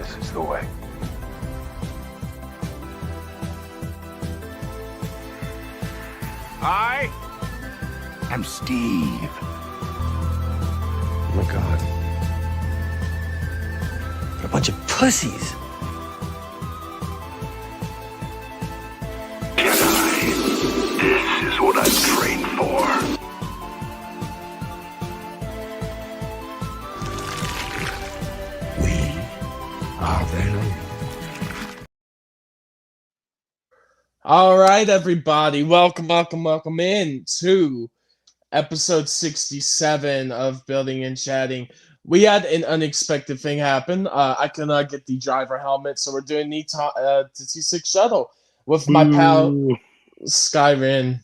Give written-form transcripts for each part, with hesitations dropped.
This is the way. I am Steve. Oh my God. What a bunch of pussies. This is what I'm trained for. We are them. All right, everybody. Welcome in to episode 67 of Building and Chatting. We had an unexpected thing happen. I could not get the driver helmet, so we're doing the T-6 shuttle with my pal Skyrim.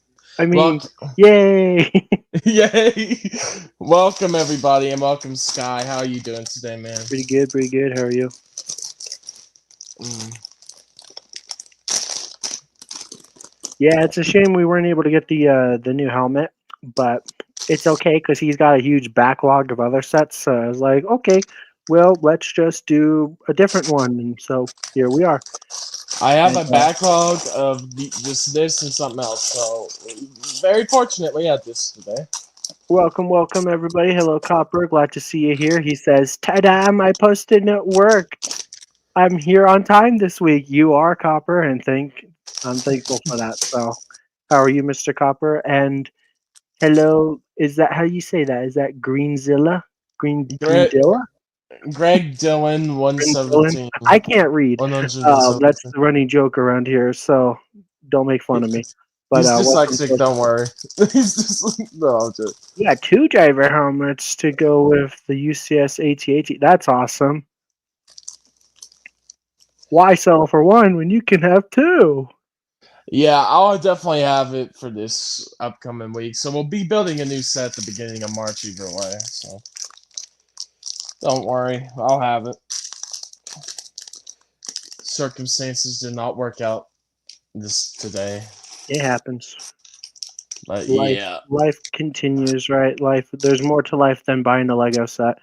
Yay! Yay! Welcome, everybody, and welcome, Sky. How are you doing today, man? Pretty good. How are you? Yeah, it's a shame we weren't able to get the new helmet, but it's okay because he's got a huge backlog of other sets. So I was like, okay, well, let's just do a different one, and so here we are. I have a backlog of just this and something else, so very fortunate we had this today. Welcome, everybody. Hello, Copper. Glad to see you here. He says, ta-da, my post-it note worked. I'm here on time this week. You are, Copper, and I'm thankful for that. So, how are you, Mr. Copper? And hello, is that how you say that? Is that Greenzilla? Greendilla? Greg Dillon, 117. I can't read. 117. That's the running joke around here, so don't make fun of me. But he's dyslexic, don't worry. He's just no, I'm just. You got 2 driver helmets to go with the UCS AT-AT. That's awesome. Why sell for 1 when you can have 2? Yeah, I'll definitely have it for this upcoming week. So we'll be building a new set at the beginning of March either way. So don't worry, I'll have it. Circumstances did not work out today. It happens. But life continues, right? There's more to life than buying a Lego set.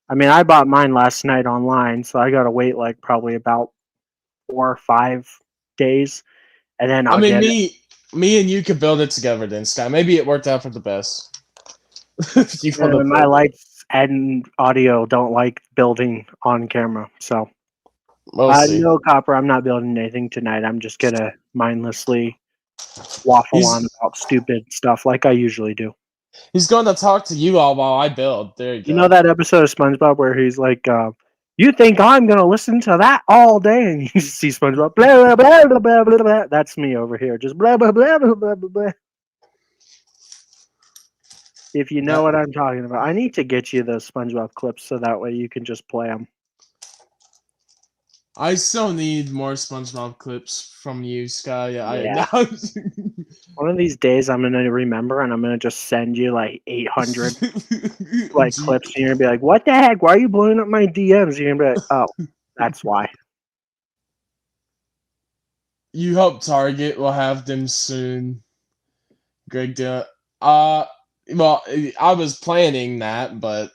I mean, I bought mine last night online, so I gotta wait like probably about 4 or 5 days, and then me and you could build it together then, Sky. Maybe it worked out for the best. My lights and audio don't like building on camera, so no, Copper, I'm not building anything tonight. I'm just gonna mindlessly waffle on about stupid stuff like I usually do. He's going to talk to you all while I build. There you go. You know that episode of SpongeBob where he's like, you think I'm going to listen to that all day? And you see SpongeBob, blah, blah, blah, blah, blah, blah, blah. That's me over here, just blah, blah, blah, blah, blah, blah, blah. If you know what I'm talking about. I need to get you those SpongeBob clips so that way you can just play them. I still need more SpongeBob clips from you, Sky. Yeah. One of these days I'm going to remember and I'm going to just send you like 800 like clips and you're going to be like, what the heck? Why are you blowing up my DMs? You're going to be like, oh, that's why. You hope Target will have them soon. Greg Dillon. Well, I was planning that, but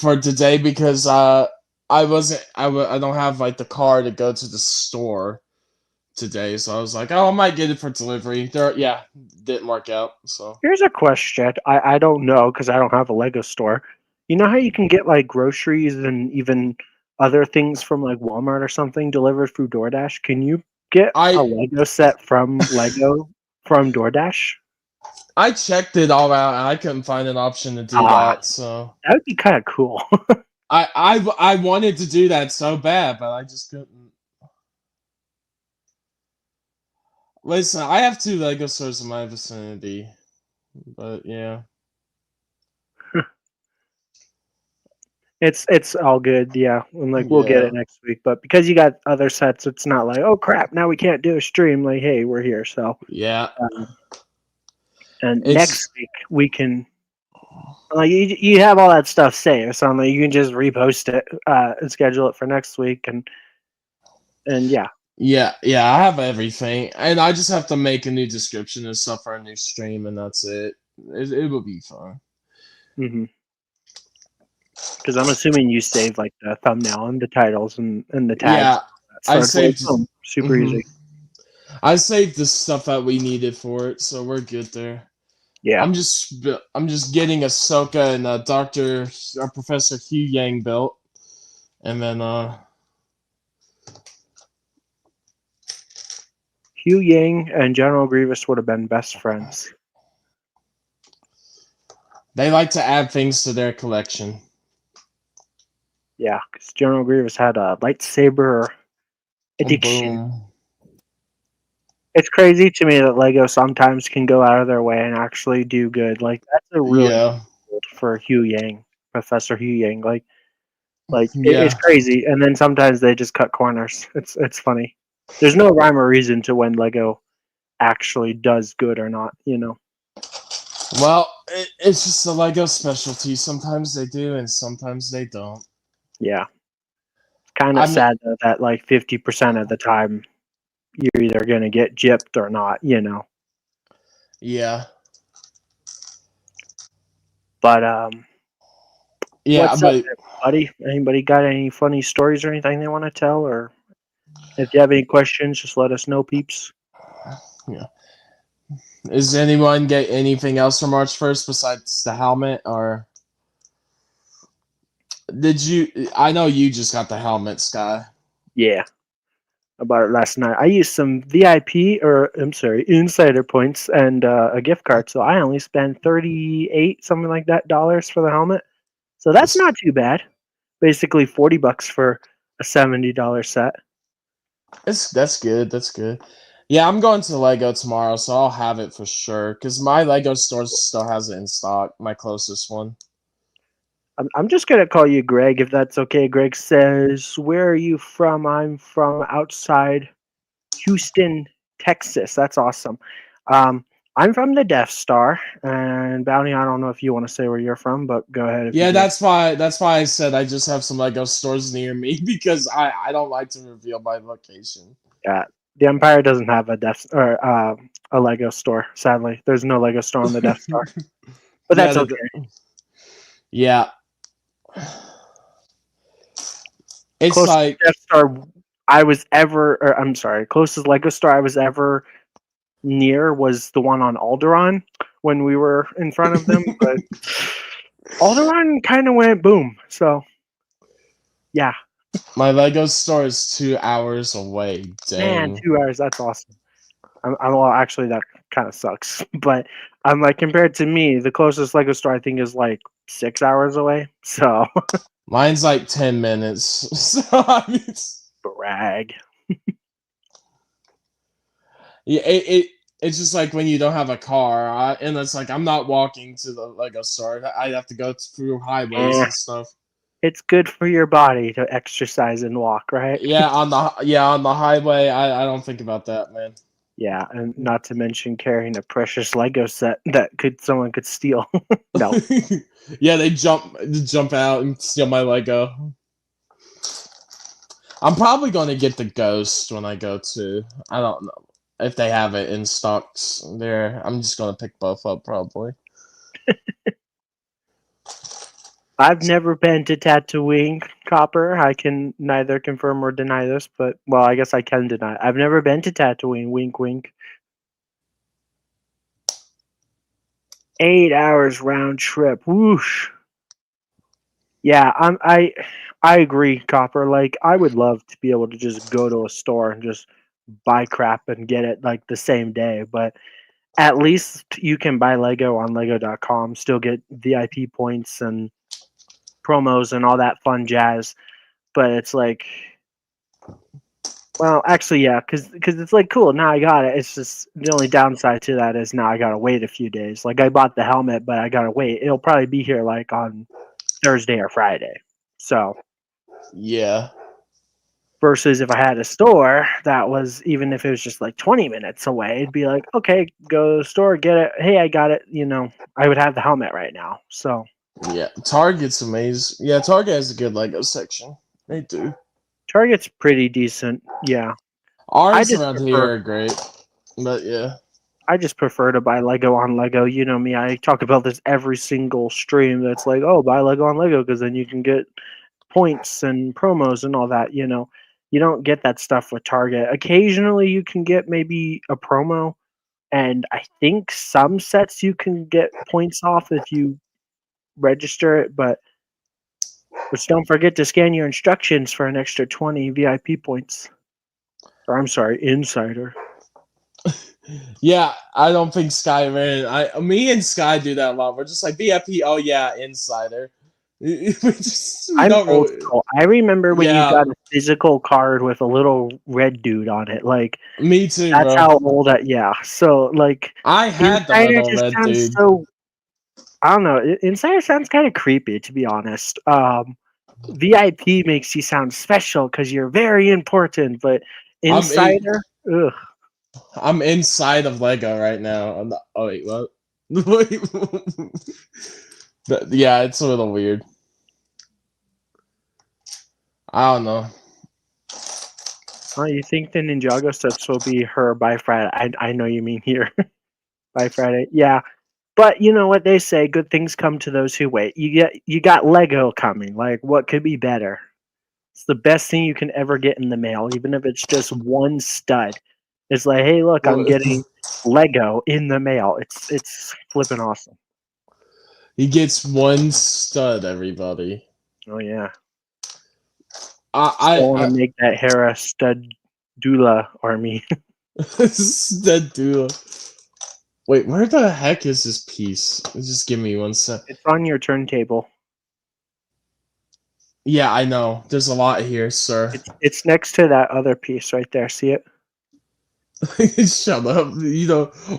for today because I don't have like the car to go to the store today, so I was like, oh, I might get it for delivery. Didn't work out. So here's a question. I don't know because I don't have a Lego store. You know how you can get like groceries and even other things from like Walmart or something delivered through DoorDash? Can you get a Lego set from Lego from DoorDash? I checked it all out and I couldn't find an option to do that. So that would be kind of cool. I wanted to do that so bad, but I just couldn't. Listen, I have 2 Lego stores in my vicinity, but yeah. It's all good, yeah. And like we'll get it next week, but because you got other sets, it's not like, oh crap, now we can't do a stream. Like, hey, we're here, so yeah. And next week we can, like, you have all that stuff saved, so like you can just repost it and schedule it for next week, and yeah. Yeah, I have everything, and I just have to make a new description and stuff for a new stream, and that's it. It will be fun. Mm-hmm. Because I'm assuming you saved like the thumbnail and the titles and the tags. Yeah, So I it's like, saved. super easy. I saved the stuff that we needed for it, so we're good there. Yeah. I'm just getting Ahsoka and Professor Hugh Yang built, and then Hugh Yang and General Grievous would have been best friends. they like to add things to their collection. Yeah, because General Grievous had a lightsaber addiction. Boom. It's crazy to me that Lego sometimes can go out of their way and actually do good. Like that's a really Yeah. good for Hugh Yang, Professor Hugh Yang. Like Yeah. it's crazy, and then sometimes they just cut corners. It's funny. There's no rhyme or reason to when Lego actually does good or not. Well, it's just a Lego specialty. Sometimes they do, and sometimes they don't. Yeah. Kind of sad though that like 50% of the time you're either gonna get gypped or not. Yeah. But Yeah, what's but up, buddy? Anybody got any funny stories or anything they want to tell? Or if you have any questions, just let us know, peeps. yeah. Is anyone get anything else from March 1st besides the helmet, or did you? I know you just got the helmet, Sky. Yeah, I bought it last night. I used some VIP, or I'm sorry, insider points and a gift card, so I only spent 38 something like that dollars for the helmet. So that's not too bad. Basically $40 for a $70 set. That's good. That's good. Yeah, I'm going to Lego tomorrow, so I'll have it for sure. Cause my Lego store still has it in stock. My closest one. I'm just gonna call you Greg if that's okay. Greg says, "Where are you from?" I'm from outside Houston, Texas. That's awesome. Um, I'm from the Death Star, and Bounty. I don't know if you want to say where you're from, but go ahead if you Yeah, do. that's why I said I just have some Lego stores near me because I don't like to reveal my location. Yeah, the Empire doesn't have a Death or a Lego store. Sadly, there's no Lego store on the Death Star, but Yeah, that's okay. Yeah. It's Closest like Death Star I was ever, or I'm sorry, closest Lego store I was ever near was the one on Alderaan when we were in front of them, but Alderaan kind of went boom. So, yeah, my Lego store is 2 hours away. man, Dang. 2 hours. That's awesome. Well, actually, that kind of sucks. But I'm like, compared to me, the closest Lego store I think is like 6 hours away. So, Mine's like 10 minutes. So I mean, brag. yeah, it's just like when you don't have a car, and it's like I'm not walking to the Lego store. I have to go through highways Eh, and stuff. it's good for your body to exercise and walk, right? Yeah, on the highway, I don't think about that, man. Yeah, and not to mention carrying a precious Lego set that someone could steal. No. Yeah, they jump out and steal my Lego. I'm probably going to get the Ghost when I go to. I don't know if they have it in stocks there. I'm just going to pick both up probably. I've never been to Tatooine, Copper. I can neither confirm or deny this, but well, I guess I can deny. I've never been to Tatooine. Wink, wink. 8 hours round trip. Whoosh. Yeah, I agree, Copper. Like, I would love to be able to just go to a store and just buy crap and get it like the same day, but at least you can buy Lego on Lego.com, still get VIP points and promos and all that fun jazz. But it's like, well, actually, yeah, because it's like cool. Now I got it. It's just the only downside to that is now I gotta wait a few days. Like I bought the helmet, but I gotta wait. It'll probably be here like on Thursday or Friday. So Yeah. versus if I had a store that was even if it was just like 20 minutes away, it'd be like, okay, go to the store, get it. Hey, I got it. I would have the helmet right now. So Yeah, Target's amazing. Yeah, Target has a good Lego section. They do. Target's pretty decent. Yeah, I Ours just around prefer here are great, but yeah. I just prefer to buy Lego on Lego. You know me, I talk about this every single stream. That's like, oh, buy Lego on Lego because then you can get points and promos and all that. You don't get that stuff with Target. Occasionally, you can get maybe a promo, and I think some sets you can get points off if you register it. But don't forget to scan your instructions for an extra 20 VIP points. Or I'm sorry, Insider. Yeah, I don't think Sky ran. Me and Sky do that a lot. We're just like VIP. Oh yeah, Insider. We I'm don't old really. school. I remember when you Yeah, got a physical card with a little red dude on it. Like me too, that's bro. how old I yeah. So like I had the Insider little just red sounds dude. so I don't know. Insider sounds kind of creepy to be honest. VIP makes you sound special because you're very important, but I'm in, Insider, ugh. I'm inside of Lego right now. Oh wait, what? Wait, yeah, it's a little weird. I don't know. Oh, you think the Ninjago sets will be her by Friday? I know you mean here by Friday. Yeah, but you know what they say: good things come to those who wait. You got Lego coming. Like, what could be better? It's the best thing you can ever get in the mail, even if it's just one stud. It's like, hey, look, I'm Well, getting Lego in the mail. It's flipping awesome. he gets one stud, everybody. Oh yeah, I still want to make that Hera stud doula army. stud duo. Wait, where the heck is this piece? Just give me one sec. It's on your turntable. Yeah, I know. There's a lot here, sir. It's next to that other piece right there. See it? Shut up.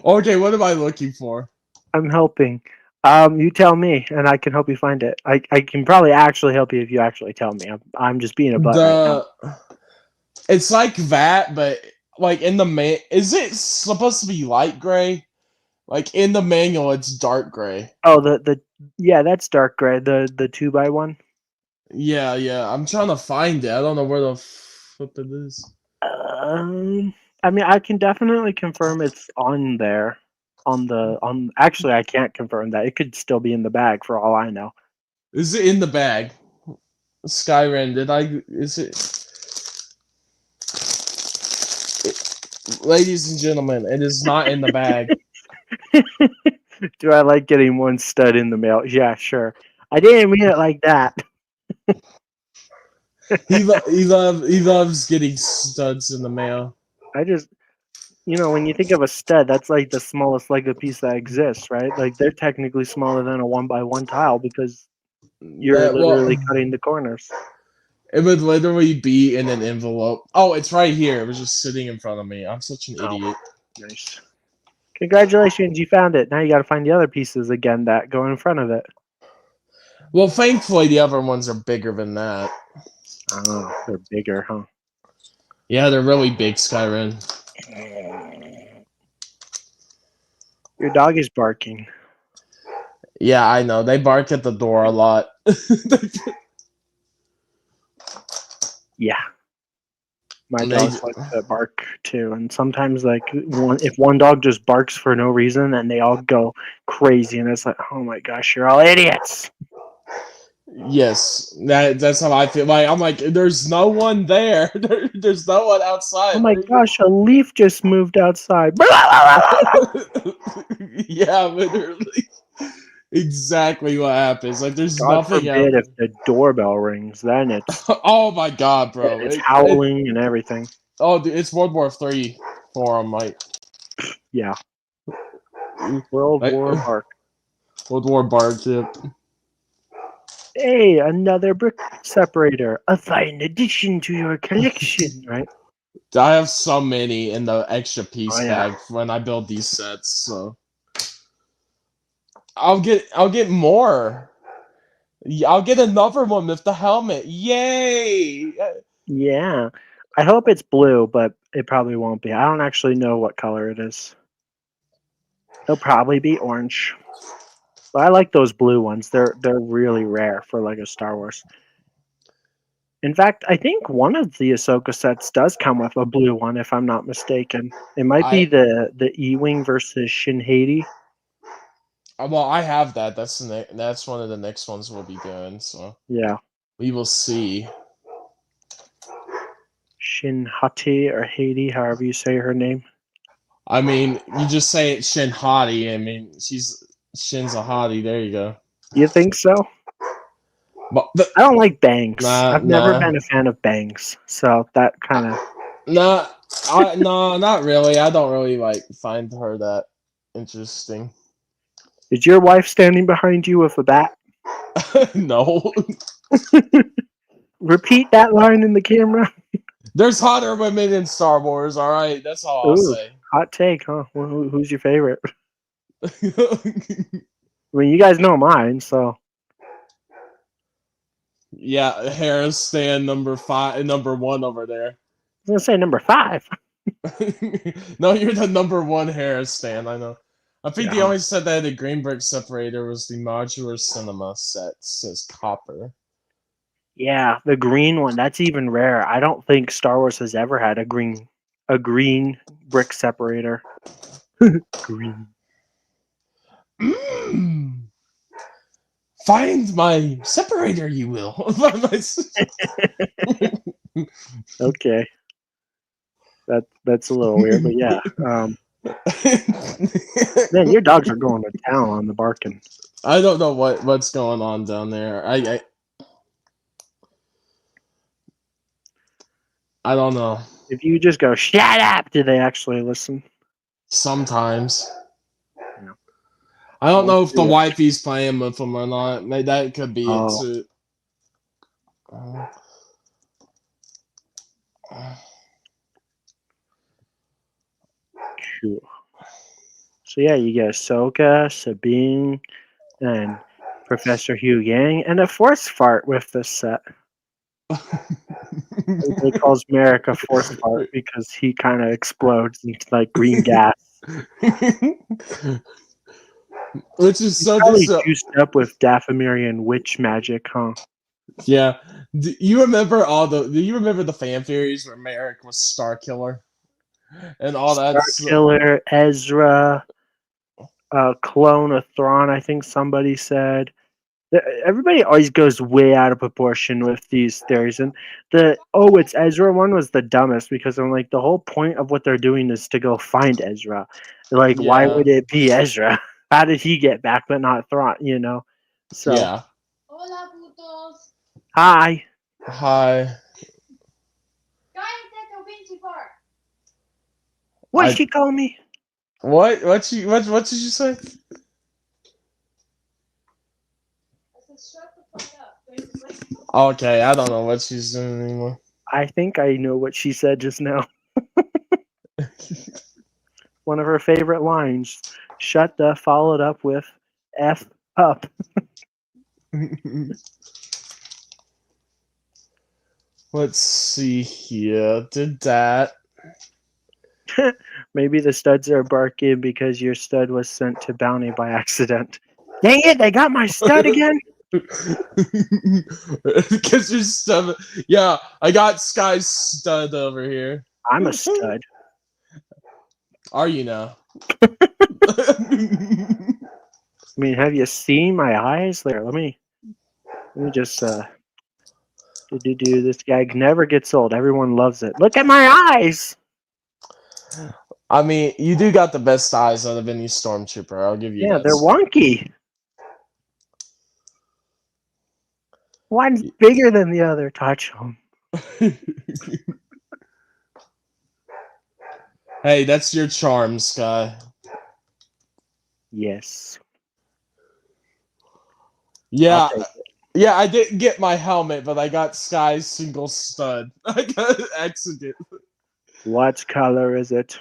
Okay, what am I looking for? I'm helping. You tell me, and I can help you find it. I can probably actually help you if you actually tell me. I'm just being a butt right now. It's like that, but like in the is it supposed to be light gray? Like in the manual, it's dark gray. Oh, yeah, that's dark gray. The 2x1. Yeah. I'm trying to find it. I don't know where the flip it is. I mean, I can definitely confirm it's on there. Actually, I can't confirm that. It could still be in the bag for all I know. Is it in the bag? Skyrim, is ladies and gentlemen, it is not in the bag. Do I like getting one stud in the mail? Yeah, sure. I didn't mean it like that. He loves getting studs in the mail. I just, when you think of a stud, that's like the smallest Lego piece that exists, right? Like they're technically smaller than a 1x1 tile because you're That literally well, cutting the corners. it would literally be in an envelope. Oh, it's right here. It was just sitting in front of me. I'm such an Oh, idiot. nice. Congratulations, you found it. Now you got to find the other pieces again that go in front of it. Well, thankfully the other ones are bigger than that. Oh, they're bigger, huh? Yeah, they're really big, Skyrim. Your dog is barking. Yeah, I know. They bark at the door a lot. Yeah. My They dogs like to bark too, and sometimes if one dog just barks for no reason, and they all go crazy, and it's like, oh my gosh, you're all idiots. Yes, that's how I feel. Like I'm like, there's no one there. There's no one outside. Oh my What are you- gosh, a leaf just moved outside. Yeah, literally. Exactly what happens. Like, there's God nothing out forbid if there. the doorbell rings, then it's Oh my god, bro! howling and everything. Oh, dude, it's World War III for them. Yeah, World Like War bark. World War Bark. Yeah. Hey, another brick separator, a fine addition to your collection, right? I have so many in the extra piece Oh yeah. bag when I build these sets, so I'll get more. Yeah, I'll get another one with the helmet. Yay! Yeah. I hope it's blue, but it probably won't be. I don't actually know what color it is. It'll probably be orange. But I like those blue ones. They're really rare for like a Star Wars. In fact, I think one of the Ahsoka sets does come with a blue one, if I'm not mistaken. It might be the E-Wing versus Shin Hati. Well, I have that. That's one of the next ones we'll be doing. So Yeah, we will see. Shin Hati or Haiti, however you say her name. I mean, you just say it Shin Hati. I mean, Shin's a hottie. There you go. You think so? But I don't like bangs. Nah, I've never nah. been a fan of bangs, so that kind of. No, not really. I don't really find her that interesting. Is your wife standing behind you with a bat? No, Repeat that line in the camera. there's hotter women in Star Wars. All right, that's all I'll Ooh, say. hot take, huh? Who's your favorite? I mean, you guys know mine, so. Yeah, Harris stand number 1 over there. I was gonna say number 5. No, you're the number 1 Harris stand. I know. I think the Yeah. only set that had a green brick separator was the modular cinema set. Says copper. Yeah, the green one. That's even rare. I don't think Star Wars has ever had a green brick separator. Green. Mm. Find my separator, you will. Okay. That's a little weird, but yeah. Man, your dogs are going to town on the barking. I don't know what's going on down there. I don't know. If you just go, shut up, do they actually listen? Sometimes. Yeah. I don't know if the Yeah. wifey's playing with them or not. That could be it Oh. too. Cool. So yeah, you get Ahsoka, Sabine, and Professor Hugh Yang, and a force fart with this set. Everybody calls Merrick a force fart because he kind of explodes into like green gas. Which is so Probably just juiced up with Dathomirian witch magic, huh? yeah. Do you remember the fan theories where Merrick was Star Killer and all that? Starkiller, Ezra, clone of Thrawn, I think somebody said. Everybody always goes way out of proportion with these theories, and it's Ezra one was the dumbest because I'm like the whole point of what they're doing is to go find Ezra. Like, why Yeah. would it be Ezra? How did he get back, but not Thrawn? You know. So Yeah. Hola, putos. hi. Hi. Cállate tu pinche fart. What I- did she call me? What did you say? I said, shut the fuck up, basically. Okay, I don't know what she's doing anymore. I think I know what she said just now. One of her favorite lines. Shut the followed up with F up. Let's see here. Did that. Maybe the studs are barking because your stud was sent to Bounty by accident. Dang it, they got my stud again? Because you're stud. Yeah, I got Sky's stud over here. I'm a stud. Are you now? I mean, have you seen my eyes? There, let me just this guy never gets old. Everyone loves it. Look at my eyes. I mean, you do got the best eyes out of any stormtrooper. I'll give you Yeah, that. they're wonky. One's bigger than the other. Touch them. Hey, that's your charm, Sky. Yes. Yeah. I'll take it. Yeah, I didn't get my helmet, but I got Sky's single stud. I got accident. What color is it?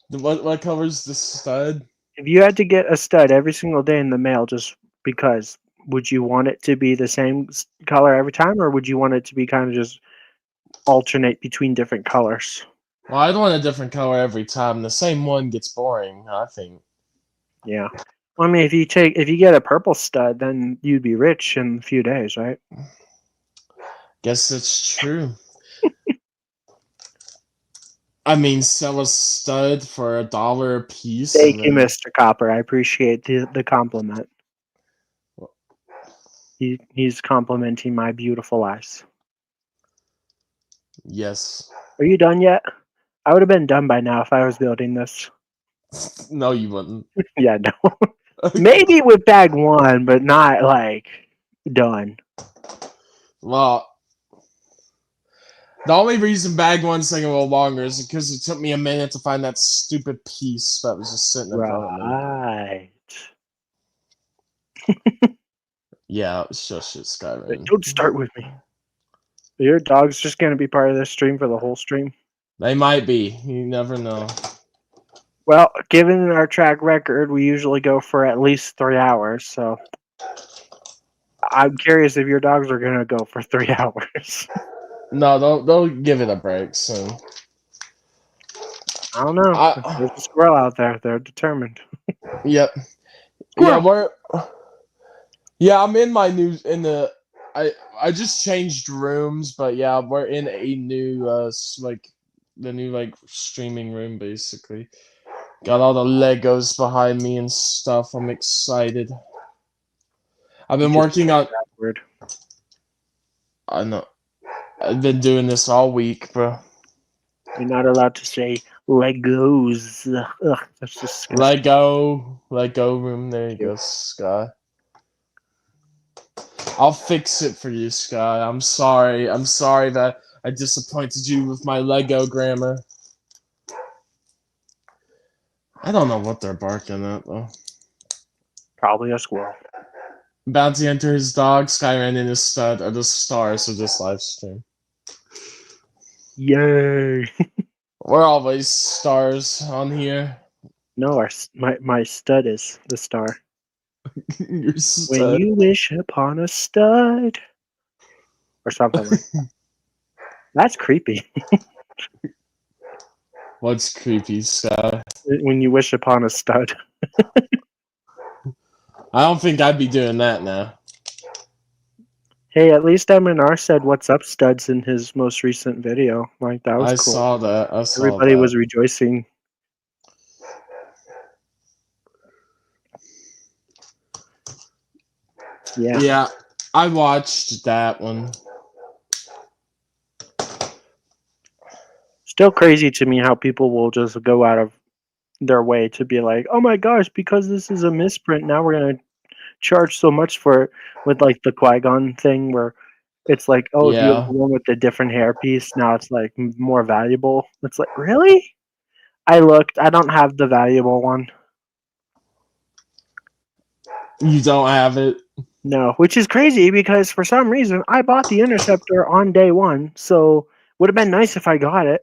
What color's the stud? If you had to get a stud every single day in the mail, just because, would you want it to be the same color every time, or would you want it to be kind of just alternate between different colors? Well, I'd want a different color every time. The same one gets boring, I think. Yeah. Well, I mean, if you get a purple stud, then you'd be rich in a few days, right? Guess that's true. I mean, sell a stud for $1 a piece. Thank and you, then- Mr. Copper. I appreciate the compliment. He's complimenting my beautiful eyes. Yes. Are you done yet? I would have been done by now if I was building this. No, you wouldn't. Yeah, no. Maybe with bag 1, but not like done. Well, the only reason bag 1's taking a little longer is because it took me a minute to find that stupid piece that was just sitting in front of me. Right. Yeah, shush it, Skyrim. Don't start with me. Your dog's just going to be part of this stream for the whole stream. They might be. You never know. Well, given our track record, we usually go for at least 3 hours, so I'm curious if your dogs are going to go for 3 hours. No, they'll give it a break soon. I don't know. There's a squirrel out there. They're determined. Yep. Squirrel! Yeah, I'm in my new I just changed rooms, but yeah, we're in a new the new streaming room basically. Got all the Legos behind me and stuff. I'm excited. I've been working on. Word. I know. I've been doing this all week, bro. You're not allowed to say Legos. Ugh, that's disgusting. Lego room. There you go, Sky. I'll fix it for you, Sky. I'm sorry. I'm sorry that I disappointed you with my Lego grammar. I don't know what they're barking at though. Probably a squirrel. Bounty Hunter, his dog, Skyran, and his stud are the stars of this live stream. Yay! We're always stars on here. No, my stud is the star. Your When stud. you wish upon a stud, or something like that. That's creepy. What's creepy, Sky? When you wish upon a stud. I don't think I'd be doing that now. Hey, at least MNR said "What's up, studs" in his most recent video. Like that was I cool. saw that. Everybody was rejoicing. Yeah. Yeah, I watched that one. Still crazy to me how people will just go out of their way to be like, oh my gosh, because this is a misprint, now we're gonna charge so much for it. With like the Qui-Gon thing where it's like, oh, if you have Yeah. the one with the different hairpiece, now it's like more valuable. It's like, really? I looked. I don't have the valuable one. You don't have it? No, which is crazy because for some reason I bought the Interceptor on day 1, so would have been nice if I got it.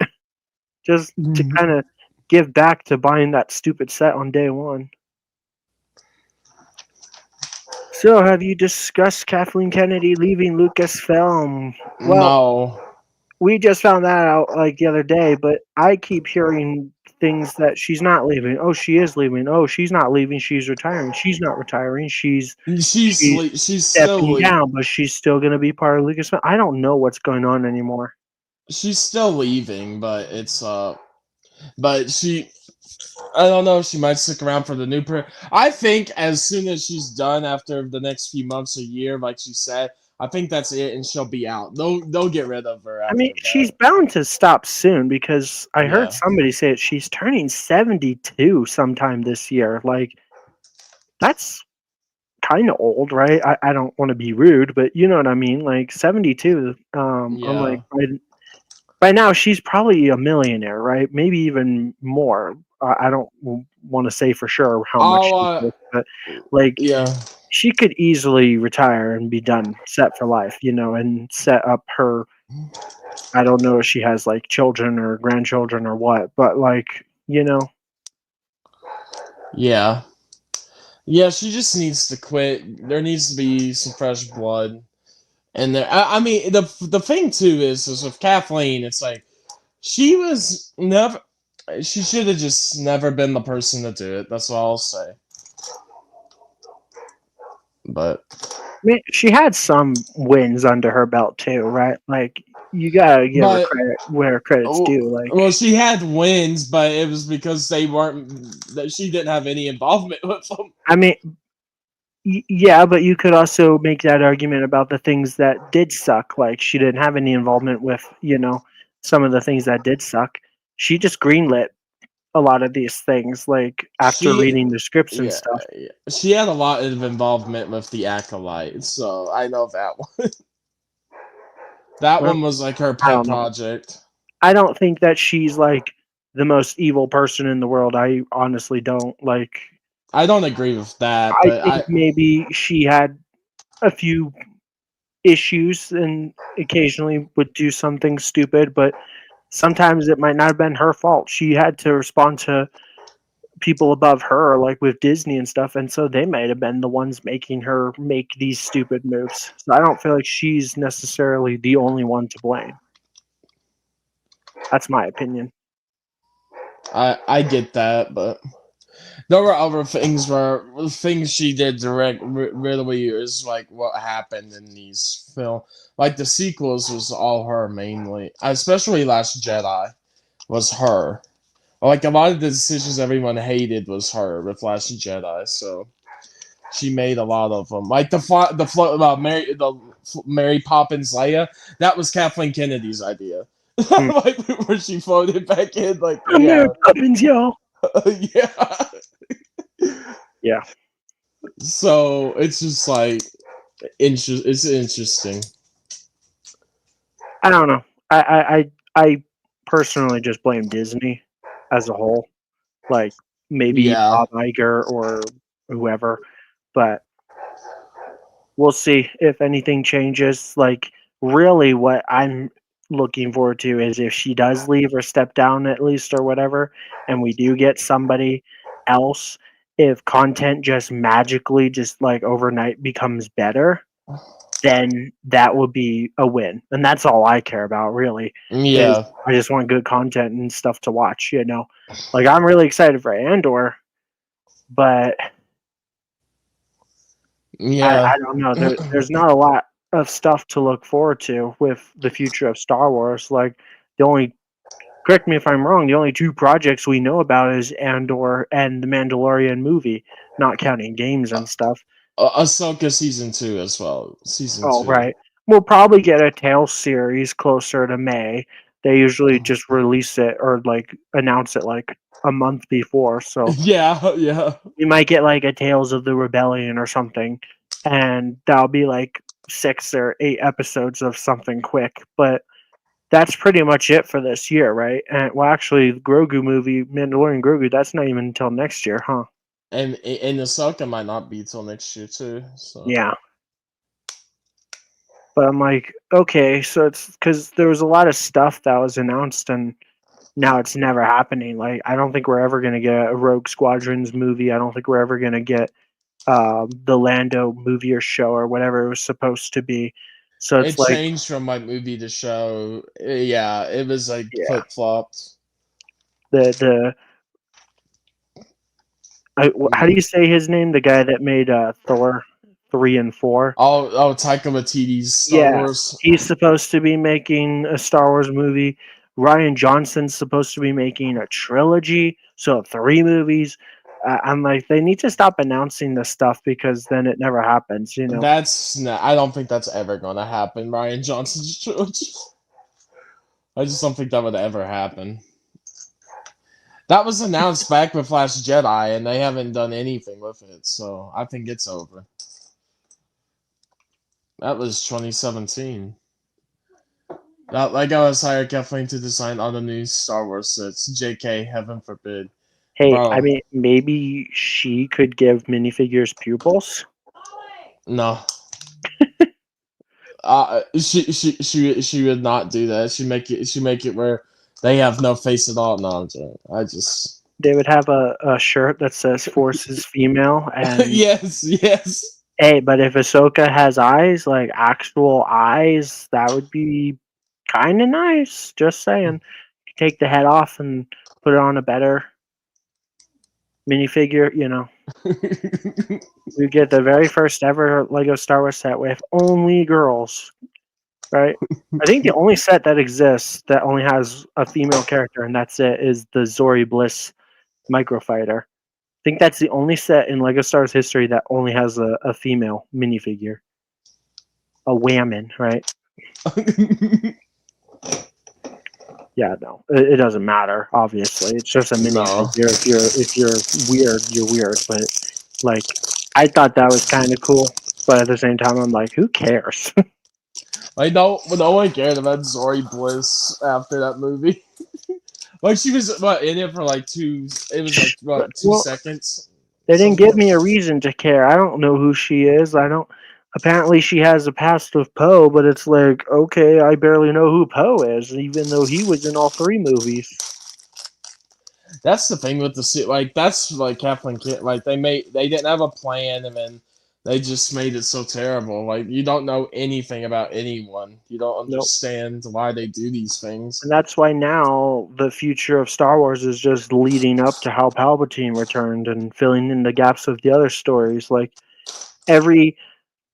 Just to kind of give back to buying that stupid set on day 1. So, have you discussed Kathleen Kennedy leaving Lucasfilm? Well, No. we just found that out like the other day, but I keep hearing things that she's not leaving. Oh, she is leaving. Oh, she's not leaving. She's retiring. She's not retiring. She's She's still stepping down, but she's still going to be part of Lucasfilm. I don't know what's going on anymore. She's still leaving, but it's but I don't know, she might stick around for the new I think as soon as she's done after the next few months or year, like she said, I think that's it and she'll be out. They'll get rid of her after I mean, that. she's bound to stop soon because I heard Yeah. somebody say it, she's turning 72 sometime this year. Like, that's kind of old, right? I don't want to be rude, but you know what I mean? Like, 72. I'm like, by now she's probably a millionaire, right? Maybe even more. I don't want to say for sure how much she's worth, but like, she could easily retire and be done, set for life, you know, and set up her. I don't know if she has like children or grandchildren or what, but like, you know. Yeah. Yeah, she just needs to quit. There needs to be some fresh blood. And I mean, the thing too is with Kathleen, it's like she should have just never been the person to do it. That's all I'll say. but I mean, she had some wins under her belt too, right? Like you gotta give her but credit where credit's due. Like, well, she had wins, but it was because they weren't that she didn't have any involvement with them. I mean, yeah, but you could also make that argument about the things that did suck. Like she didn't have any involvement with, some of the things that did suck. She just greenlit a lot of these things, like after She, reading the scripts and yeah, stuff. yeah, she had a lot of involvement with the acolyte, so I know that one. That Well, one was like her I pet don't know. project. I don't think that she's like the most evil person in the world. I honestly don't. Like, I don't agree with that, I but think maybe she had a few issues and occasionally would do something stupid, but sometimes it might not have been her fault. She had to respond to people above her, like with Disney and stuff, and so they might have been the ones making her make these stupid moves. So I don't feel like she's necessarily the only one to blame. That's my opinion. I get that, but there were other things where things she did really is like what happened in these film, like the sequels was all her mainly, especially Last Jedi was her. Like a lot of the decisions everyone hated was her with Last Jedi, so she made a lot of them. Like the float about Mary Poppins Leia, that was Kathleen Kennedy's idea. Hmm. Like where she floated back in, like I'm Mary yeah, Poppins, yo. yeah. Yeah, So it's just like it's interesting. I don't know. I personally just blame Disney as a whole. Like maybe Yeah, Bob Iger or whoever, but we'll see if anything changes. Like, really, what I'm looking forward to is if she does leave or step down at least or whatever, and we do get somebody else, if content just magically, just like overnight, becomes better, then that would be a win. And that's all I care about, really, is yeah, I just want good content and stuff to watch. Like, I'm really excited for Andor, but yeah. I don't know. There's not a lot of stuff to look forward to with the future of Star Wars. Like the only, correct me if I'm wrong, the only two projects we know about is Andor and the Mandalorian movie, not counting games and stuff. Ahsoka season 2 as well. Season Oh, 2. right. We'll probably get a Tales series closer to May. They usually just release it or like announce it like a month before. So Yeah, yeah. we might get like a Tales of the Rebellion or something, and that'll be like 6 or 8 episodes of something quick. But that's pretty much it for this year, right? And well, actually, the Grogu movie, Mandalorian Grogu, that's not even until next year, huh? And Ahsoka might not be till next year too. So Yeah. But I'm like, okay, so it's because there was a lot of stuff that was announced and now it's never happening. Like, I don't think we're ever going to get a Rogue Squadrons movie. I don't think we're ever going to get the Lando movie or show or whatever it was supposed to be. So it it's like, changed from like movie to show. Yeah, it was like yeah, flip flopped. the how do you say his name? The guy that made Thor 3 and 4. Oh, Taika Waititi's Star Yeah, Wars. he's supposed to be making a Star Wars movie. Ryan Johnson's supposed to be making a trilogy, so 3 movies. I'm like, they need to stop announcing this stuff because then it never happens. That's not, I don't think that's ever gonna happen. Ryan Johnson's trilogy. I just don't think that would ever happen. That was announced back with Last Jedi, and they haven't done anything with it, so I think it's over. That was 2017. Like I was hired Kathleen to design all the new Star Wars sets. JK, heaven forbid. Hey, I Bro, mean, maybe she could give minifigures pupils. no. She would not do that. She make it where they have no face at all. No, I'm joking. I just They would have a shirt that says "Force is female," and yes, yes. hey, but if Ahsoka has eyes, like actual eyes, that would be kind of nice. Just saying. Take the head off and put it on a better minifigure. We get the very first ever Lego Star Wars set with only girls, right? I think the only set that exists that only has a female character, and that's it, is the Zori Bliss Microfighter. I think that's the only set in Lego Star Wars history that only has a female minifigure. A whammon, right? Yeah, no, it doesn't matter. Obviously, it's just a minifigure. No. If you're weird, you're weird. But like, I thought that was kind of cool. But at the same time, I'm like, who cares? Like no one cared about Zori Bliss after that movie. Like she was in it for like two. It was like what 2 Well, seconds. they didn't give Something. me a reason to care. I don't know who she is. I don't. Apparently, she has a past with Poe, but it's like, okay, I barely know who Poe is, even though he was in all 3 movies. That's the thing with the like that's like Kathleen Kid. Like they didn't have a plan and then they just made it so terrible. Like you don't know anything about anyone. You don't Nope. understand why they do these things. And that's why now the future of Star Wars is just leading up to how Palpatine returned and filling in the gaps of the other stories. Like every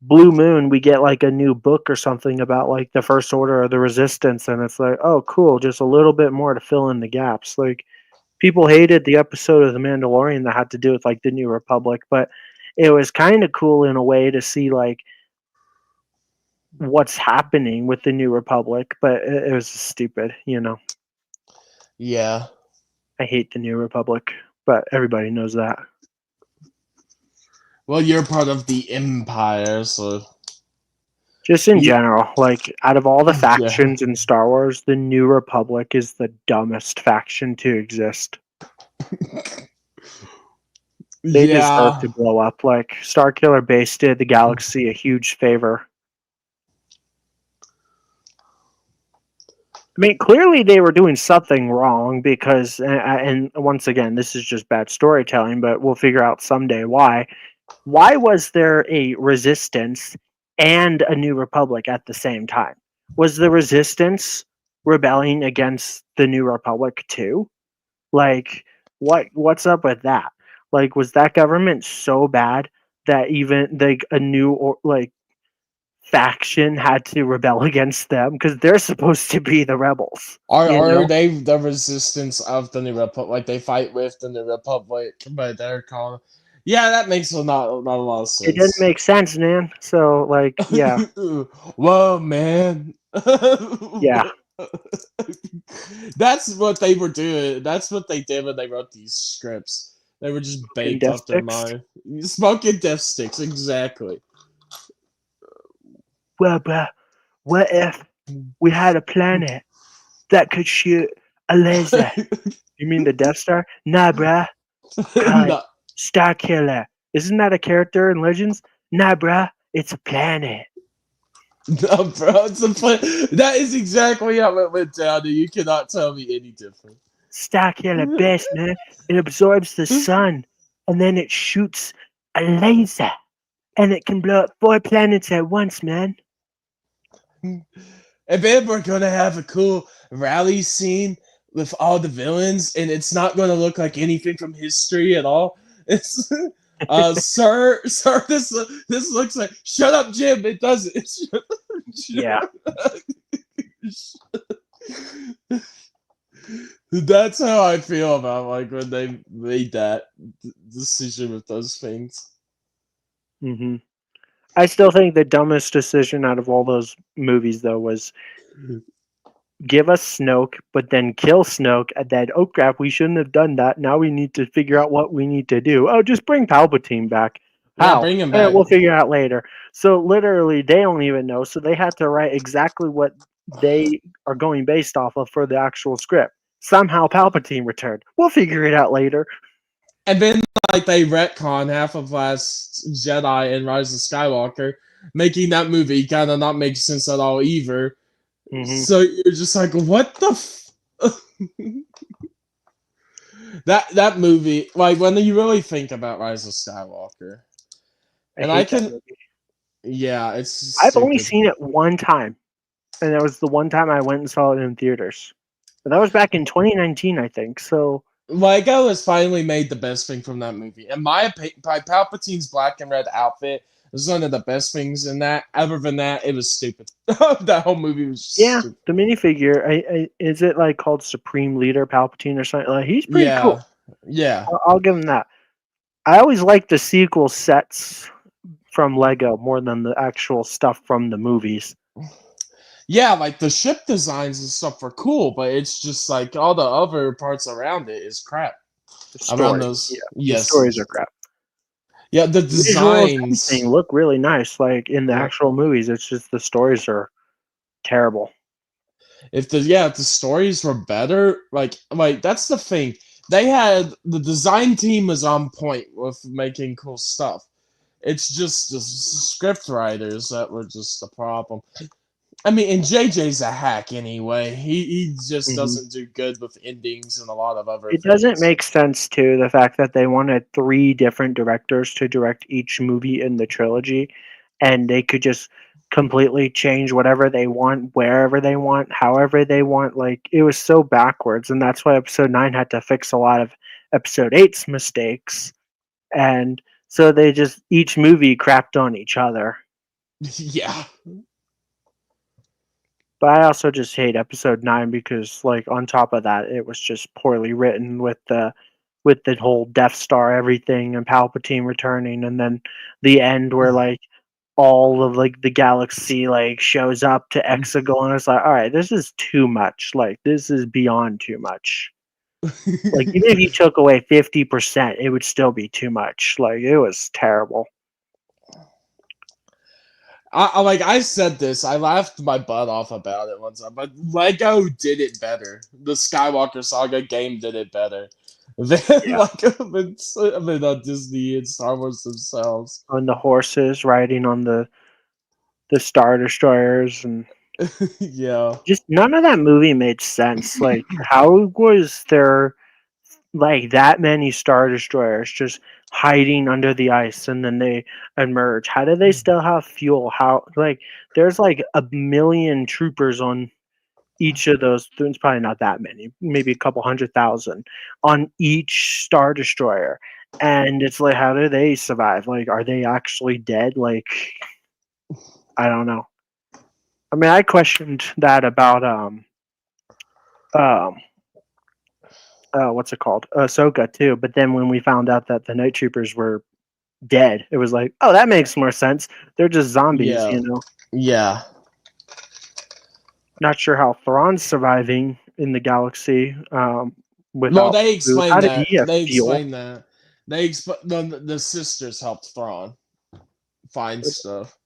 blue moon, we get like a new book or something about like the First Order or the Resistance, and it's like, oh, cool, just a little bit more to fill in the gaps. Like people hated the episode of The Mandalorian that had to do with like the New Republic, but it was kind of cool in a way to see like what's happening with the New Republic, but it was stupid, you know. Yeah. I hate the New Republic, but everybody knows that. Well, you're part of the Empire, so Just in You- general, like out of all the Yeah. factions in Star Wars, the New Republic is the dumbest faction to exist. They deserve yeah. to blow up. Like Starkiller Base did the galaxy a huge favor. I mean, clearly they were doing something wrong because, and once again, this is just bad storytelling, but we'll figure out someday why. Why was there a resistance and a New Republic at the same time? Was the resistance rebelling against the New Republic too? Like, what's up with that? Like, was that government so bad that even like a new or like faction had to rebel against them because they're supposed to be the rebels? Are they the resistance of the New Republic? Like they fight with the New Republic, but they're calling. Yeah, that makes not a lot of sense. It doesn't make sense, man. So, like, yeah, Whoa, man. yeah. That's what they were doing. That's what they did when they wrote these scripts. They were just baked death up their sticks? mind. Smoking death sticks, exactly. Well, bruh, what if we had a planet that could shoot a laser? You mean the Death Star? Nah, bruh. No. Star Killer. Isn't that a character in Legends? Nah, bruh. It's a planet. No, bro, it's a plan. That is exactly how it went down, and you cannot tell me any different. Star Killer best, man. It absorbs the sun, and then it shoots a laser, and it can blow up 4 planets at once, man. And then we're gonna have a cool rally scene with all the villains, and it's not gonna look like anything from history at all. It's sir, this looks like shut up, Jim. It doesn't. Yeah. That's how I feel about like when they made that decision with those things. Mm-hmm. I still think the dumbest decision out of all those movies, though, was give us Snoke, but then kill Snoke, and then, oh crap, we shouldn't have done that. Now we need to figure out what we need to do. Oh, just bring Palpatine back. Yeah, How? bring him back. We'll figure out later. So literally, they don't even know. So they had to write exactly what they are going based off of for the actual script. Somehow Palpatine returned. We'll figure it out later. And then like they retcon half of Last Jedi and Rise of Skywalker, making that movie kind of not make sense at all either. Mm-hmm. So you're just like, what the that movie, like when you really think about Rise of Skywalker. And I can yeah, it's I've only stupid. seen it one time. And that was the one time I went and saw it in theaters. But that was back in 2019, I think. So Lego has finally made the best thing from that movie. In my opinion, Palpatine's black and red outfit was one of the best things in that. Other than that, it was stupid. That whole movie was just Yeah, stupid. the minifigure. Is it like called Supreme Leader Palpatine or something? Like, he's pretty cool. Yeah. I'll give him that. I always like the sequel sets from Lego more than the actual stuff from the movies. Yeah, like the ship designs and stuff are cool, but it's just like all the other parts around it is crap. The Around story, those, yeah, the yes, stories are crap. yeah, the Visuals, designs. everything look really nice. Like in the Yeah. actual movies, it's just the stories are terrible. If the stories were better, like that's the thing. They had the design team was on point with making cool stuff. It's just the script writers that were just the problem. I mean, and JJ's a hack anyway. He just Hmm. doesn't do good with endings and a lot of other It doesn't things. make sense too, the fact that they wanted 3 different directors to direct each movie in the trilogy, and they could just completely change whatever they want, wherever they want, however they want. Like, it was so backwards, and that's why Episode 9 had to fix a lot of Episode 8's mistakes. And so they just each movie crapped on each other. Yeah. But I also just hate Episode 9 because, like, on top of that, it was just poorly written with the whole Death Star everything and Palpatine returning, and then the end where like all of like the galaxy like shows up to Exegol, and it's like, all right, this is too much. Like, this is beyond too much. Like, even if you took away 50%, it would still be too much. Like, it was terrible. I said this, I laughed my butt off about it one time, but Lego did it better. The Skywalker Saga game did it better than Yeah. Disney and Star Wars themselves. On the horses riding on the Star Destroyers, and Yeah. just none of that movie made sense. Like, how was there like that many Star Destroyers just hiding under the ice and then they emerge? How do they still have fuel? How, like, there's like a million troopers on each of those. There's probably not that many, maybe a couple 100,000 on each Star Destroyer. And it's like, how do they survive? Like, are they actually dead? Like, I don't know. I mean, I questioned that about um what's it called, Ahsoka too. But then when we found out that the Night Troopers were dead, it was like, oh, that makes more sense. They're just zombies, Yeah. you know. Yeah. Not sure how Thrawn's surviving in the galaxy Well, without they food. How explained did that. he have They fuel? explained that. The sisters helped Thrawn find stuff,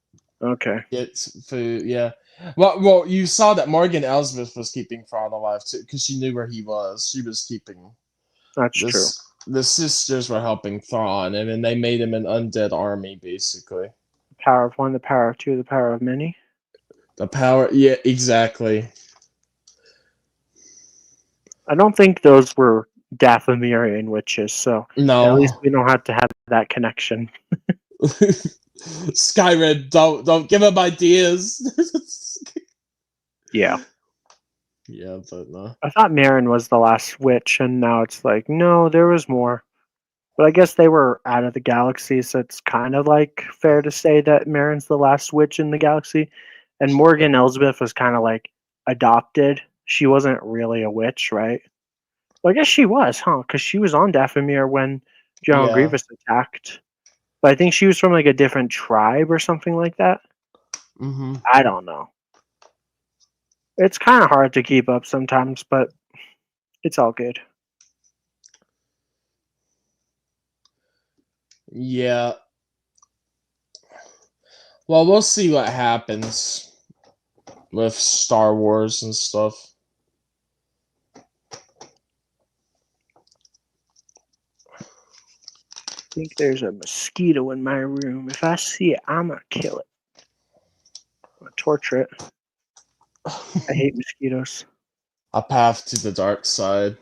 Okay, get food. Yeah. Well, you saw that Morgan Elsbeth was keeping Thrawn alive too, because she knew where he was. She was keeping that's true. this. The sisters were helping Thrawn, and then they made him an undead army, basically. Power of one, the power of two, the power of many. The power. Yeah, exactly. I don't think those were Dathomirian witches, so at least No. we don't have to have that connection. Skyrim, don't give him ideas. Yeah. Yeah, but no. I thought Marin was the last witch, and now it's like, no, there was more. But I guess they were out of the galaxy, so it's kind of like fair to say that Marin's the last witch in the galaxy. And Morgan Elsbeth was kind of like adopted. She wasn't really a witch, right? Well, I guess she was, huh? Because she was on Dathomir when General Yeah. Grievous attacked. But I think she was from like a different tribe or something like that. Mm-hmm. I don't know. It's kind of hard to keep up sometimes, but it's all good. Yeah. Well, we'll see what happens with Star Wars and stuff. I think there's a mosquito in my room. If I see it, I'm gonna kill it. I'm gonna torture it. I hate mosquitoes. A path to the dark side.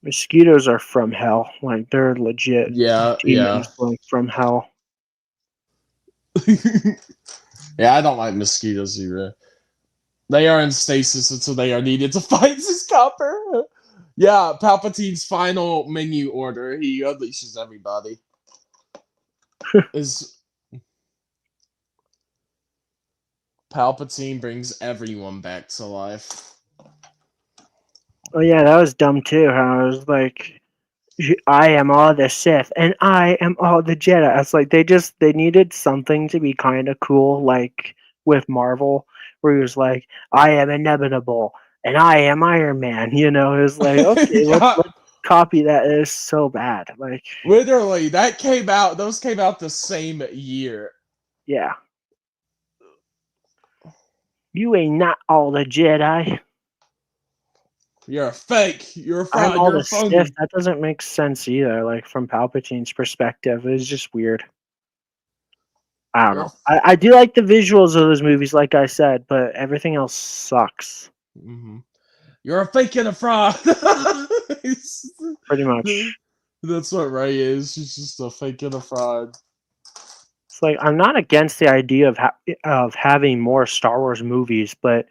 Mosquitoes are from hell. Like, they're legit Yeah, demons, like, from hell. Yeah, I don't like mosquitoes either. They are in stasis until they are needed to fight this copper. Yeah, Palpatine's final menu order. He unleashes everybody. Is Palpatine brings everyone back to life. Oh yeah, that was dumb too. How I was like, I am all the Sith and I am all the Jedi. It's like they needed something to be kind of cool, like with Marvel, where he was like, I am inevitable and I am Iron Man. You know, it was like, okay, Yeah, let's copy that. It is so bad. Like, literally, that came out. Those came out the same year. yeah, you ain't not all the Jedi. You're a fake. You're a I'm fraud. all You're the a Sith. phony. That doesn't make sense either. Like from Palpatine's perspective, it's just weird. I don't You're. know. I do like the visuals of those movies, like I said, but everything else sucks. Mm-hmm. You're a fake and a fraud. Pretty much. That's what Ray is. She's just a fake and a fraud. It's like I'm not against the idea of having more Star Wars movies, but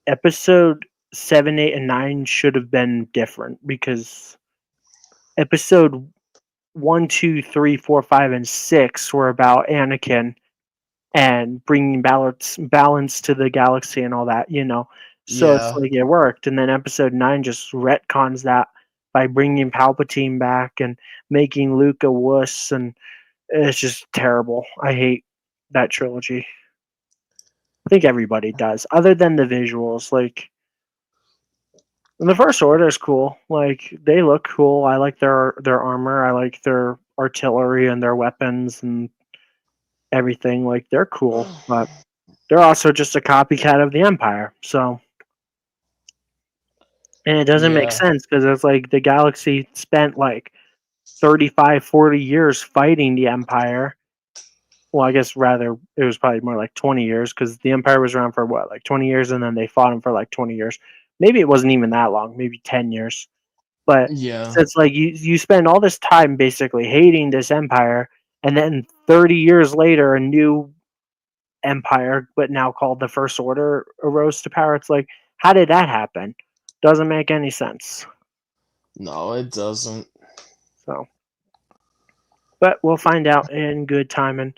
Episode 7, 8, and 9 should have been different because Episode 1, 2, 3, 4, 5, and 6 were about Anakin and bringing balance to the galaxy and all that, you know. So it's Yeah. like it worked, and then Episode 9 just retcons that by bringing Palpatine back and making Luke a wuss, and it's just terrible. I hate that trilogy. I think everybody does, other than the visuals. Like, and the First Order is cool. Like, they look cool. I like their armor. I like their artillery and their weapons and everything. Like, they're cool, but they're also just a copycat of the Empire. So, and it doesn't make Yeah. sense because it's like the galaxy spent like 35, 40 years fighting the Empire. Well, I guess rather it was probably more like 20 years because the Empire was around for what, like 20 years, and then they fought him for like 20 years. Maybe it wasn't even that long, maybe 10 years. But Yeah. so it's like you spend all this time basically hating this Empire, and then 30 years later, a new empire, but now called the First Order, arose to power. It's like, how did that happen? Doesn't make any sense. No, it doesn't. So, but we'll find out in good time. And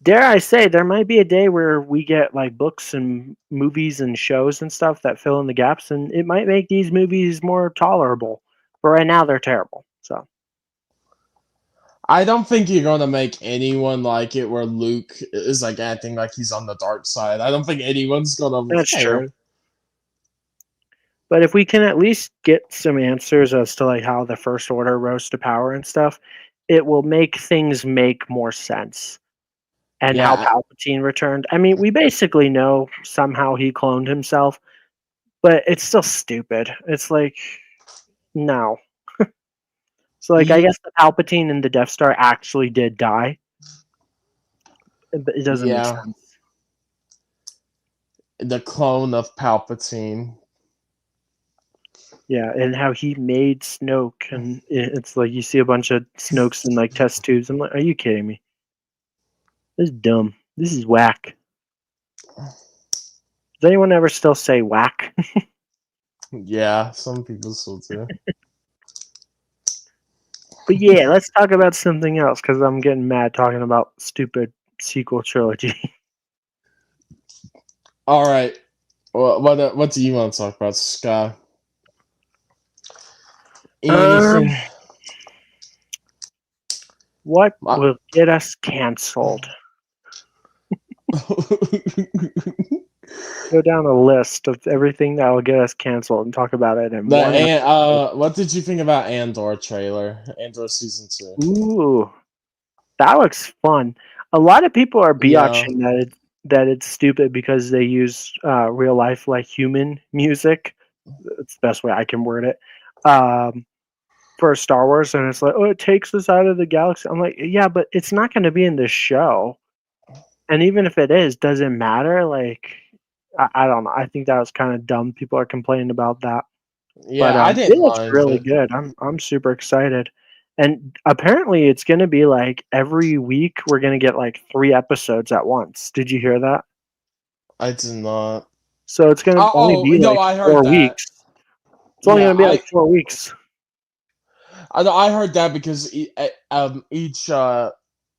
dare I say, there might be a day where we get like books and movies and shows and stuff that fill in the gaps, and it might make these movies more tolerable. But right now, they're terrible. So I don't think you're gonna make anyone like it where Luke is like acting like he's on the dark side. I don't think anyone's gonna that's true. care. But if we can at least get some answers as to like how the First Order rose to power and stuff, it will make things make more sense. And how Yeah, Palpatine returned. I mean, we basically know somehow he cloned himself, but it's still stupid. It's like, no. So, like, I you, guess the Palpatine and the Death Star actually did die, but it doesn't make yeah, sense. the clone of Palpatine. Yeah, and how he made Snoke, and it's like you see a bunch of Snokes in like test tubes. I'm like, are you kidding me? This is dumb. This is whack. Does anyone ever still say whack? Yeah, some people still do. But yeah, let's talk about something else because I'm getting mad talking about stupid sequel trilogy. All right, what do you want to talk about, Sky? Um, Anything? what will get us canceled? Go down a list of everything that will get us canceled and talk about it in one episode. What did you think about Andor trailer? Andor season 2. Ooh, that looks fun. A lot of people are Yeah, biatching that it's stupid because they use real life like human music. It's the best way I can word it. For Star Wars, and it's like, oh, it takes us out of the galaxy. I'm like, yeah, but it's not going to be in the show. And even if it is, does it matter? Like, I don't know. I think that was kind of dumb. People are complaining about that, but yeah, I it didn't looks mind really it. good. I'm super excited, and apparently it's going to be like every week we're going to get like 3 episodes at once. Did you hear that? I did not. So it's going to only Oh be no, like I heard four that. weeks. It's only Yeah, going to be like 4 weeks. I heard that because each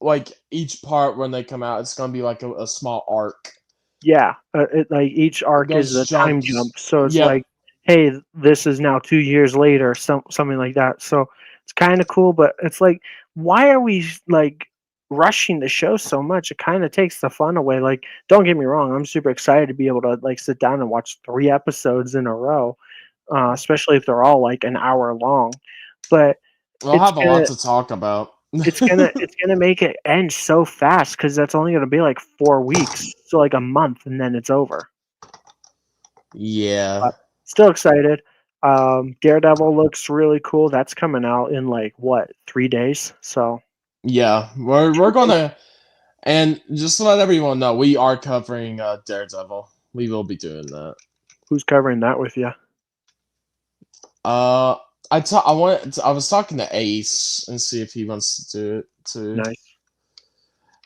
like each part when they come out, it's gonna be like a small arc. Yeah, like each arc is Those a time jumps. jump. So it's Yep. like, hey, this is now 2 years later, something like that. So it's kind of cool, but it's like, why are we like rushing the show so much? It kind of takes the fun away. Like, don't get me wrong, I'm super excited to be able to like sit down and watch 3 episodes in a row, especially if they're all like an hour long. But We'll it's have a lot gonna to talk about. it's gonna make it end so fast because that's only gonna be like 4 weeks, so like a month, and then it's over. Yeah. But still excited. Daredevil looks really cool. That's coming out in like what 3 days. So Yeah. We're gonna and just to let everyone know, we are covering Daredevil. We will be doing that. who's covering that with you? Uh I was talking to Ace and see if he wants to do it too. Nice.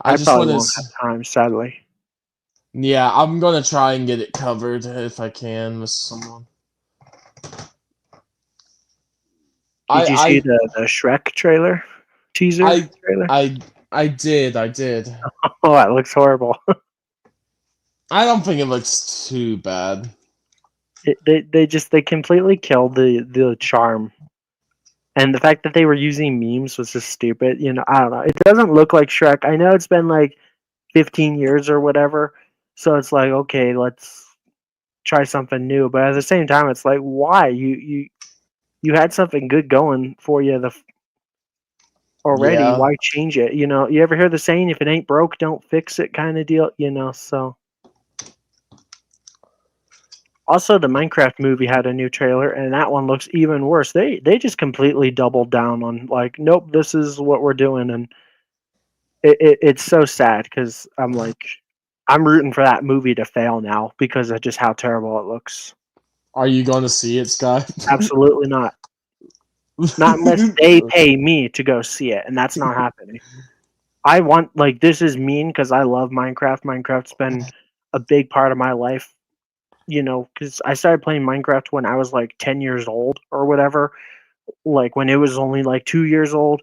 I I just probably want won't to. have time, sadly. Yeah, I'm gonna try and get it covered if I can with someone. Did you see I the Shrek trailer, teaser I trailer? I I did. Oh, that looks horrible. I don't think it looks too bad. They completely killed the charm. And the fact that they were using memes was just stupid. You know, I don't know. It doesn't look like Shrek. I know it's been like 15 years or whatever. So it's like, okay, let's try something new. But at the same time, it's like, why? You had something good going for you already. Yeah. Why change it? You know, you ever hear the saying, if it ain't broke, don't fix it kind of deal, you know, so. Also, the Minecraft movie had a new trailer, and that one looks even worse. They just completely doubled down on like, nope, this is what we're doing, and it's so sad because I'm like, I'm rooting for that movie to fail now because of just how terrible it looks. Are you going to see it, Sky? Absolutely not. Not unless they pay me to go see it, and that's not happening. I want like this is mean because I love Minecraft. Minecraft's been a big part of my life, you know, because I started playing Minecraft when I was like 10 years old or whatever, like when it was only like 2 years old.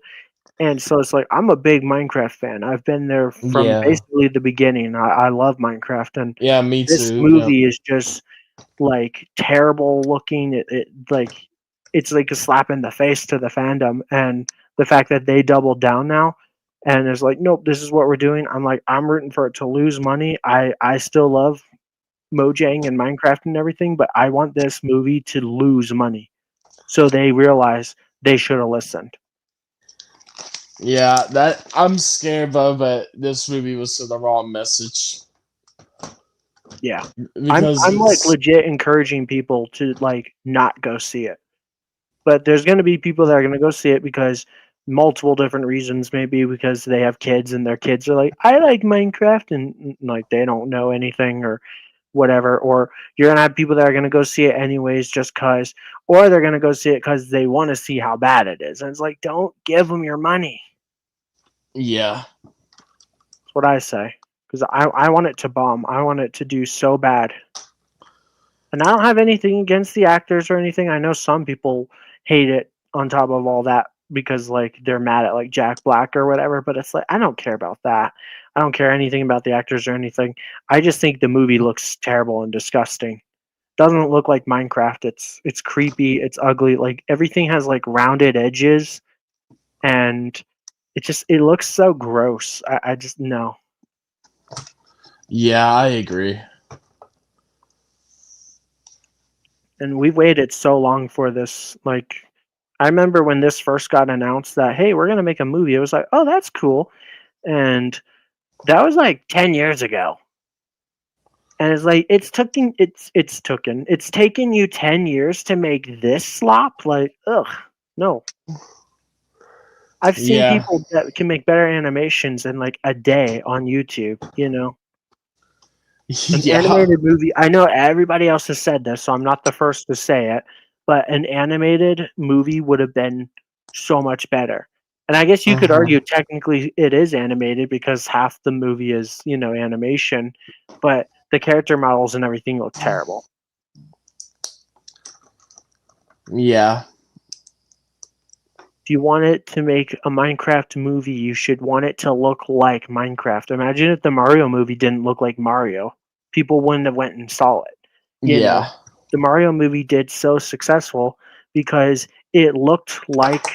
And so it's like I'm a big Minecraft fan. I've been there from Yeah. basically the beginning. I love Minecraft, and Yeah, me this too. Yep. movie is just like terrible looking. It like it's like a slap in the face to the fandom, and the fact that they doubled down now and it's like, nope, this is what we're doing. I'm like, I'm rooting for it to lose money. I still love Mojang and Minecraft and everything, but I want this movie to lose money so they realize they should have listened. Yeah, that I'm scared of, but this movie was the wrong message Yeah. because I'm like it's legit encouraging people to like not go see it. But there's going to be people that are going to go see it because multiple different reasons. Maybe because they have kids and their kids are like, I like Minecraft, and like they don't know anything or whatever. Or you're going to have people that are going to go see it anyways just because, or they're going to go see it because they want to see how bad it is. And it's like, don't give them your money. yeah. That's what I say. Because I want it to bomb. I want it to do so bad. And I don't have anything against the actors or anything. I know some people hate it on top of all that because like they're mad at like Jack Black or whatever, but it's like I don't care about that. I don't care anything about the actors or anything. I just think the movie looks terrible and disgusting. Doesn't look like Minecraft. It's creepy, it's ugly. Like everything has like rounded edges and it looks so gross. I just no. Yeah, I agree. And we waited so long for this. Like I remember when this first got announced that hey, we're gonna make a movie. It was like, oh, that's cool, and that was like 10 years ago. And it's like it's taken you 10 years to make this slop. Like, ugh, no. I've seen Yeah. people that can make better animations in like a day on YouTube. You know, an Yeah. animated movie. I know everybody else has said this, so I'm not the first to say it. But an animated movie would have been so much better. And I guess you could Uh-huh. argue technically it is animated because half the movie is, you know, animation, but the character models and everything look terrible. Yeah. If you want it to make a Minecraft movie, you should want it to look like Minecraft. Imagine if the Mario movie didn't look like Mario. People wouldn't have went and saw it. You know, Yeah. the Mario movie did so successful because it looked like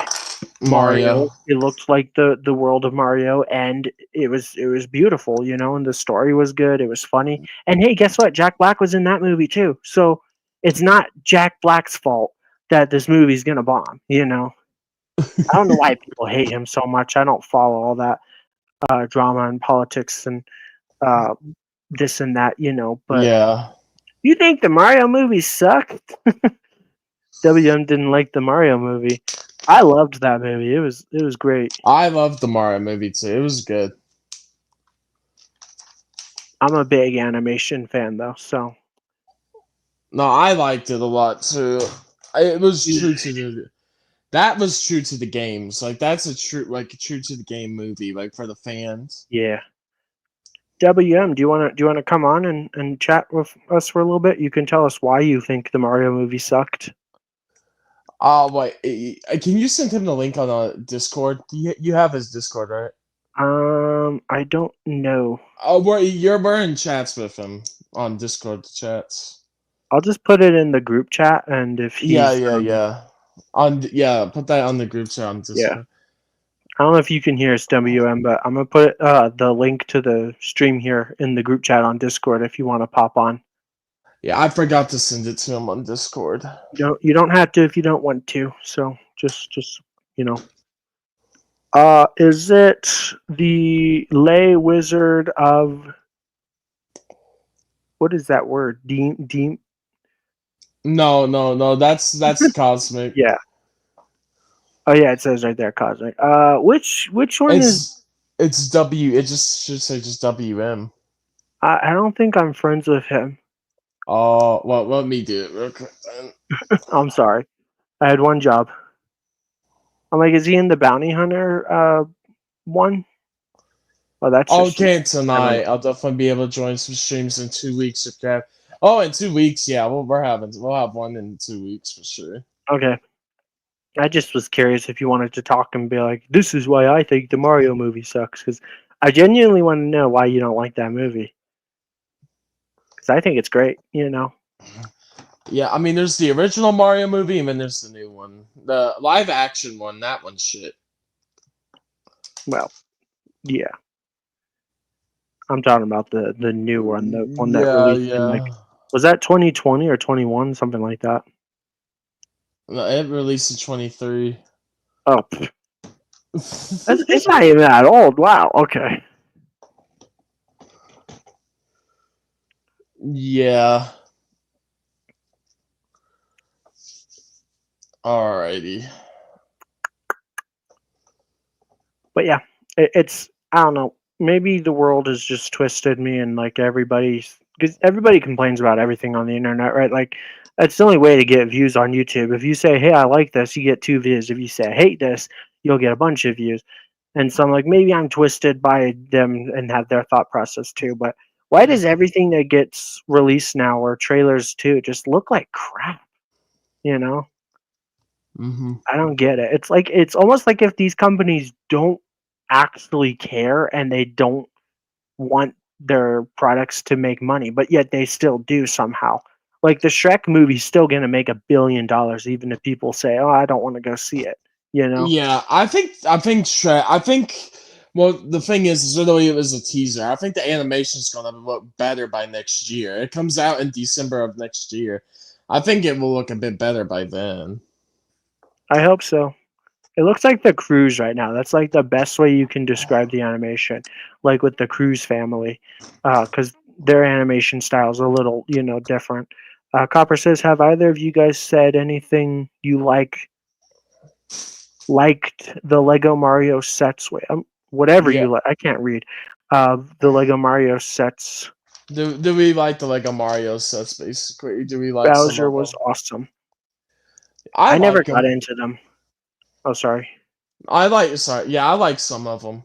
Mario. Mario. It looked like the world of Mario, and it was beautiful, and the story was good. It was funny, and hey, guess what? Jack Black was in that movie too. So it's not Jack Black's fault that this movie's gonna bomb. I don't know why people hate him so much. I don't follow all that drama and politics and uh, this and that, But Yeah. you think the Mario movie sucked? WM didn't like the Mario movie. I loved that movie. It was great. I loved the Mario movie too. It was good. I'm a big animation fan though, so No, I liked it a lot too. It was true to the. That was true to the games. Like that's a true to the game movie. Like for the fans. yeah. WM, do you wanna come on and chat with us for a little bit? You can tell us why you think the Mario movie sucked. Wait. Can you send him the link on Discord? You have his Discord, right? I don't know. Oh, we're in chats with him on Discord chats. I'll just put it in the group chat, and if Yeah, he's yeah. Put that on the group chat on yeah. Discord. I don't know if you can hear us, WM, but I'm gonna put the link to the stream here in the group chat on Discord if you want to pop on. Yeah, I forgot to send it to him on Discord. You don't have to if you don't want to. So just you know. Is it the lay wizard of what is that word? Deem. No. That's cosmic. Yeah. Oh yeah, it says right there, cosmic. Which one is? It's W. It just should say just WM. I don't think I'm friends with him. Oh, well, let me do it real quick then. I'm sorry. I had one job. I'm like, is he in the bounty hunter one? Oh, that's just Okay, never mind. tonight I'll definitely be able to join some streams in 2 weeks if you have. Oh, in 2 weeks, yeah. We'll have one in 2 weeks for sure. Okay. I just was curious if you wanted to talk and be like, this is why I think the Mario movie sucks. Because I genuinely want to know why you don't like that movie. Because I think it's great, Yeah, I mean, there's the original Mario movie, and then there's the new one, the live action one. That one's shit. Well, yeah. I'm talking about the new one, the one that released in like, was that 2020 or 21, something like that? No, it released in 23. Oh, it's not even that old. Wow. Okay. Yeah. Alrighty. But yeah, it's I don't know. Maybe the world has just twisted me, and like because everybody complains about everything on the internet, right? Like that's the only way to get views on YouTube. If you say, "Hey, I like this," you get 2 views. If you say, "I hate this," you'll get a bunch of views. And so I'm like, maybe I'm twisted by them and have their thought process too. But why does everything that gets released now or trailers too just look like crap? You know, Mm-hmm. I don't get it. It's almost like if these companies don't actually care and they don't want their products to make money, but yet they still do somehow. Like the Shrek movie's still gonna make $1 billion, even if people say, "Oh, I don't want to go see it." Yeah, I think. Well, the thing is really it was a teaser. I think the animation's gonna look better by next year. It comes out in December of next year. I think it will look a bit better by then. I hope so. It looks like the Cruise right now. That's like the best way you can describe the animation, like with the Cruise family, because their animation style is a little, different. Copper says, "Have either of you guys said anything you liked the Lego Mario sets way? Whatever Yeah. you like, I can't read. The Lego Mario sets. Do we like the Lego Mario sets basically? Do we like some Bowser of was them? awesome. I I never like got them. into them. Oh, sorry. I like I like some of them.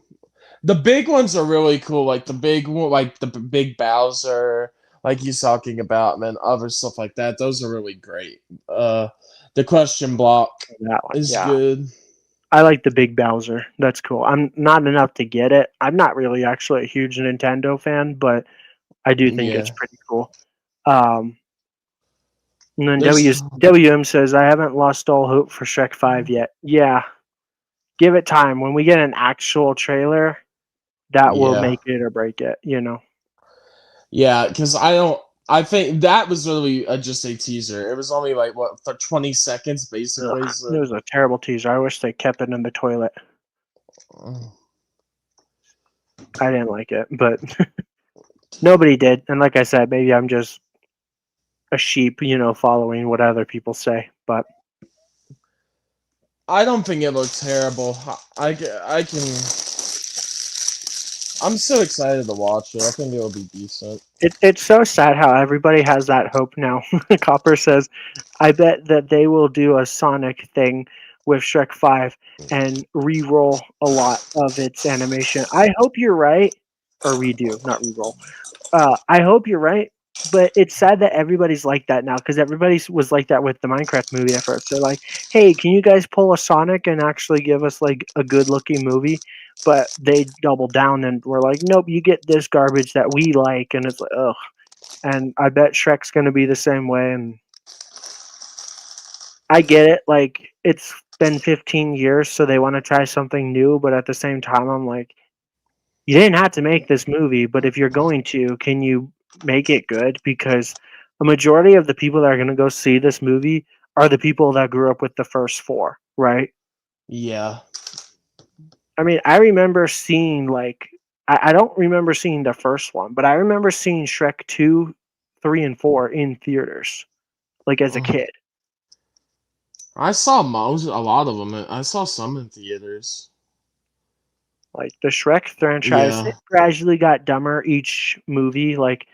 The big ones are really cool, like the big one, like the big Bowser, like he's talking about, and then other stuff like that. Those are really great. The question block That one, is yeah. good. I like the Big Bowser. That's cool. I'm not enough to get it. I'm not really actually a huge Nintendo fan, but I do think it's Yeah. pretty cool. And then There's WM says, I haven't lost all hope for Shrek 5 yet. Yeah. Give it time. When we get an actual trailer, that will yeah. make it or break it, you know? Yeah, because I think that was really just a teaser. It was only like what 20 seconds basically. Ugh, So. it was a terrible teaser. I wish they kept it in the toilet. I didn't like it, but nobody did. And like I said, maybe I'm just a sheep, you know, following what other people say. But I don't think it looked terrible. I can. I'm so excited to watch it. I think it'll be decent. it's so sad how everybody has that hope now. Copper says, I bet that they will do a Sonic thing with Shrek 5 and re-roll a lot of its animation. I hope you're right. Or redo, not re-roll. I hope you're right, but it's sad that everybody's like that now because everybody was like that with the Minecraft movie at first. They're like, "Hey, can you guys pull a Sonic and actually give us like a good-looking movie?" But they doubled down and were like, "Nope, you get this garbage that we like," and it's like, ugh. And I bet Shrek's gonna be the same way. And I get it, like it's been 15 years, so they want to try something new, but at the same time, I'm like, you didn't have to make this movie, but if you're going to, can you make it good? Because a majority of the people that are going to go see this movie are the people that grew up with the first four, right? Yeah. I mean, I remember seeing, like, I don't remember seeing the first one, but I remember seeing Shrek 2, 3, and 4 in theaters, like, as a kid. I saw a lot of them. I saw some in theaters. Like, the Shrek franchise, Yeah. it gradually got dumber each movie. Like,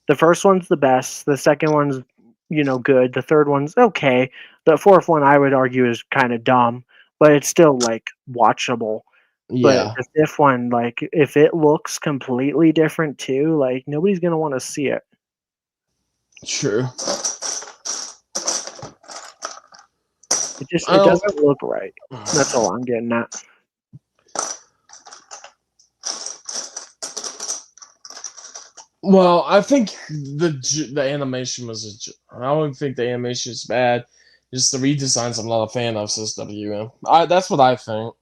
the first one's the best. The second one's, you know, good. The third one's okay. The fourth one, I would argue, is kind of dumb, but it's still like watchable. But Yeah. the fifth one, like, if it looks completely different too, like nobody's gonna want to see it. True. It Oh. doesn't look right. That's all I'm getting at. Well, I think the animation was. I don't think the animation is bad. Just the redesigns I'm not a fan of, says WM. That's what I think.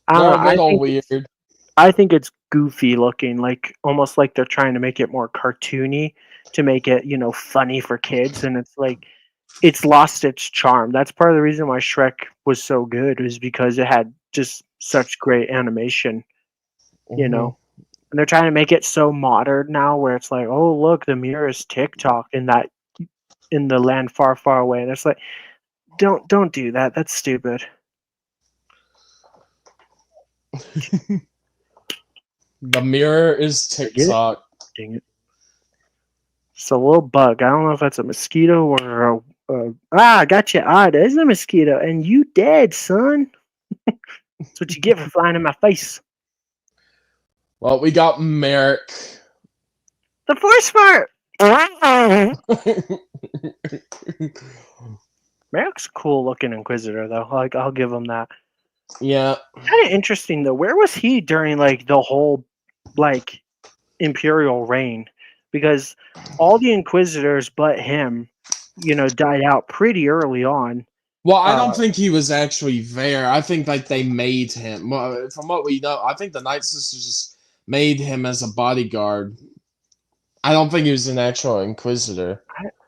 I don't They're know. a little weird. I think it's goofy looking, like almost like they're trying to make it more cartoony to make it, you know, funny for kids, and it's like it's lost its charm. That's part of the reason why Shrek was so good, was because it had just such great animation, you Mhm. know. And they're trying to make it so modern now, where it's like, oh look, the mirror is TikTok in the land far, far away. And it's like, don't do that. That's stupid. The mirror is I get it. TikTok. Dang it. It's a little bug. I don't know if that's a mosquito or I got you. Ah, there's a mosquito, and you dead, son. That's what you get for flying in my face. Well, we got Merrick. The force fart. Merrick's a cool looking Inquisitor, though. Like, I'll give him that. Yeah. Kind of interesting, though. Where was he during like the whole like Imperial reign? Because all the Inquisitors but him, you know, died out pretty early on. Well, I don't think he was actually there. I think like they made him. Well, from what we know, I think the Night Sisters just made him as a bodyguard. I don't think he was an actual Inquisitor.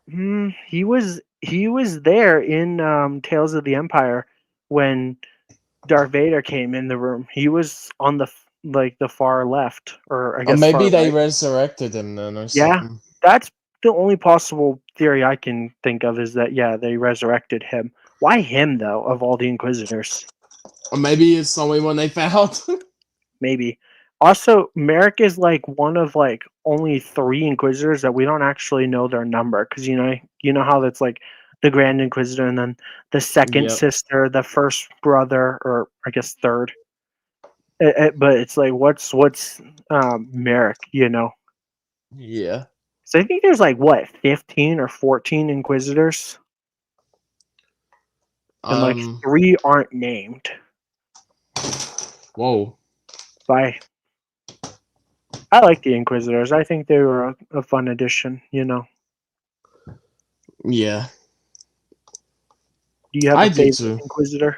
He was there in Tales of the Empire when Darth Vader came in the room. He was on the far left, or I Or guess maybe far they right. resurrected him then or Yeah, something. that's the only possible theory I can think of, is that yeah, they resurrected him. Why him though, of all the Inquisitors? Or maybe it's the only one they found. Maybe. Also, Merrick is like one of like only 3 Inquisitors that we don't actually know their number, because you know how that's like the Grand Inquisitor and then the second Yep. sister, the first brother, or I guess third. But it's like what's Merrick, you know? Yeah. So I think there's like what 15 or 14 Inquisitors. and like 3 aren't named. Whoa. I like the Inquisitors. I think they were a fun addition. You know. Yeah. Do you have I a do favorite too. Inquisitor?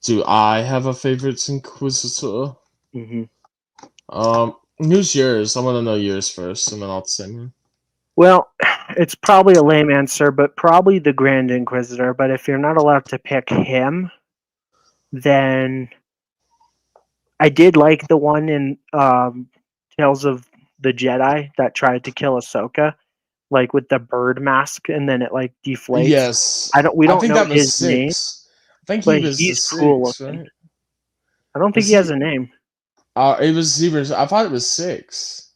Do I have a favorite Inquisitor? Mm-hmm. Who's yours? I want to know yours first, and then I'll say mine. Well, it's probably a lame answer, but probably the Grand Inquisitor. But if you're not allowed to pick him, then I did like the one in Tales of the Jedi that tried to kill Ahsoka, like with the bird mask, and then it like deflates. Yes. We I don't think know that was his name, 6. I think he but was the he's cool 6, looking. right? I don't think Was he has he? a name. It was either. I thought it was 6.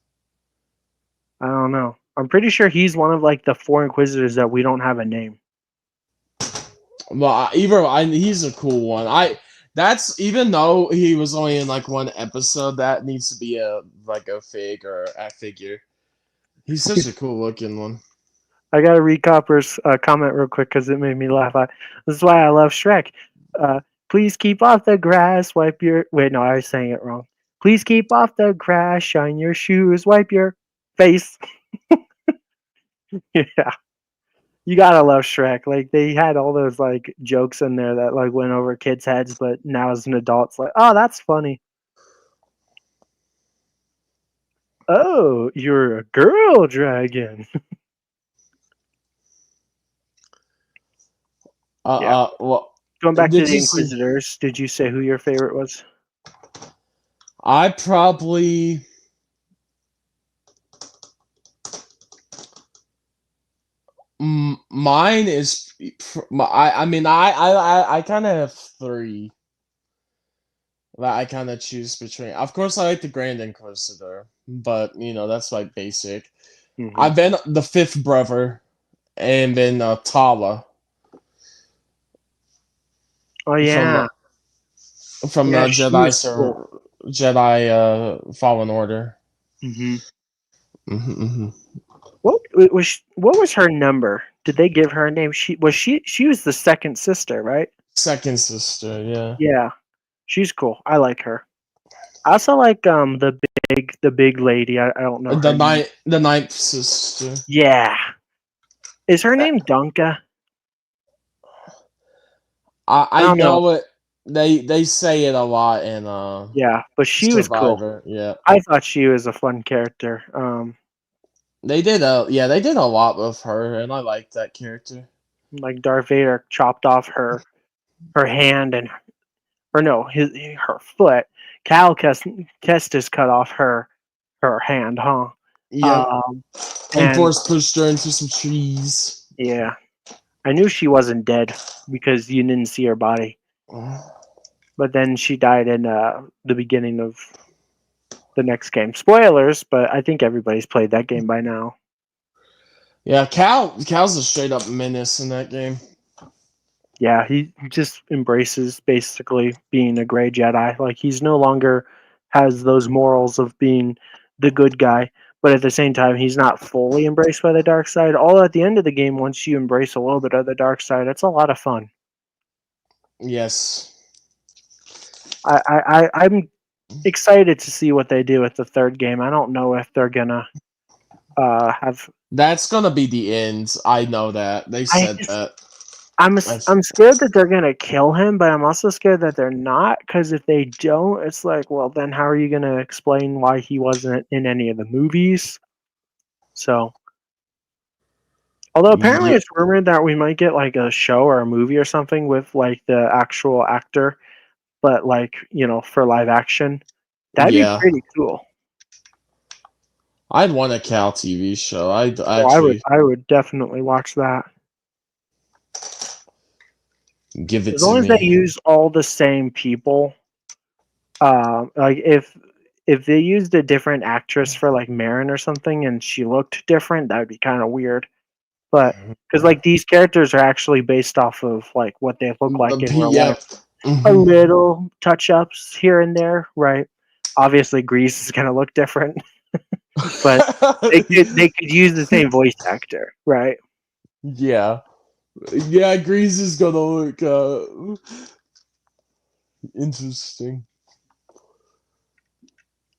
I don't know. I'm pretty sure he's one of like the 4 Inquisitors that we don't have a name. Well, he's a cool one. That's even though he was only in like one episode, that needs to be a fig or a figure. He's such a cool looking one. I gotta read Copper's comment real quick because it made me laugh. This is why I love Shrek. Please keep off the grass. Wipe your. Wait, no, I was saying it wrong. Please keep off the grass. Shine your shoes. Wipe your face. Yeah, you gotta love Shrek. Like they had all those like jokes in there that like went over kids' heads, but now as an adult, it's like, oh, that's funny. Oh, you're a girl dragon. Yeah. Well, Going back to did the you see? Inquisitors, did you say who your favorite was? I probably. Mine is. I mean, I kind of have 3 that I kind of choose between. Of course, I like the Grand Inquisitor, but that's like basic. Mm-hmm. I've been the 5th brother, and then Tala. Oh yeah, From yeah, she was Jedi cool. Fallen Order. Mm-hmm. Mm-hmm. What was her number? Did they give her a name? She was the second sister, right? Second sister, yeah. Yeah, she's cool. I like her. I also like the big lady. I don't know her name. The ninth sister. Yeah, is her name Dunka? I don't know. know it. They say it a lot in Yeah, but she was cool. Survivor. Yeah, I thought she was a fun character. they did a lot with her, and I liked that character. Like Darth Vader chopped off her hand or no, her foot. Cal Kestis cut off her hand, huh? Yep. And And Force pushed her into some trees. yeah, I knew she wasn't dead because you didn't see her body. But then she died in the beginning of the next game. Spoilers, but I think everybody's played that game by now. Yeah, Cal's a straight up menace in that game. Yeah, he just embraces basically being a gray Jedi. Like he's no longer has those morals of being the good guy, but at the same time he's not fully embraced by the dark side. All at the end of the game, once you embrace a little bit of the dark side, it's a lot of fun. Yes. I'm excited to see what they do with the third game. I don't know if they're gonna have. That's gonna be the end. I know that. They said that. I'm scared that they're gonna kill him, but I'm also scared that they're not. Because if they don't, it's like, well, then how are you gonna explain why he wasn't in any of the movies? So, although apparently Yeah. it's rumored that we might get like a show or a movie or something with like the actual actor, but like for live action, that'd be Yeah. pretty cool. I'd want a Cal TV show. I'd So actually I would definitely watch that. give it As to long as they me. use all the same people, like if they used a different actress for like Marin or something and she looked different, that would be kind of weird. But because like these characters are actually based off of like what they look like in real life, a little touch ups here and there, right? Obviously, Grease is gonna look different, but they could use the same voice actor, right? Yeah. Yeah, Grease is gonna look interesting.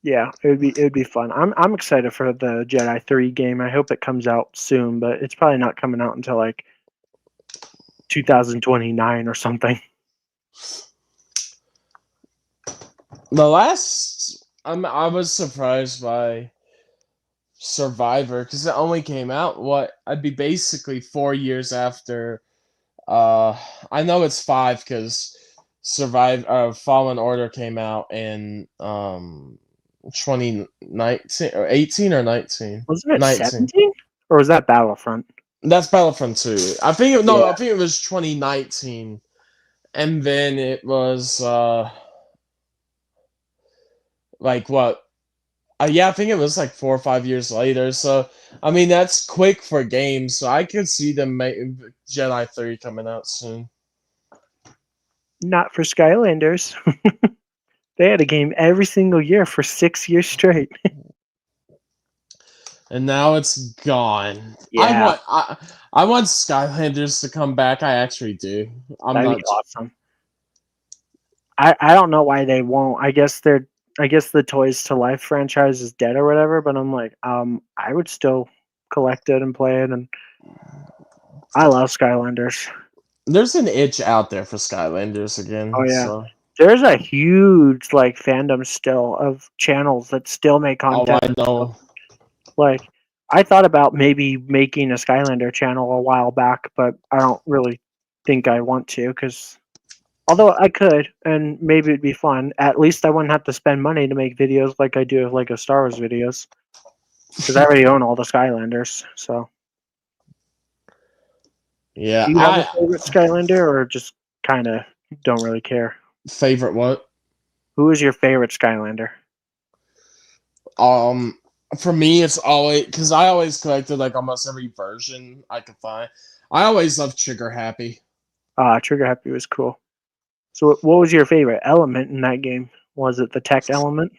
Yeah, it'd be fun. I'm excited for the Jedi 3 game. I hope it comes out soon, but it's probably not coming out until like 2029 or something. I was surprised by Survivor because it only came out I'd be basically 4 years after. I know it's 5 because Fallen Order came out in 2019 or 18 or 19. Wasn't it 19. 17? Or was that Battlefront? That's Battlefront 2. I think Yeah. I think it was 2019, and then it was like what? Yeah, I think it was like 4 or 5 years later. So I mean, that's quick for games. So I could see them making Jedi 3 coming out soon. Not for Skylanders. They had a game every single year for 6 years straight. And now it's gone. Yeah. I want Skylanders to come back. I actually do. I'm That'd not. be awesome. I don't know why they won't. I guess the Toys to Life franchise is dead or whatever, but I'm like, I would still collect it and play it, and I love Skylanders. There's an itch out there for Skylanders again. Oh yeah. So. There's a huge like fandom still of channels that still make Oh, content. I know. Like I thought about maybe making a Skylander channel a while back, but I don't really think I want to because although I could and maybe it'd be fun, at least I wouldn't have to spend money to make videos like I do of like a Star Wars videos because I already own all the Skylanders. So, Yeah, do you have a favorite Skylander or just kind of don't really care? favorite what? Who is your favorite Skylander? For me, it's always because I always collected like almost every version I could find. I always loved Trigger Happy. Trigger Happy was cool. So, what was your favorite element in that game? Was it the tech element?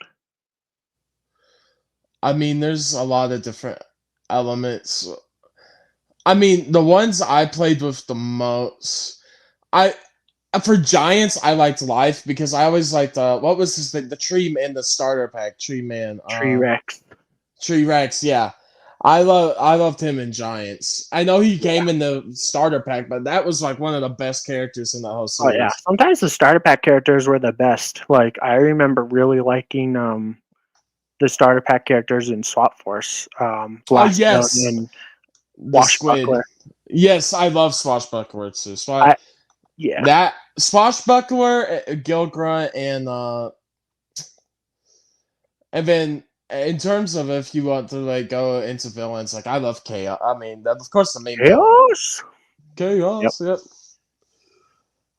I mean, there's a lot of different elements. I mean, the ones I played with the most, I for Giants, I liked Life because I always liked what was his thing? The Tree Man, the starter pack, Tree Man, Tree Rex. Tree Rex. Yeah, I loved him in Giants. I know he came in the starter pack, but that was like one of the best characters in the whole Oh series. yeah, sometimes the starter pack characters were the best. Like I remember really liking the starter pack characters in Swap Force, Blast Yes, and the squid. Washbuckler. Yes, I love Swashbuckler too. Yeah, That Swashbuckler, Gil Grunt, and then in terms of if you want to like go into villains, like I love Chaos. I mean, of course, the main villain. Chaos. Yep.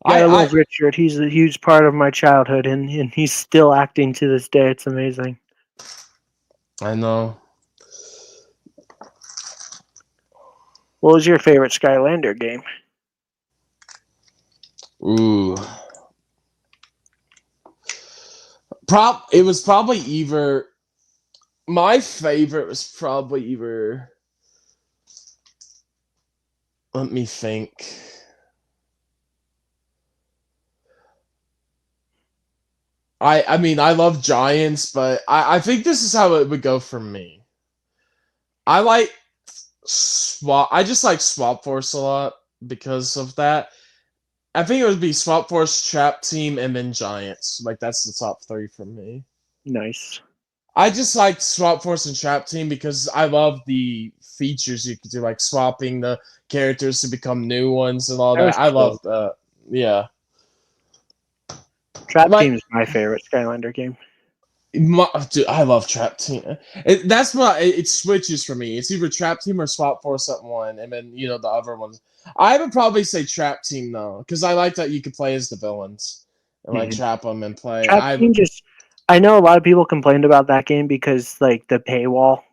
Gotta I love Richard. He's a huge part of my childhood, and he's still acting to this day. It's amazing. I know. What was your favorite Skylander game? Ooh. It was probably either. My favorite was probably either. Let me think. I mean, I love Giants, but I think this is how it would go for me. I like Swap. I just like Swap Force a lot because of that. I think it would be Swap Force, Trap Team, and then Giants. Like that's the top 3 for me. Nice. I just like Swap Force and Trap Team because I love the features you could do, like swapping the characters to become new ones and all That was that. I cool. love that. Yeah. Trap Like, Team is my favorite Skylander game. Dude, I love Trap Team. That's what it switches for me. It's either Trap Team or Swap Force at one, and then the other ones. I would probably say Trap Team though, because I like that you could play as the villains and like trap them and play. Trap Team I know a lot of people complained about that game because like the paywall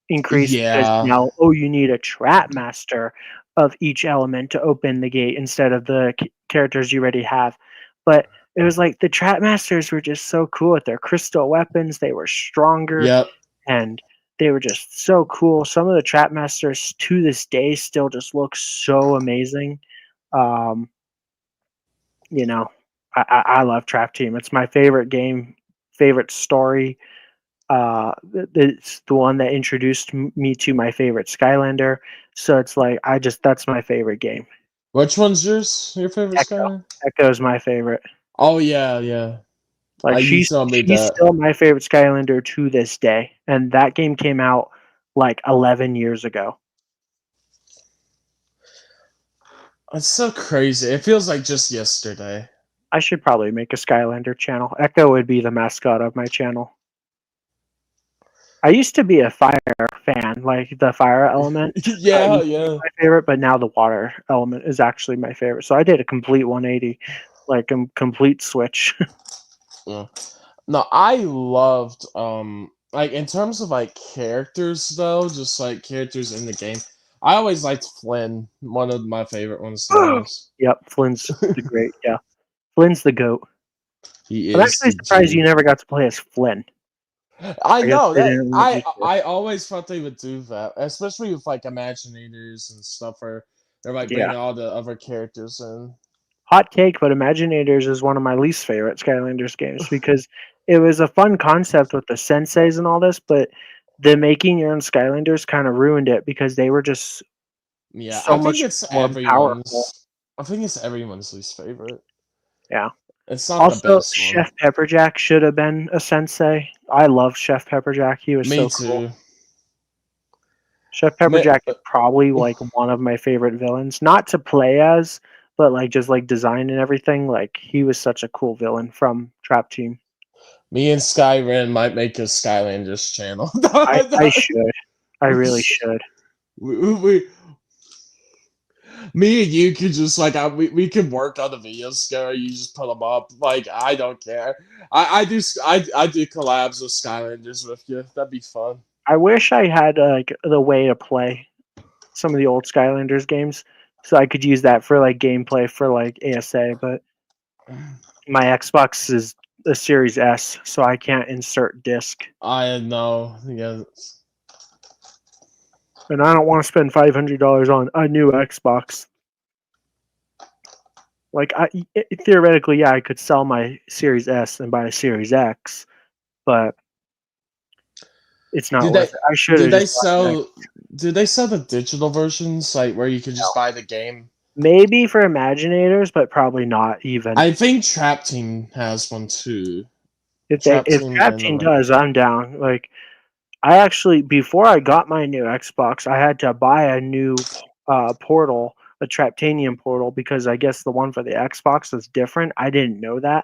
increased because now you need a trap master of each element to open the gate instead of the characters you already have. But it was like the trap masters were just so cool with their crystal weapons. They were stronger. Yep. And they were just so cool. Some of the trap masters to this day still just look so amazing. Um, you know, I love Trap Team. It's my favorite game, favorite story. It's the one that introduced me to my favorite Skylander. So it's like that's my favorite game. Which one's yours? Your favorite Skyline? Echo is my favorite. Oh yeah, yeah. Like You she's told me she's that. still my favorite Skylander to this day, and that game came out like 11 years ago. It's so crazy. It feels like just yesterday. I should probably make a Skylander channel. Echo would be the mascot of my channel. I used to be a fire fan, like the fire element. Yeah, Used to be yeah. my favorite, but now the water element is actually my favorite. So I did a complete 180, like a complete switch. Yeah. No, I loved like in terms of like characters though, just like characters in the game. I always liked Flynn, one of my favorite ones the most. Yep, Flynn's the great. Yeah, Flynn's the goat. He I'm is actually the surprised you G. never got to play as Flynn. I I guess know they that didn't let you to. I always thought they would do that, especially with like Imaginators and stuff where they're like Yeah. bringing all the other characters in. Hot take, but Imaginators is one of my least favorite Skylanders games because it was a fun concept with the senseis and all this, but the making your own Skylanders kind of ruined it because they were just Yeah, so much more powerful. I think it's everyone's least favorite. Yeah. It's not the Also, best one. Chef Pepperjack should have been a sensei. I love Chef Pepperjack. He was Me so cool. too. Chef Pepperjack is probably like one of my favorite villains. Not to play as, but like just like design and everything. Like he was such a cool villain from Trap Team. Me and Skyrim might make a Skylanders channel. I should. I really should. we me and you could just like we could work on the videos together. You just put them up. Like I don't care. I do collabs with Skylanders with you. That'd be fun. I wish I had like the way to play some of the old Skylanders games, so I could use that for like gameplay for like ASA. But my Xbox is a Series S, so I can't insert disc, I know. Yeah. and I don't want to spend $500 on a new Xbox. Like theoretically, yeah, I could sell my Series S and buy a Series X, but it's not worth it. I should have just bought an X. Do they sell the digital versions like where you could just buy the game? Maybe for Imaginators, but probably not even. I think Trap Team has one too. If Trap Team does, I'm down. Like I actually, before I got my new Xbox, I had to buy a new portal, a Traptanium portal, because I guess the one for the Xbox was different. I didn't know that,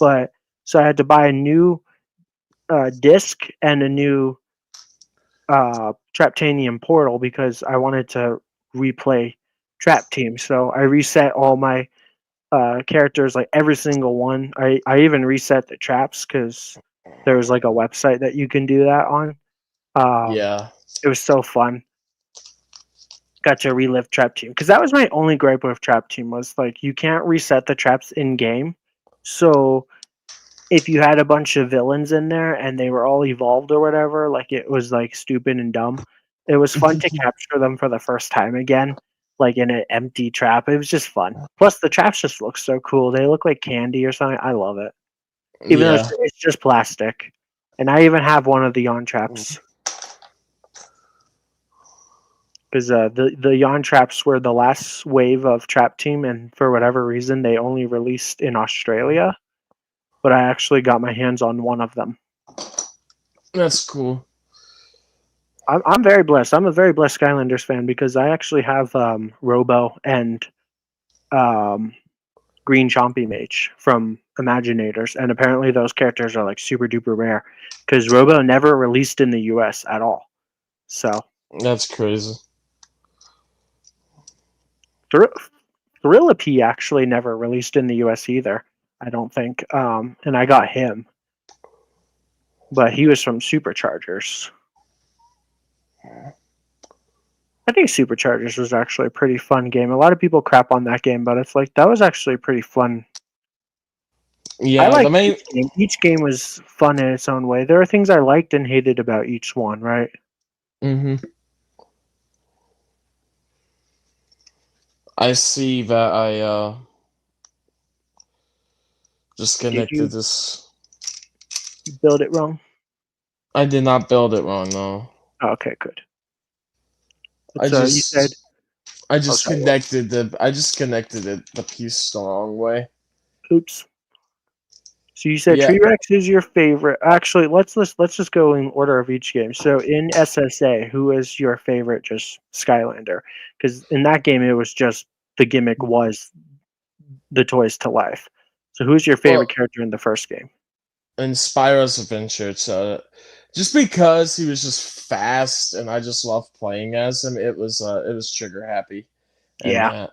but so I had to buy a new disc and a new Traptanium portal because I wanted to replay Trap Team. So I reset all my characters, like every single one. I even reset the traps because there was like a website that you can do that on. Yeah. It was so fun. Got to relive Trap Team because that was my only gripe with Trap Team was like you can't reset the traps in game. So if you had a bunch of villains in there and they were all evolved or whatever, like it was like stupid and dumb. It was fun to capture them for the first time again, like in an empty trap. It was just fun. Plus the traps just look so cool. They look like candy or something. I love it. Even though it's just plastic. And I even have one of the yawn traps. Because the yawn traps were the last wave of Trap Team, and for whatever reason, they only released in Australia. But I actually got my hands on one of them. That's cool. I'm very blessed. I'm a very blessed Skylanders fan because I actually have Robo and Green Chompy Mage from Imaginators, and apparently those characters are like super duper rare because Robo never released in the US at all. So that's crazy. Thrillipede actually never released in the US either, I don't think. And I got him. But he was from Superchargers. I think Superchargers was actually a pretty fun game. A lot of people crap on that game, but it's like that was actually pretty fun. Yeah, I liked each game was fun in its own way. There are things I liked and hated about each one, right? Mm-hmm. I see that I just Did connected you this. build it wrong? I did not build it wrong, no. Oh, okay, good. I So you said, sorry, what? I just connected the piece the wrong way. Oops. So you said Yeah. T-Rex is your favorite. Actually, let's just go in order of each game. So in SSA, who is your favorite? Just Skylander, because in that game it was just the gimmick was the toys to life. So who's your favorite Well, character in the first game? in Spyro's Adventure, so just because he was just fast and I just loved playing as him, it was trigger happy. And Yeah,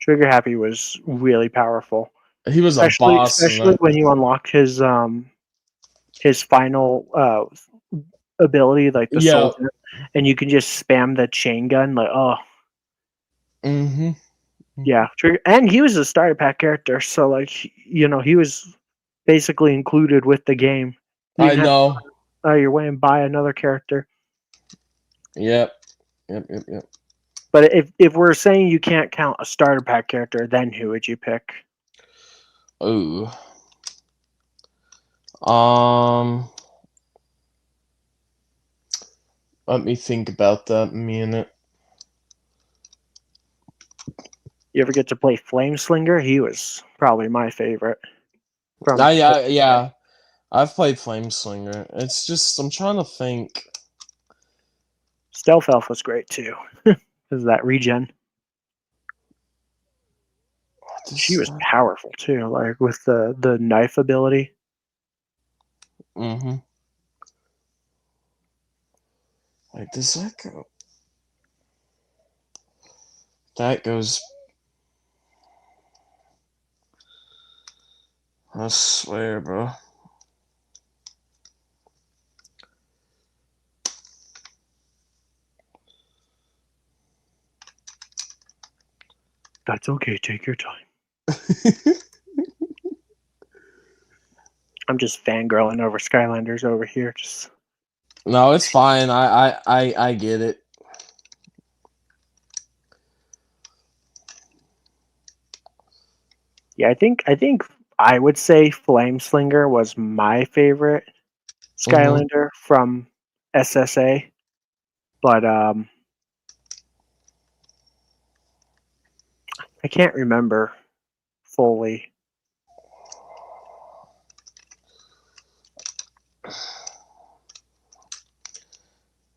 Trigger Happy was really powerful, he was a boss in especially that. when you unlock his final ability, like the Yeah. soldier, and you can just spam the chain gun. Like, oh Mm-hmm. yeah, Trigger, and he was a starter pack character, so like he was basically included with the game. You I didn't have to know. go out of your way and buy another character. Yep. Yep. But if we're saying you can't count a starter pack character, then who would you pick? Ooh. Um. Let me think about that a minute. You ever get to play Flameslinger? He was probably my favorite from Yeah. I've played Flameslinger. It's just I'm trying to think. Stealth Elf was great too. Because that regen. She was powerful too, like with the knife ability. Mm-hmm. Like, does that go? That goes. I swear, bro. That's okay. Take your time. I'm just fangirling over Skylanders over here. Just No, it's fine. I get it. yeah, I think I would say Flameslinger was my favorite Mm-hmm. Skylander from SSA, but I can't remember fully.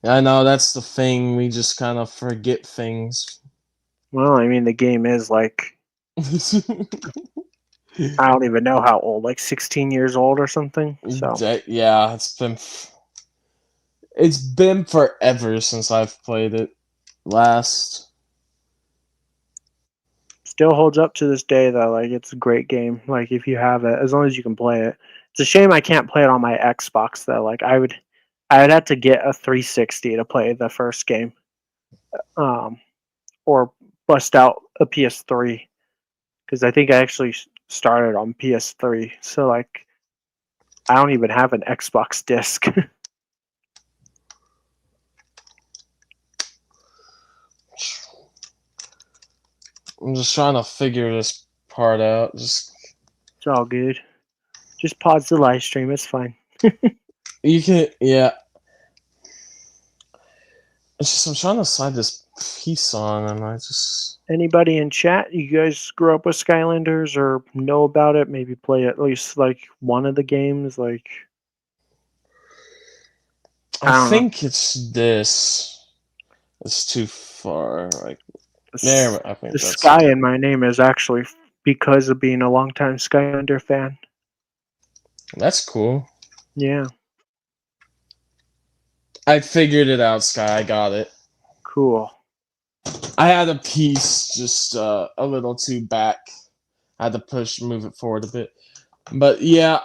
I know that's the thing. We just kind of forget things. Well, I mean, the game is like I don't even know how old, like 16 years old or something. So Yeah, it's been forever since I've played it last. still holds up to this day though. Like it's a great game. Like if you have it, as long as you can play it. It's a shame I can't play it on my Xbox though. Like I would have to get a 360 to play the first game, um, or bust out a PS3 because I think I actually started on PS3. So like I don't even have an Xbox disc. I'm just trying to figure this part out. Just It's all good. Just pause the live stream. It's fine. you can, yeah. It's just I'm trying to slide this piece on, and I just. Anybody in chat, you guys grew up with Skylanders or know about it? Maybe play at least like one of the games. Like I I don't know. think it's this. It's too far. Like The, there, I think the that's Sky it. in my name is actually because of being a longtime Skylander fan. That's cool. Yeah, I figured it out, Sky. I got it. cool. I had a piece just a little too back. I had to move it forward a bit. But yeah,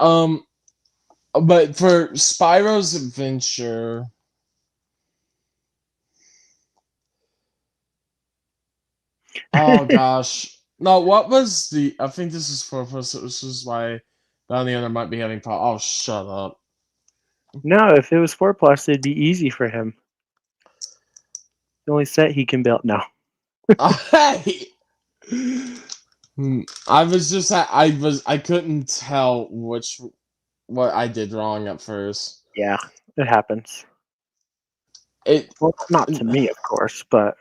but for Spyro's Adventure, oh gosh, no, what was the? I think this is for this is why down the other might be having problems. Oh, shut up. No, if it was 4+, it'd be easy for him. The only set he can build. No, Hey, I couldn't tell what I did wrong at first. Yeah, it happens. It Well, not to me, of course, but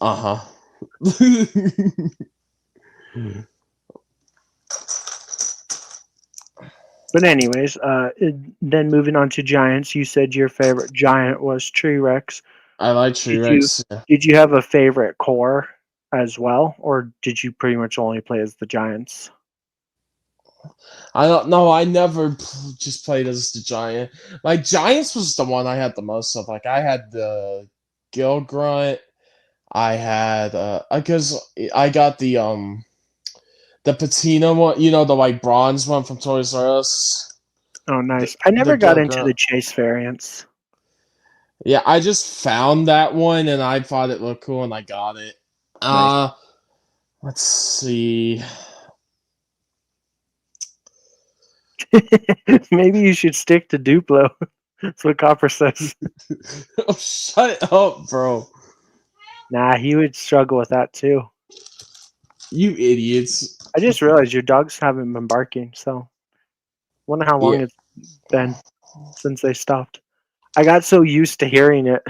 uh-huh. anyways, then moving on to giants. You said your favorite giant was Tree Rex. I like Did you T-Rex. did you have a favorite core as well, or did you pretty much only play as the giants? I don't know. I never just played as the giant. Like Giants was the one I had the most of. Like I had the Gill Grunt. I had because I got the patina one. You know, the like bronze one from Toys R Us. Oh, The, nice. I the never got Gill into Grunt. the chase variants. Yeah, I just found that one and I thought it looked cool and I got it. Nice. Let's see. Maybe you should stick to Duplo. That's what Copper says. Oh, shut up, bro. Nah, he would struggle with that too. You idiots. I just realized your dogs haven't been barking, so wonder how long Yeah. it's been since they stopped. I got so used to hearing it.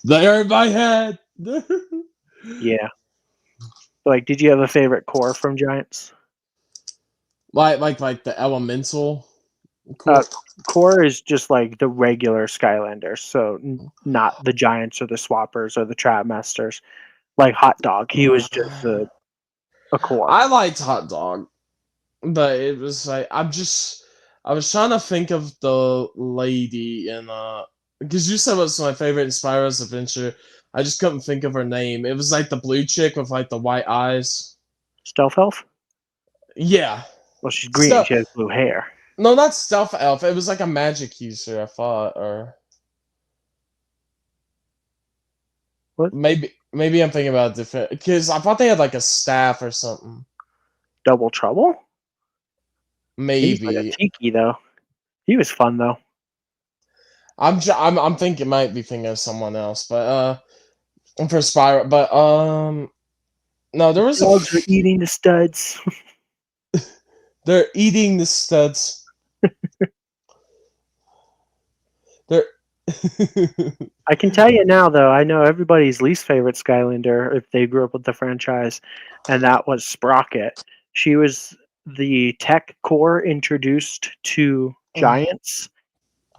They're in my head. Yeah. Like, did you have a favorite core from Giants? like the elemental. Uh, Cool. core is just like the regular Skylanders, so not the Giants or the Swappers or the Trapmasters. Like Hot Dog, he was just a core. I liked Hot Dog, but it was like I was trying to think of the lady in because you said what's my favorite in Spyro's Adventure. I just couldn't think of her name. It was like the blue chick with like the white eyes. Stealth Elf? Yeah. Well, she's green and she has blue hair. No, not Stealth Elf. It was like a magic user, I thought, or What? maybe I'm thinking about a different because I thought they had like a staff or something. Double Trouble? He's like a Maybe Tiki though. He was fun though. I'm thinking might be thinking of someone else, but for Spyro, but no, there was Dogs are eating the studs. they're eating the studs. They're I can tell you now, though, I know everybody's least favorite Skylander if they grew up with the franchise, and that was Sprocket. She was the tech core introduced to Giants.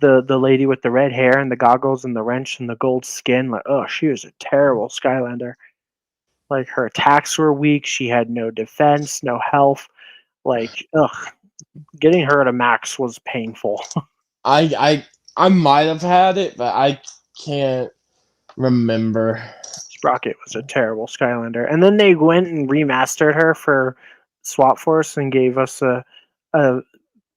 The lady with the red hair and the goggles and the wrench and the gold skin. Like, oh, she was a terrible Skylander. Like, her attacks were weak. She had no defense, no health. Like, ugh, getting her to max was painful. I might have had it, but I can't remember. Sprocket was a terrible Skylander. And then they went and remastered her for Swap Force and gave us a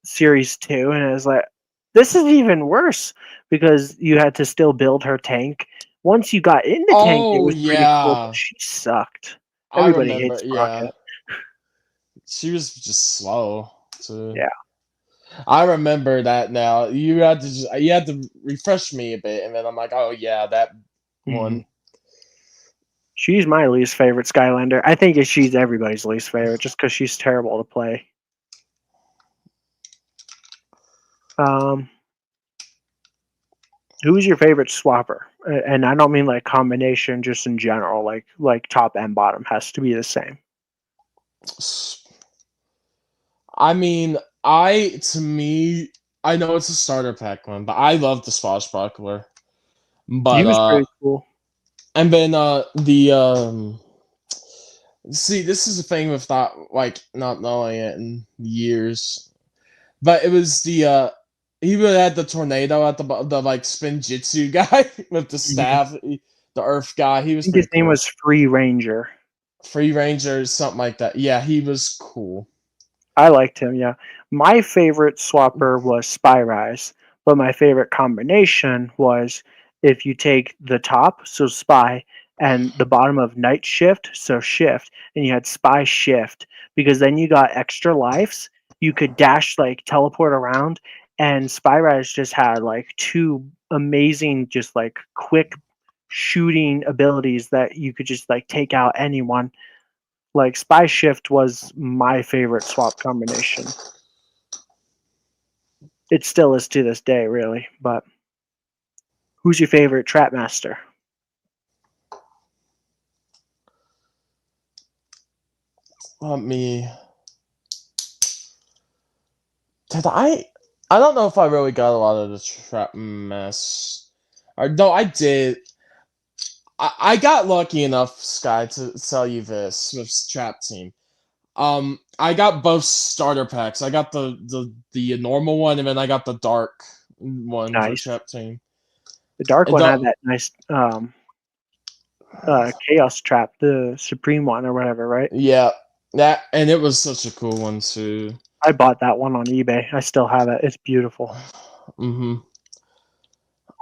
Series 2. And it was like, this is even worse because you had to still build her tank. Once you got in the tank, it Oh was pretty cool, but yeah, she sucked. I Everybody hates remember. Sprocket. Yeah, she was just slow too. Yeah. I remember that now. You had to refresh me a bit, and then I'm like, oh yeah, that Mhm. one. She's my least favorite Skylander. I think she's everybody's least favorite just because she's terrible to play. Who's your favorite swapper? And I don't mean like combination, just in general. Like top and bottom has to be the same. I mean, to me, I know it's a starter pack one, but I love the Swashbuckler. He But was pretty cool. and then the see, this is the thing with not knowing it in years. But it was he would have the tornado at the like spin jitsu guy with the Mhm. staff, the earth guy. He I was think his pretty name cool. was Free Ranger. Free Ranger, something like that. Yeah, he was cool. I liked him. Yeah, my favorite swapper was Spyrise, but my favorite combination was if you take the top, so Spy, and the bottom of Night Shift, so Shift, and you had Spy Shift, because then you got extra lives. You could dash, like teleport around, and Spyrise just had like two amazing, just like quick shooting abilities that you could just like take out anyone. Like Spy Shift was my favorite swap combination. It still is to this day, really. But who's your favorite Trap Master? Me. Did I don't know if I really got a lot of the trap mess. Or no, I did. I got lucky enough, Sky, to tell you this with Trap Team. I got both starter packs. I got the normal one, and then I got the dark one for Nice. Trap Team. The dark It one had don't- that nice Chaos Trap, the Supreme one or whatever, right? Yeah, that and it was such a cool one too. I bought that one on eBay. I still have it. It's beautiful.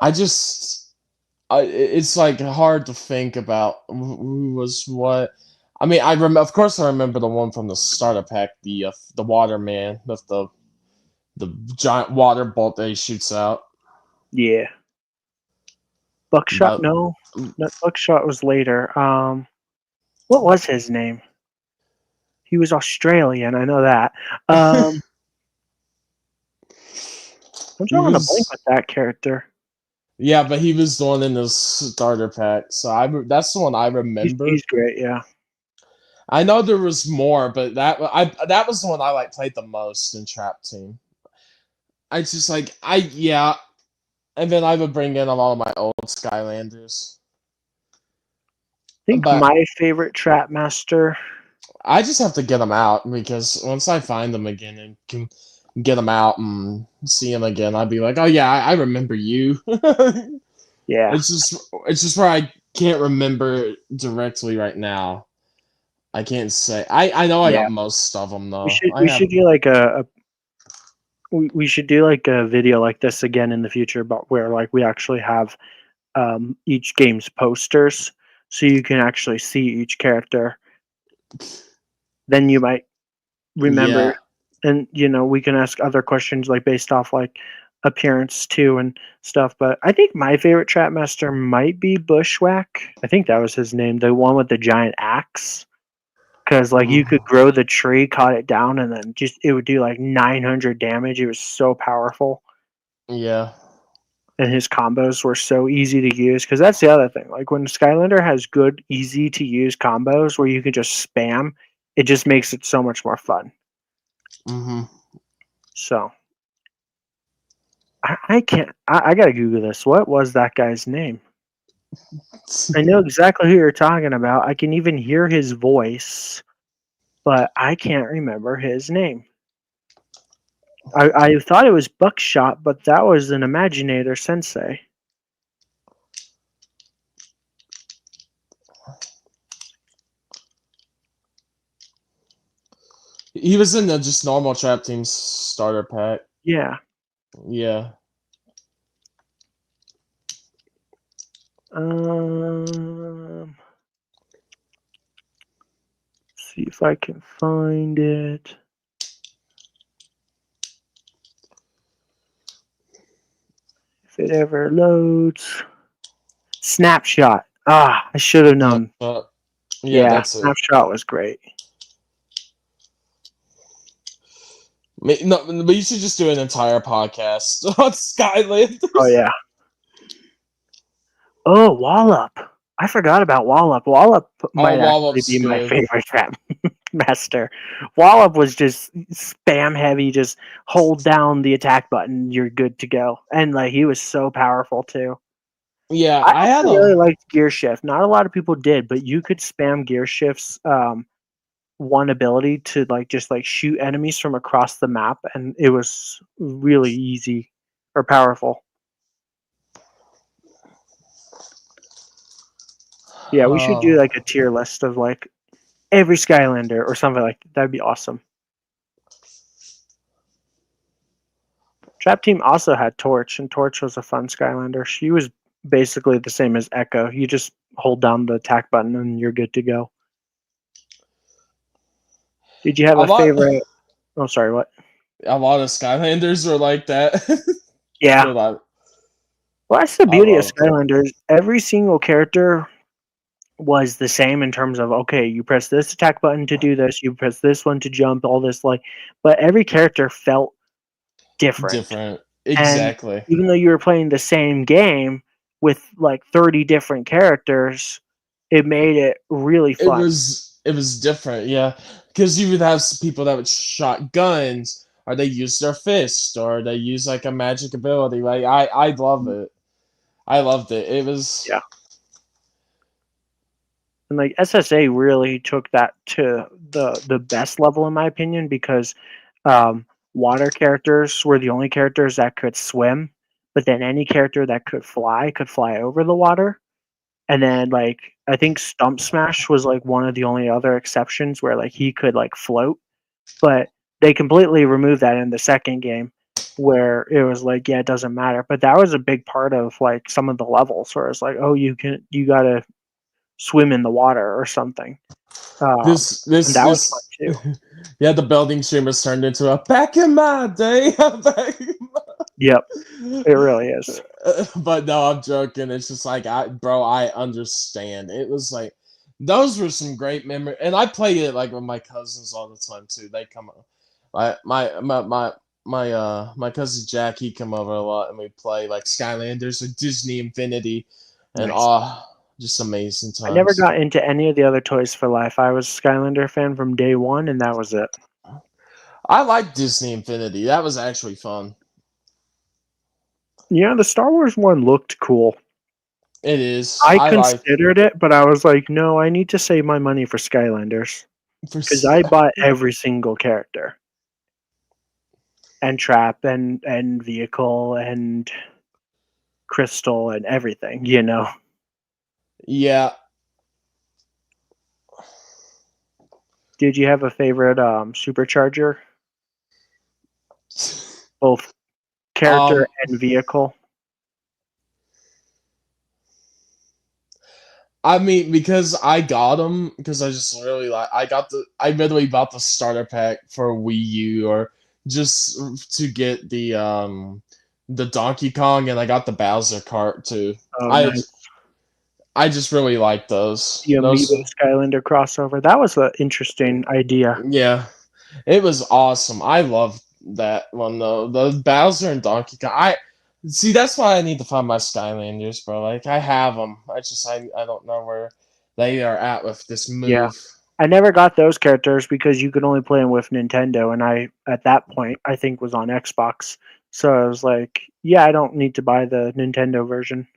I just, it's like hard to think about who was what. I mean, of course, I remember the one from the starter pack, the water man with the giant water bolt that he shoots out. Yeah. Buckshot? But No, Buckshot was later. What was his name? He was Australian. I know that. I'm he drawing a blank was, with that character. yeah, but he was the one in the starter pack, so that's the one I remember. He's great. Yeah. I know there was more, but that was the one I like played the most in Trap Team. I just like yeah, and then I would bring in a lot of my old Skylanders. I think But my favorite Trap Master. I just have to get them out because once I find them again and can get them out and see them again, I'd be like, oh yeah, I remember you. Yeah. It's just where I can't remember directly right now. I can't say. I know I Yeah. got most of them though. We should do like we should do like a video like this again in the future, but where like we actually have each game's posters, so you can actually see each character. Then you might remember, Yeah. and we can ask other questions like based off like appearance too and stuff. But I think my favorite Trap Master might be Bushwhack. I think that was his name, the one with the giant axe. Because like you could grow the tree, cut it down, and then just it would do like 900 damage. It was so powerful, Yeah. and his combos were so easy to use. Because that's the other thing. Like when Skylander has good, easy to use combos where you can just spam, it just makes it so much more fun. So I can't. I gotta Google this. What was that guy's name? I know exactly who you're talking about. I can even hear his voice, but I can't remember his name. I thought it was Buckshot, but that was an Imaginator Sensei. He was in the just normal Trap Team starter pack. Yeah. Yeah. See if I can find it. If it ever loads. Snapshot. Ah, I should have known. Yeah, that's it. Snapshot was great. No, but you should just do an entire podcast on Skylanders. Oh yeah. Oh, Wallop. I forgot about Wallop. Wallop might actually be my favorite Trap Master. Wallop was just spam heavy, just hold down the attack button, you're good to go. And like he was so powerful too. Yeah, I really liked Gear Shift. Not a lot of people did, but you could spam Gear Shift's one ability to like just like shoot enemies from across the map, and it was really easy or powerful. Yeah, we should do like a tier list of like every Skylander or something like that. That'd be awesome. Trap Team also had Torch, and Torch was a fun Skylander. She was basically the same as Echo. You just hold down the attack button and you're good to go. Did you have a favorite? Oh, sorry, what? A lot of Skylanders are like that. Yeah. Well, Well, that's the I beauty of love it. Skylanders. Every single character was the same in terms of, okay, you press this attack button to do this, you press this one to jump, all this, like, but every character felt different. Different. And Exactly. even though you were playing the same game with like 30 different characters, it made it really fun. It was different, yeah. Because you would have people that would shot guns, or they use their fist, or they use like a magic ability. Like I love it. I loved it. It was Yeah. And like SSA really took that to the best level in my opinion, because um, water characters were the only characters that could swim, but then any character that could fly over the water. And then like I think Stump Smash was like one of the only other exceptions where like he could like float, but they completely removed that in the second game where it was like, yeah, it doesn't matter. But that was a big part of like some of the levels where it's like, oh, you gotta swim in the water or something. And that was fun this too. yeah, the building streamers turned into a back in my day. Back in Yep, my- it really is. But no, I'm joking. It's just like I understand. It was like those were some great memories, and I played it like with my cousins all the time too. They come, my cousin Jack, he come over a lot, and we play like Skylanders or Disney Infinity, and Nice. just amazing I never times. got into any of the other Toys for Life. I was a Skylander fan from day one, and that was it. I like Disney Infinity. That was actually fun. Yeah, the Star Wars one looked cool. It is. I I like considered it, but I was like, no, I need to save my money for Skylanders for because I bought every single character and Trap and Vehicle and Crystal and everything. You know. yeah. Did you have a favorite supercharger, both character Um, and vehicle? I mean, because I got them, because I just really like, I literally bought the starter pack for Wii U, or just to get the Donkey Kong, and I got the Bowser cart too. Oh, I nice. j- I just really like those. The Those, Amiibo Skylander crossover. That was an interesting idea. yeah, it was awesome. I love that one though. The Bowser and Donkey Kong. I see. That's why I need to find my Skylanders, bro. Like I have them. I don't know where they are at with this Yeah. move. I never got those characters because you could only play them with Nintendo, and I at that point I think was on Xbox. So I was like, yeah, I don't need to buy the Nintendo version.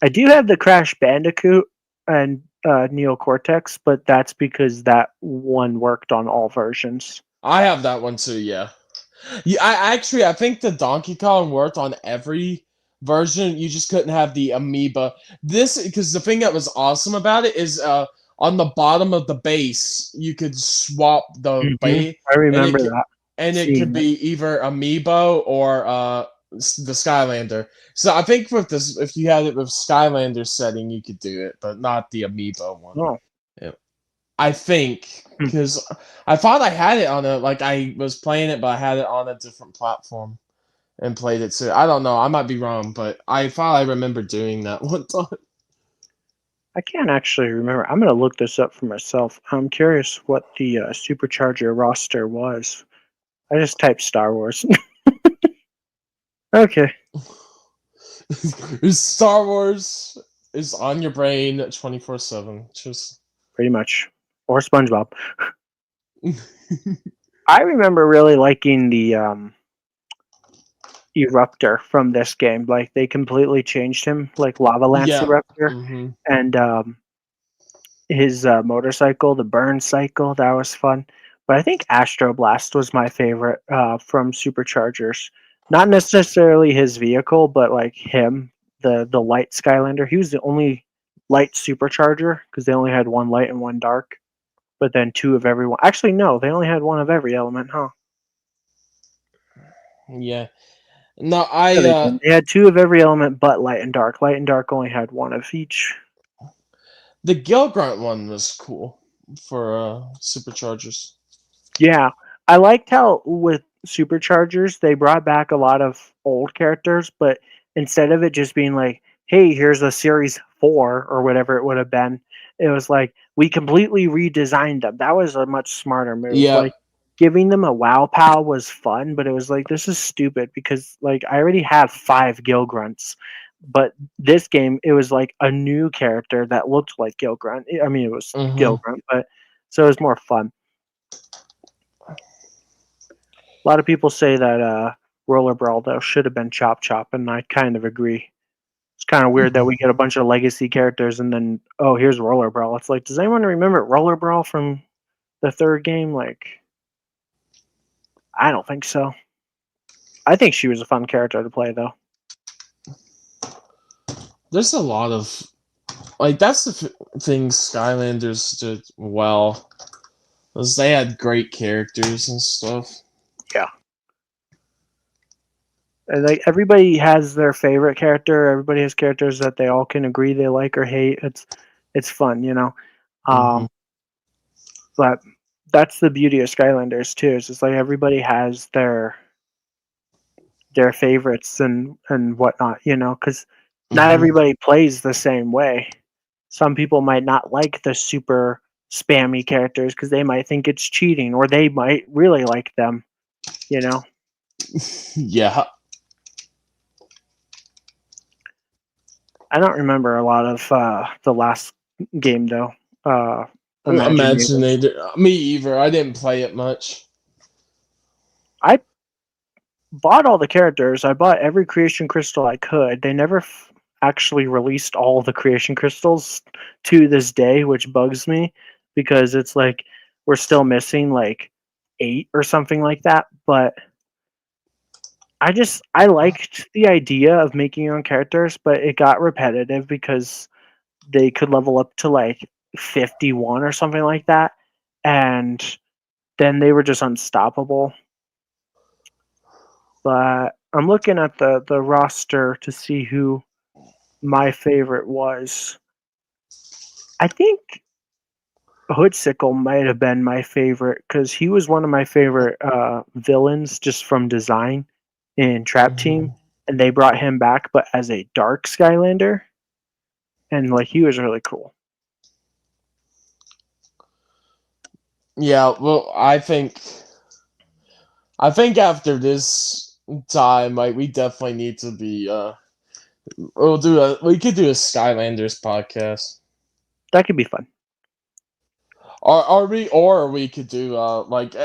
I do have the Crash Bandicoot and Neo Cortex, but that's because that one worked on all versions. I have that one too. Yeah. Yeah. I think the Donkey Kong worked on every version. You just couldn't have the Amiibo. This because the thing that was awesome about it is on the bottom of the base you could swap the base, I and remember that. it could Seeing it. be either Amiibo or the Skylander. So I think with this, if you had it with Skylander setting, you could do it, but not the Amiibo one. Oh. Yeah. I think Hmm. because I thought I had it on like I was playing it, but I had it on a different platform and played it too. I don't know. I might be wrong, but I thought I remember doing that one time. I can't actually remember. I'm going to look this up for myself. I'm curious what the Supercharger roster was. I just typed Star Wars. Okay. Star Wars is on your brain 24/7. Just Pretty much. Or SpongeBob. I remember really liking the Eruptor from this game. Like, they completely changed him, like Lava Lance yeah. Eruptor. Hmm. And his motorcycle, the burn cycle, that was fun. But I think Astro Blast was my favorite from Superchargers. Not necessarily his vehicle, but like him, the light Skylander. He was the only light supercharger because they only had one light and one dark. But then two of every one. Actually, no, they only had one of every element, huh? Yeah. No, Yeah, they did. They had two of every element, but light and dark. Light and dark only had one of each. the Gil Grunt one was cool for superchargers. Yeah, I liked how with Superchargers they brought back a lot of old characters, but instead of it just being like, hey, here's a series 4 or whatever it would have been, it was like we completely redesigned them. That was a much smarter move. Yep. Like giving them a wow pal was fun, but it was like this is stupid because like I already have 5 Gill Grunts. But this game, it was like a new character that looked like Gill Grunt. I mean, it was Gill Mm-hmm. Grunt, but so it was more fun. A lot of people say that Roller Brawl though should have been Chop Chop, and I kind of agree. It's kind of weird that we get a bunch of legacy characters and then here's Roller Brawl. It's like, does anyone remember Roller Brawl from the third game? Like, I don't think so. I think she was a fun character to play though. There's a lot of like that's the thing Skylanders did well, was they had great characters and stuff. Yeah. And like everybody has their favorite character. Everybody has characters that they all can agree they like or hate. It's fun, you know. Mm-hmm. But that's the beauty of Skylanders too. Is it's like everybody has their favorites and whatnot, you know, because not Mm-hmm. everybody plays the same way. Some people might not like the super spammy characters because they might think it's cheating, or they might really like them, you know. Yeah. I don't remember a lot of the last game though. Imaginator. Imaginator. Me either. I didn't play it much. I bought all the characters. I bought every creation crystal I could. They never actually released all the creation crystals to this day, which bugs me because it's like we're still missing like 8 or something like that. But I liked the idea of making your own characters, but it got repetitive because they could level up to like 51 or something like that, and then they were just unstoppable. But I'm looking at the roster to see who my favorite was. I think Hoodsickle might have been my favorite because he was one of my favorite villains just from design in Trap Team, and they brought him back, but as a dark Skylander, and like he was really cool. Yeah, well, I think after this time, like we definitely need to be we could do a Skylanders podcast. That could be fun. Or we could do like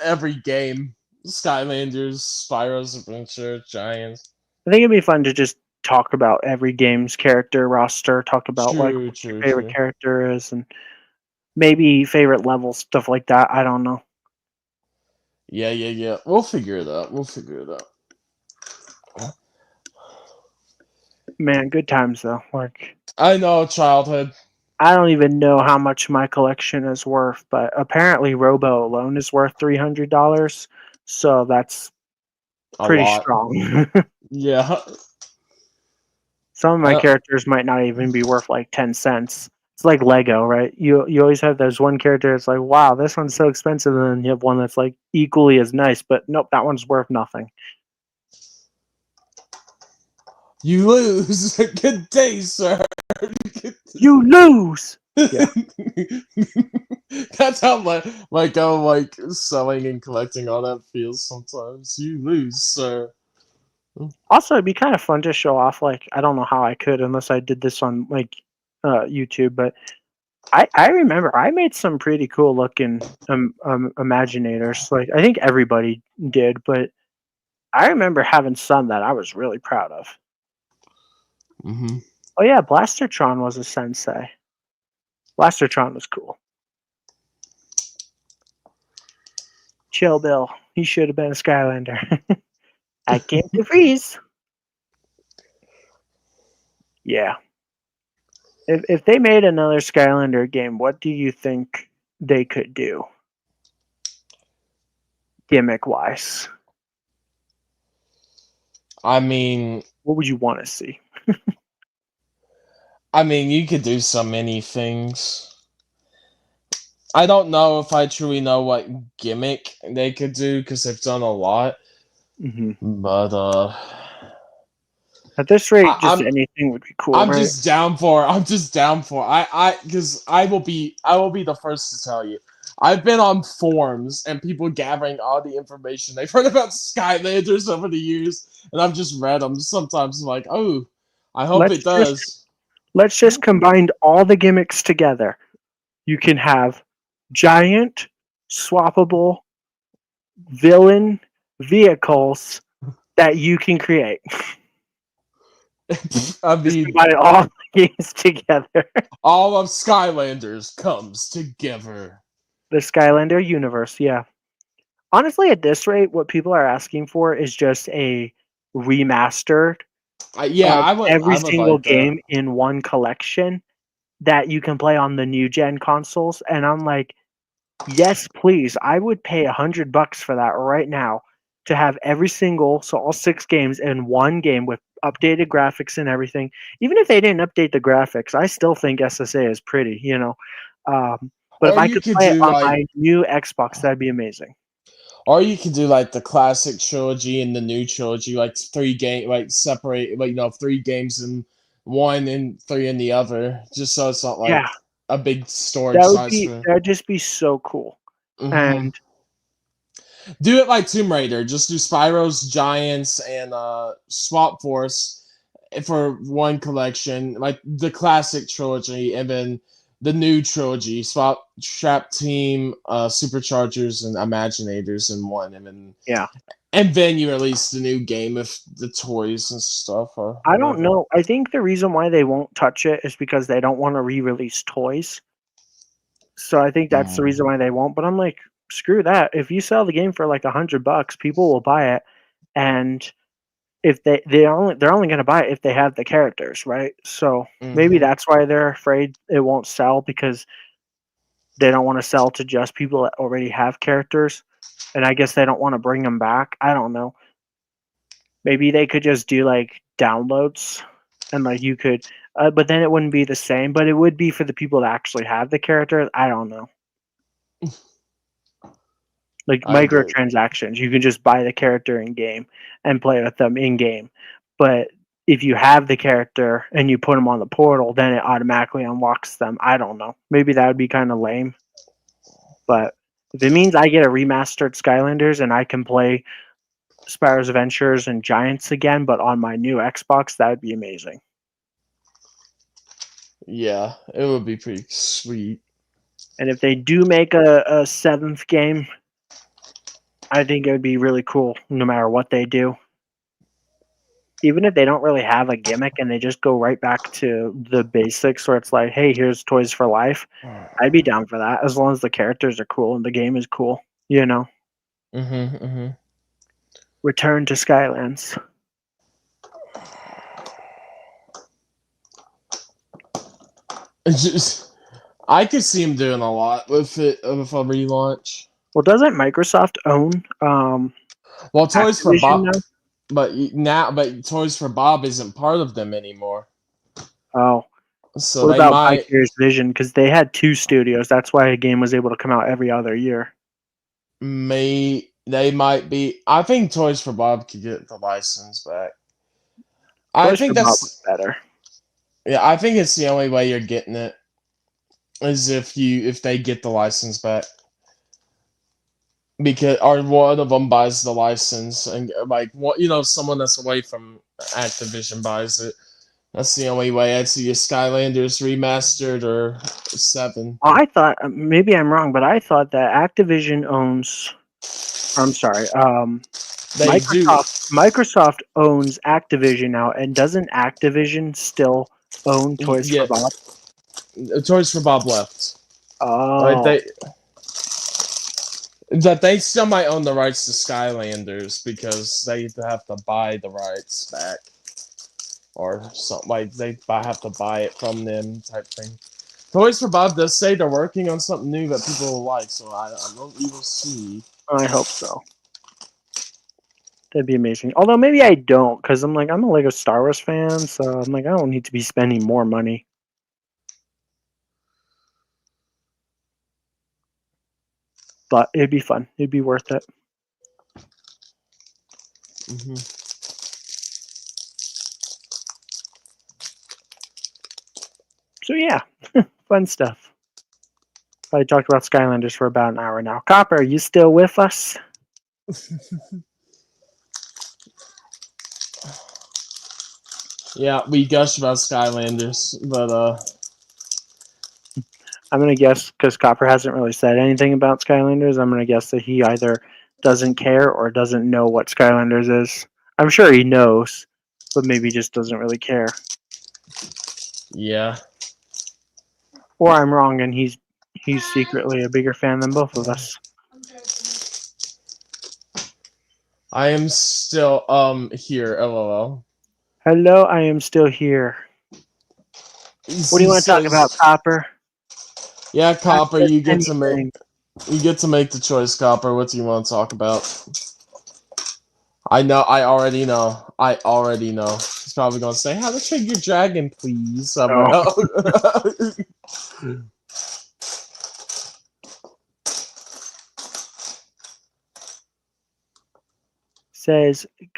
every game. Skylanders, Spyro's Adventure, Giants. I think it'd be fun to just talk about every game's character roster, talk about like True, what your true, favorite true. character is, and maybe favorite levels, stuff like that. I don't know. Yeah. We'll figure it out. Man, good times though. Like I know, childhood. I don't even know how much my collection is worth, but apparently Robo alone is worth $300. So that's A pretty lot. strong. Yeah. Some of my characters might not even be worth like 10 cents. It's like Lego, right? You always have those one character that's like, wow, this one's so expensive, and then you have one that's like equally as nice, but nope, that one's worth nothing. You lose. Good day, sir. You lose. Yeah. That's how like selling and collecting all that feels sometimes. You lose, sir. Also, it'd be kind of fun to show off. Like, I don't know how I could unless I did this on like YouTube, but I remember I made some pretty cool looking Imaginators. Like, I think everybody did, but I remember having some that I was really proud of. Mm-hmm. Oh yeah, Blastertron was a sensei. Blastertron was cool. Chill Bill. He should have been a Skylander. I came to freeze. Yeah. If they made another Skylander game, what do you think they could do? Gimmick wise. I mean, What would you want to see? you could do so many things. I don't know if I truly know what gimmick they could do because they've done a lot. Mm-hmm. But At this rate, just I'm anything would be cool, I'm right? just down for. I'm just down for. Because I will be the first to tell you. I've been on forums and people gathering all the information they've heard about Skylanders over the years, and I've just read them. Sometimes I'm like, oh, I hope Let's it does. let's just combine all the gimmicks together. You can have giant, swappable villain vehicles that you can create. I Just mean, combine all the games together. all of Skylanders comes together. The Skylander universe, yeah. Honestly, at this rate, what people are asking for is just a remastered Yeah, of I every would single like that. game in one collection that you can play on the new gen consoles. And I'm like, yes, please. I would pay $100 for that right now to have every single, so all 6 games in one game with updated graphics and everything. Even if they didn't update the graphics, I still think SSA is pretty, you know. But if Or I you could could play it do on like my new Xbox, that'd be amazing. Or you could do like the classic trilogy and the new trilogy, like 3 game, like separate, like 3 games in one and 3 in the other, just so it's not Yeah, like a big storage that would size be for. that'd just be so cool. Hmm. And Do it like Tomb Raider. Just do Spyro's Giants and Swap Force for one collection, like the classic trilogy, and then the new trilogy, Swap Trap Team, Superchargers, and Imaginators in one, yeah, and then you release the new game with the toys and stuff or I don't whatever. know. I think the reason why they won't touch it is because they don't want to re-release toys. So I think that's the Mm. reason why they won't. But I'm like, screw that. If you sell the game for like $100, people will buy it. And if they're only going to buy it if they have the characters, right? So maybe Hmm. that's why they're afraid it won't sell, because they don't want to sell to just people that already have characters. And I guess they don't want to bring them back. I don't know. Maybe they could just do like downloads, and like you could, but then it wouldn't be the same. But it would be for the people that actually have the character. I don't know. Like I get. microtransactions, you can just buy the character in game and play with them in game. But if you have the character and you put them on the portal, then it automatically unlocks them. I don't know. Maybe that would be kind of lame. But if it means I get a remastered Skylanders and I can play Spyro's Adventures and Giants again, but on my new Xbox, that would be amazing. Yeah, it would be pretty sweet. And if they do make a 7th game, I think it would be really cool no matter what they do. Even if they don't really have a gimmick and they just go right back to the basics where it's like, hey, here's Toys for Life, I'd be down for that as long as the characters are cool and the game is cool, you know. Mm-hmm, mm-hmm. Return to Skylands. It's just, I could see him doing a lot with it with a relaunch. Well, doesn't Microsoft own Well, Toys for Activision Bob, now? but Toys for Bob isn't part of them anymore. Oh, So what they about might Vicarious Vision? Because they had 2 studios. That's why a game was able to come out every other year. they might be. I think Toys for Bob could get the license back. I Toys for think Bob was that's better. yeah. I think it's the only way you're getting it is if they get the license back, because or one of them buys the license and like what someone that's away from Activision buys it. That's the only way I'd see a Skylanders remastered or 7. I thought, maybe I'm wrong, but I thought that Activision owns. I'm sorry. They do. Microsoft owns Activision now, and doesn't Activision still own Toys for Yeah, Bob? Toys for Bob left. Like Oh, they still might own the rights to Skylanders because they have to buy the rights back or something, like they have to buy it from them type thing. Toys for Bob does say they're working on something new that people will like, so I don't. We will see. I hope so. That'd be amazing. Although maybe I don't, because I'm a Lego Star Wars fan, so I'm like, I don't need to be spending more money. But it'd be fun. It'd be worth it. Hmm. So yeah, fun stuff. Probably talked about Skylanders for about an hour now. Copper, are you still with us? Yeah, we gushed about Skylanders, but I'm gonna guess because Copper hasn't really said anything about Skylanders. I'm gonna guess that he either doesn't care or doesn't know what Skylanders is. I'm sure he knows, but maybe just doesn't really care. yeah. Or I'm wrong and he's secretly a bigger fan than both of us. I'm joking. I am still here, lol. Hello, I am still here. What do you want to talk about, Copper? Yeah, Copper, Ask us you get to anything. make the choice, Copper. What do you want to talk about? I already know. He's probably gonna say, "How to Train Your Dragon, please." I'm like, oh.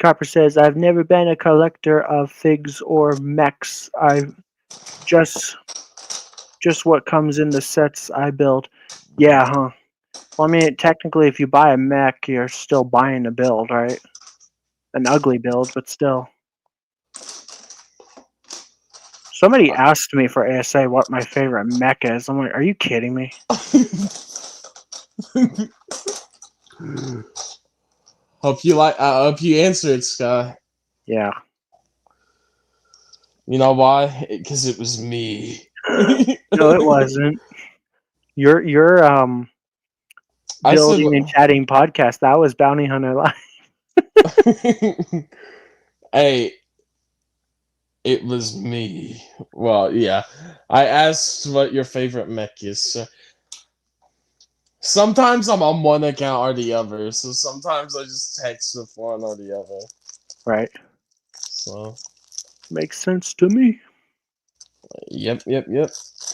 Copper says, I've never been a collector of figs or mechs. I've just what comes in the sets I build. Yeah, huh? Well, I mean, technically, if you buy a mech, you're still buying a build, right? An ugly build, but still. Somebody asked me for ASA what my favorite mech is. I'm like, are you kidding me? Hope you answered, Sky. Yeah. You know why? Because it was me. No, it wasn't. Your I said, building and chatting podcast, that was Bounty Hunter Live. "Hey, it was me." Well, yeah. I asked what your favorite mech is. So sometimes I'm on one account or the other, so sometimes I just text with one or the other. Right. So, Makes sense to me. yep.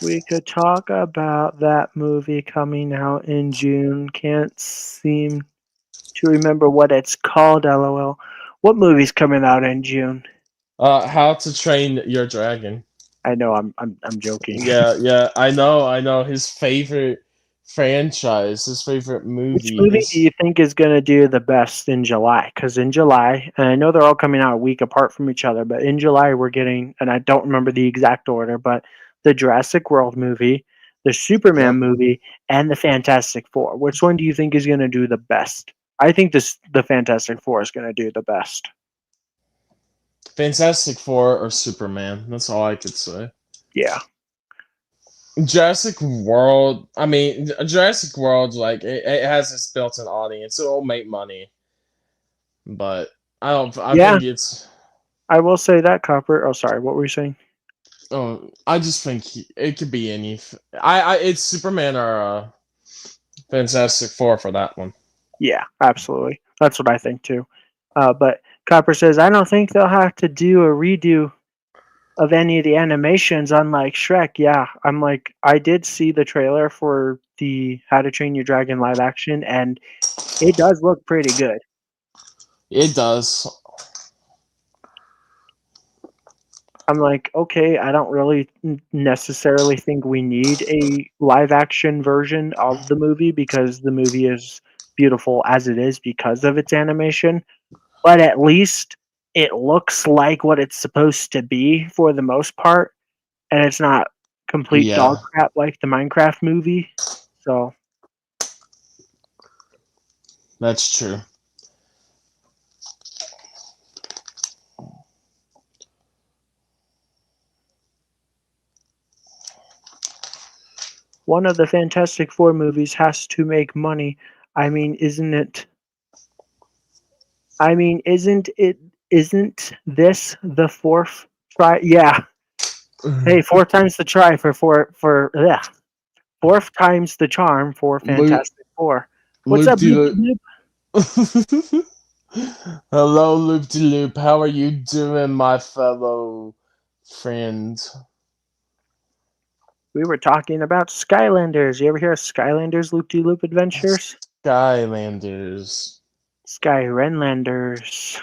We could talk about that movie coming out in June. Can't seem to remember what it's called, lol. What movie's coming out in June? How to Train Your Dragon. I know I'm joking. Yeah. I know. His favorite franchise, his favorite Which movie, movie do his you think is going to do the best in July? Because in July, and I know they're all coming out a week apart from each other, but in July we're getting, and I don't remember the exact order, but the Jurassic World movie, the Superman Yep. movie, and the Fantastic Four. Which one do you think is going to do the best? I think the Fantastic Four is going to do the best. Fantastic Four or Superman. That's all I could say. Yeah. Jurassic World. I mean, Jurassic World, like it has its built-in audience. It'll make money, but I don't. I Yeah, think it's. I will say that, Copper. Oh, sorry. What were you saying? Oh, I just think it could be any. It's Superman or Fantastic Four for that one. Yeah, absolutely. That's what I think too. But Copper says, I don't think they'll have to do a redo of any of the animations, unlike Shrek. Yeah, I'm like, I did see the trailer for the How to Train Your Dragon live action, and it does look pretty good. It does. I'm like, okay, I don't really necessarily think we need a live action version of the movie because the movie is beautiful as it is because of its animation. But at least it looks like what it's supposed to be for the most part, and it's not complete dog Yeah, crap like the Minecraft movie. So that's true. one of the Fantastic Four movies has to make money. I mean, isn't it? I mean, isn't it? Isn't this the fourth try? Yeah. Hey, four times the try yeah. Fourth times the charm for Loop, Fantastic Four. What's loop up, de Loopy loop. Loop? Hello, Loop de Loop. How are you doing, my fellow friend? We were talking about Skylanders. You ever hear of Skylanders Loop De Loop Adventures? Skylanders. Skyrenlanders.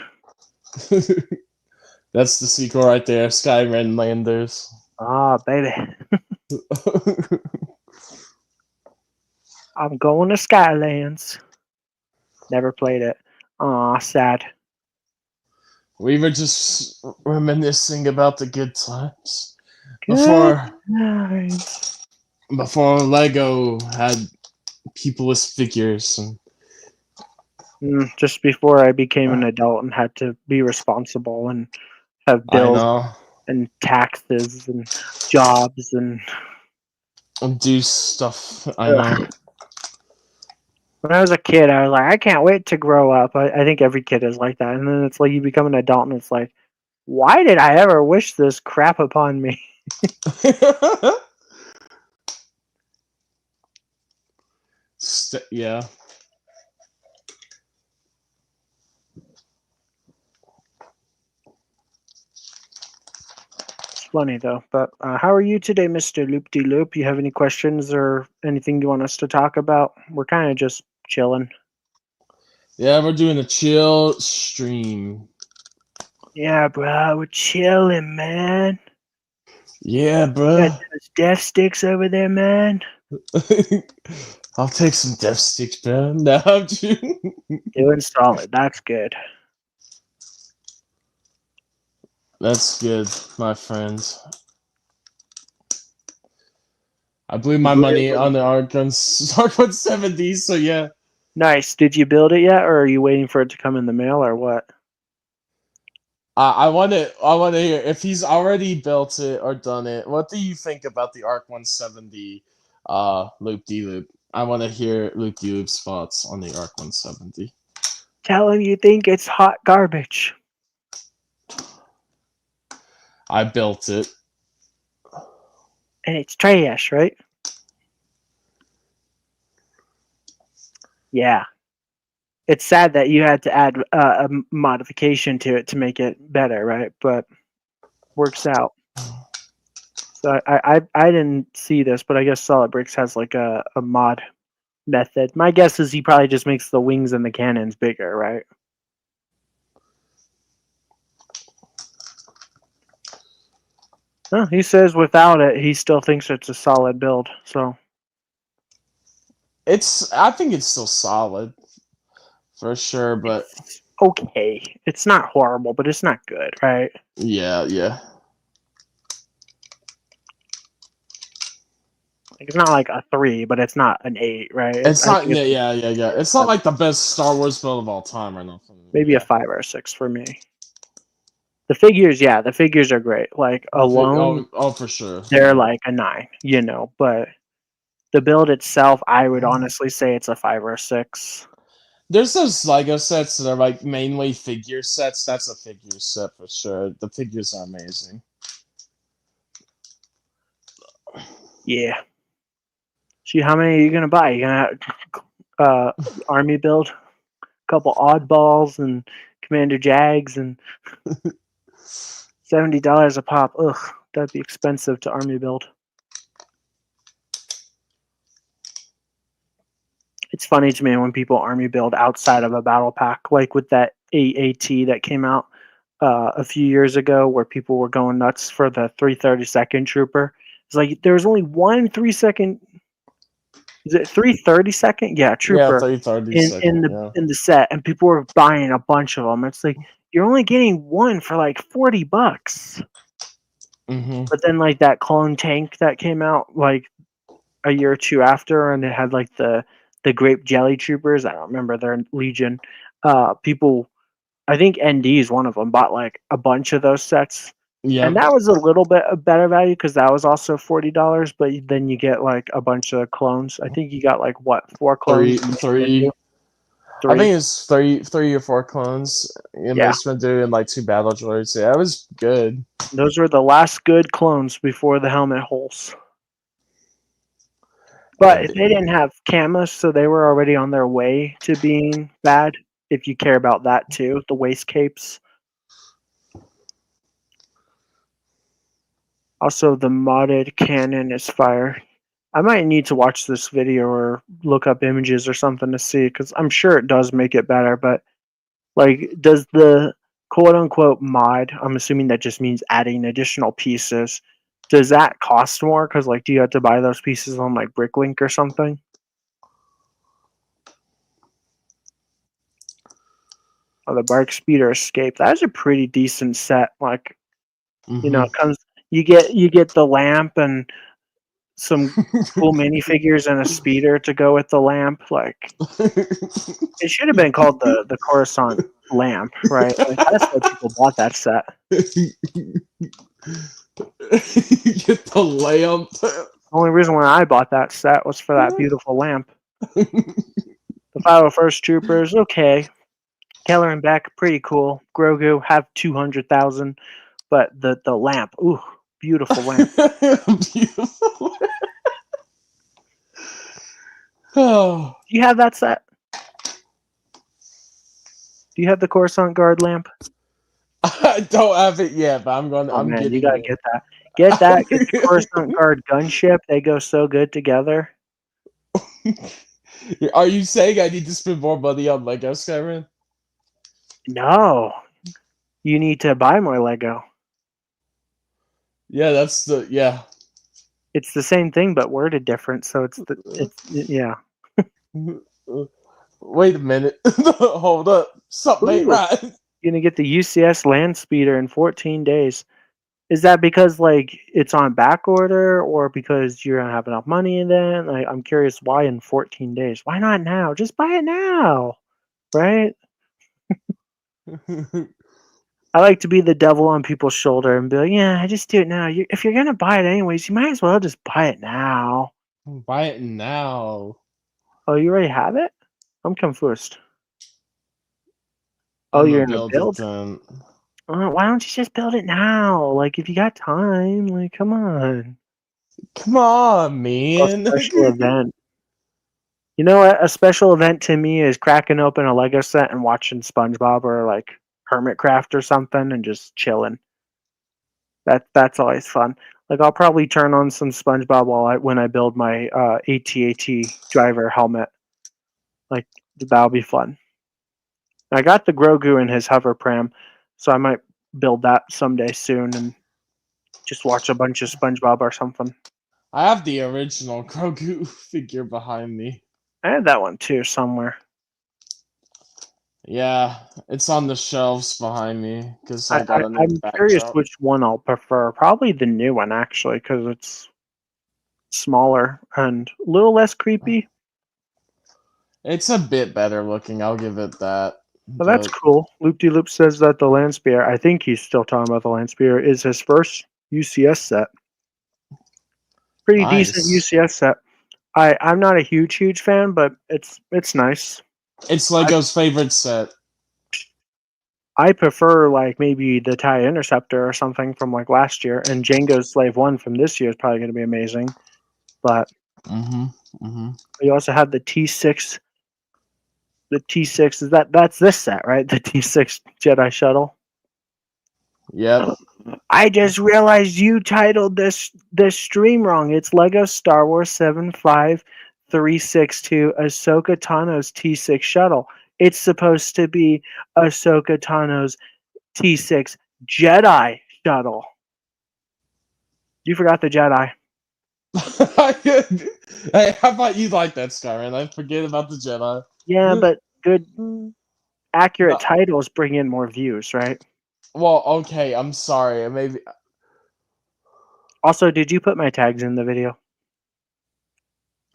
That's the sequel right there, Skyrim Landers. Ah, baby. I'm going to Skylands. Never played it. Aw, sad. We were just reminiscing about the good times Good before times. Lego had peopless figures. And Just before I became an adult and had to be responsible and have I bills know, and taxes and jobs and and do stuff. I know. ugh. When I was a kid, I was like, I can't wait to grow up. I think every kid is like that. And then it's like you become an adult and it's like, why did I ever wish this crap upon me? Yeah. It's funny though. But how are you today, Mr. Loop-de-Loop? You have any questions or anything you want us to talk about? We're kind of just chilling. Yeah, we're doing a chill stream. Yeah, bro, we're chilling, man. Yeah, Got bruh. those death sticks over there, man. I'll take some death sticks, bro. No, I'm joking. Doing solid. That's good. That's good, my friends. I blew You my blew it money when- on the Arc 170, so yeah. Nice. Did you build it yet, or are you waiting for it to come in the mail, or what? I want to hear if he's already built it or done it. What do you think about the Arc 170 loop de loop? I want to hear loop de loop's thoughts on the Arc 170. Tell him you think it's hot garbage. I built it. And it's trash, right? Yeah. It's sad that you had to add a modification to it to make it better, right? But works out. So I didn't see this, but I guess Solid Bricks has like a mod method. My guess is he probably just makes the wings and the cannons bigger, right? Well, he says without it, he still thinks it's a solid build. So I think it's still solid for sure, but it's okay. It's not horrible, but it's not good, right? yeah. Like, it's not like a 3, but it's not an 8, right? It's I not. think it's Yeah. It's not like the best Star Wars build of all time or nothing. maybe a Yeah. 5 or a 6 for me. The figures, yeah, the figures are great. Like alone, For sure. they're Yeah. like a 9, but the build itself, I would honestly say it's a 5 or a 6. There's those Lego sets that are like mainly figure sets. That's a figure set for sure. The figures are amazing. Yeah. See, how many are you gonna buy? You gonna army build, a couple oddballs and Commander Jags, and $70 a pop. Ugh, that'd be expensive to army build. It's funny to me when people army build outside of a battle pack, like with that AAT that came out a few years ago, where people were going nuts for the 332nd Trooper. It's like there was only one 3-second. Is it 332nd? Yeah, Yeah, Trooper 30 in second. the Yeah. in the set, and people were buying a bunch of them. It's like you're only getting one for like $40. Mm-hmm. But then like that clone tank that came out like a year or two after, and it had like the grape jelly troopers. I don't remember their Legion. People, I think ND is one of them, bought like a bunch of those sets, and Yep. that was a little bit of better value because that was also $40. But then you get like a bunch of clones. I think you got like what 4 clones? Three. I 3. think it's three or four clones. And Yeah, Mace Windu and like 2 battle droids. Yeah, it was good. those were the last good clones before the helmet holes. But And they didn't have cameras, so they were already on their way to being bad. If you care about that too, the waist capes. Also, the modded cannon is fire. I might need to watch this video or look up images or something to see, because I'm sure it does make it better. But like, does the quote unquote mod? I'm assuming that just means adding additional pieces. Does that cost more? Because like, do you have to buy those pieces on like Bricklink or something? Oh, the Bark Speeder Escape. That's a pretty decent set. Like, you know, it comes. You get the lamp and some cool minifigures and a speeder to go with the lamp. Like, it should have been called the Coruscant lamp, right? Like, that's why people bought that set. Get the lamp. The only reason why I bought that set was for that beautiful lamp. The 501st Troopers, okay. Keller and Beck, pretty cool. Grogu have 200,000, but the lamp, ooh, beautiful lamp. Beautiful. Oh, Do you have that set? Do you have the Coruscant Guard lamp? I don't have it yet, but I'm going. Oh I'm man, you getting gotta it. get that. Get that. Get the Coruscant Guard gunship. They go so good together. Are you saying I need to spend more money on Lego Skyrim? No, you need to buy more Lego. Yeah, that's the yeah. It's the same thing but worded different. So it's yeah. Wait a minute. Hold up. Something ain't Ooh, right. you're gonna get the UCS land speeder in 14 days. Is that because like it's on back order or because you don't have enough money in it? Like, I'm curious why in 14 days. Why not now? Just buy it now, right? I like to be the devil on people's shoulder and be like, yeah, just do it now. If you're gonna buy it anyways, you might as well just buy it now. Buy it now. Oh, you already have it? I'm confused. Oh, I'm you're gonna gonna build build? it then. Why don't you just build it now? Like, if you got time, like, come on. Come on, A man. special event. You know what? A special event to me is cracking open a Lego set and watching SpongeBob or like Hermitcraft or something and just chilling. That's always fun. Like, I'll probably turn on some SpongeBob when I build my AT-AT driver helmet. Like, that'll be fun. I got the Grogu in his hover pram, so I might build that someday soon and just watch a bunch of SpongeBob or something. I have the original Grogu figure behind me. I had that one too somewhere. Yeah, it's on the shelves behind me because I got a new I'm curious backdrop. which one I'll prefer. Probably the new one actually, because it's smaller and a little less creepy. It's a bit better looking, I'll give it that. But that's But cool. Loop De Loop says that the Land Spear, I think he's still talking about the Land Spear, is his first UCS set. Pretty decent nice. UCS set. I'm not a huge fan, but it's nice. It's Lego's favorite set. I prefer like maybe the TIE Interceptor or something from like last year, and Django's Slave 1 from this year is probably going to be amazing. But you also have the T-6. The T-6 that's this set, right? The T-6 Jedi Shuttle. Yep. I just realized you titled this stream wrong. It's Lego Star Wars 75362 Ahsoka Tano's T6 shuttle. It's supposed to be Ahsoka Tano's T6 Jedi shuttle. You forgot the Jedi. Hey, how about you like that, Skyrim? I forget about the Jedi. Yeah, but good, accurate No, titles bring in more views, right? well, okay, I'm sorry. Maybe Also, did you put my tags in the video?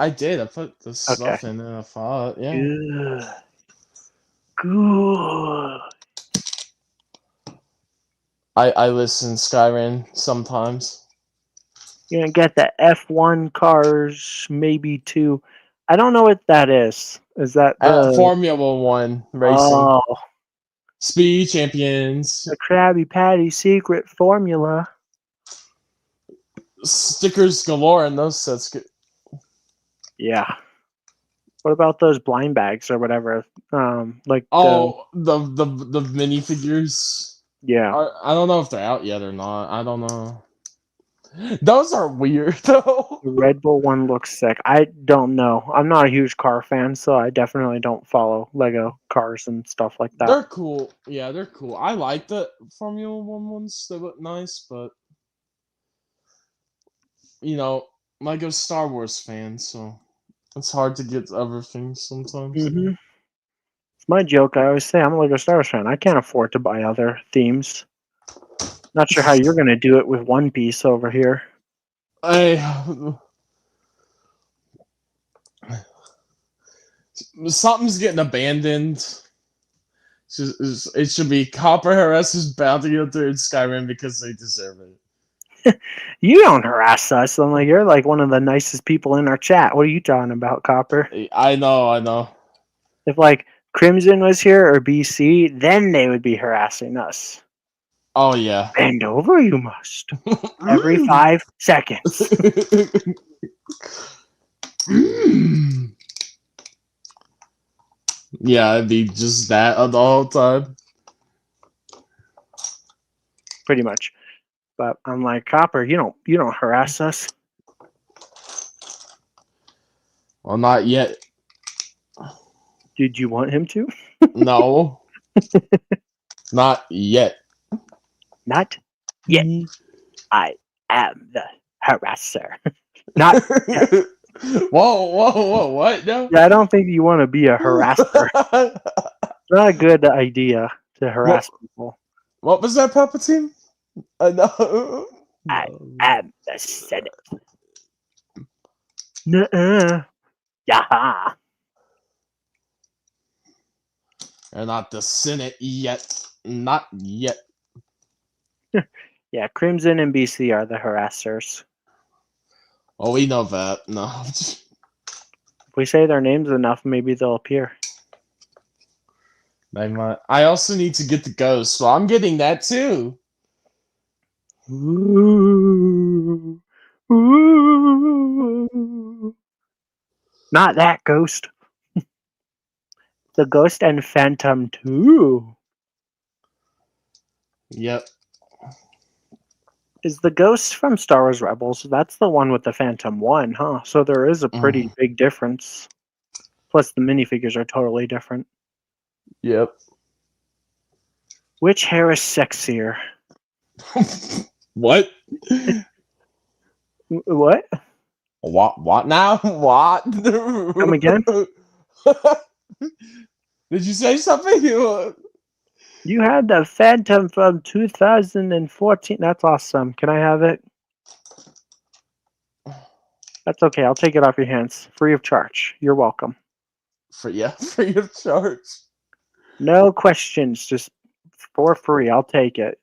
I did. I put the Okay. stuff in and I thought, yeah. Good. Good. I listen Skyrim sometimes. You're gonna get the F1 cars, maybe two. I don't know what that is. Is that the Formula One racing. oh Speed champions. the Krabby Patty secret formula? Stickers galore in those sets. Yeah. What about those blind bags or whatever? Like Oh, the minifigures. yeah. I don't know if they're out yet or not. I don't know. Those are weird though. The Red Bull one looks sick. I don't know. I'm not a huge car fan, so I definitely don't follow Lego cars and stuff like that. They're cool. Yeah, they're cool. I like the Formula One ones. They look nice, but like a Star Wars fan, so it's hard to get other things sometimes. Mm-hmm. It's my joke. I always say I'm a Lego Star Wars fan. I can't afford to buy other themes. Not sure how you're gonna do it with One Piece over here. Something's getting abandoned. It should be Copper harasses Bounty Hunter and Skyrim because they deserve it. You don't harass us. I'm like, you're like one of the nicest people in our chat. What are you talking about, Copper? I know. If like Crimson was here or BC, then they would be harassing us. Oh yeah. Bend over, you must. Every 5 seconds. Yeah, it'd be just that the whole time. Pretty much. But I'm like, Copper, you don't harass us. Well, not yet. Did you want him to? No. Not yet. Not yet. I am the harasser. Not yet. Whoa, what? No. Yeah, I don't think you want to be a harasser. It's not a good idea to harass people. What was that, Palpatine? No. I am the Senate. Nuh-uh. Yaha. They're not the Senate yet. Not yet. Yeah, Crimson and BC are the harassers. Oh, we know that. No. If we say their names enough, maybe they'll appear. They might. I also need to get the ghost, so I'm getting that too. Ooh. Ooh. Not that ghost. The Ghost and Phantom 2. Yep. Is the Ghost from Star Wars Rebels? That's the one with the Phantom 1, huh? So there is a pretty big difference. Plus the minifigures are totally different. Yep. Which hair is sexier? What? What? What now? What? Come again? Did you say something? You had the Phantom from 2014. That's awesome. Can I have it? That's okay. I'll take it off your hands. Free of charge. You're welcome. Free of charge. No questions. Just for free. I'll take it.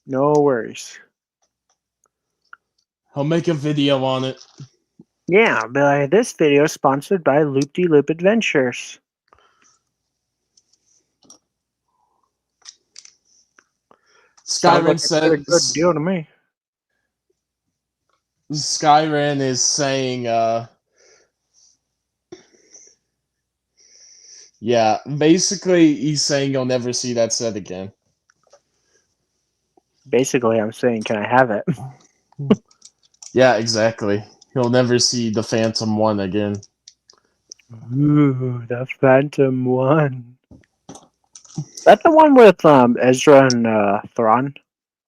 No worries. I'll make a video on it. Yeah, but this video is sponsored by Loop-de-Loop Adventures. Skyrim Sounds like a good deal to me. Skyrim is saying, yeah, basically he's saying you'll never see that set again. Basically, I'm saying, can I have it? Yeah, exactly. You'll never see the Phantom 1 again. Ooh, the Phantom 1. That's the one with Ezra and Thrawn?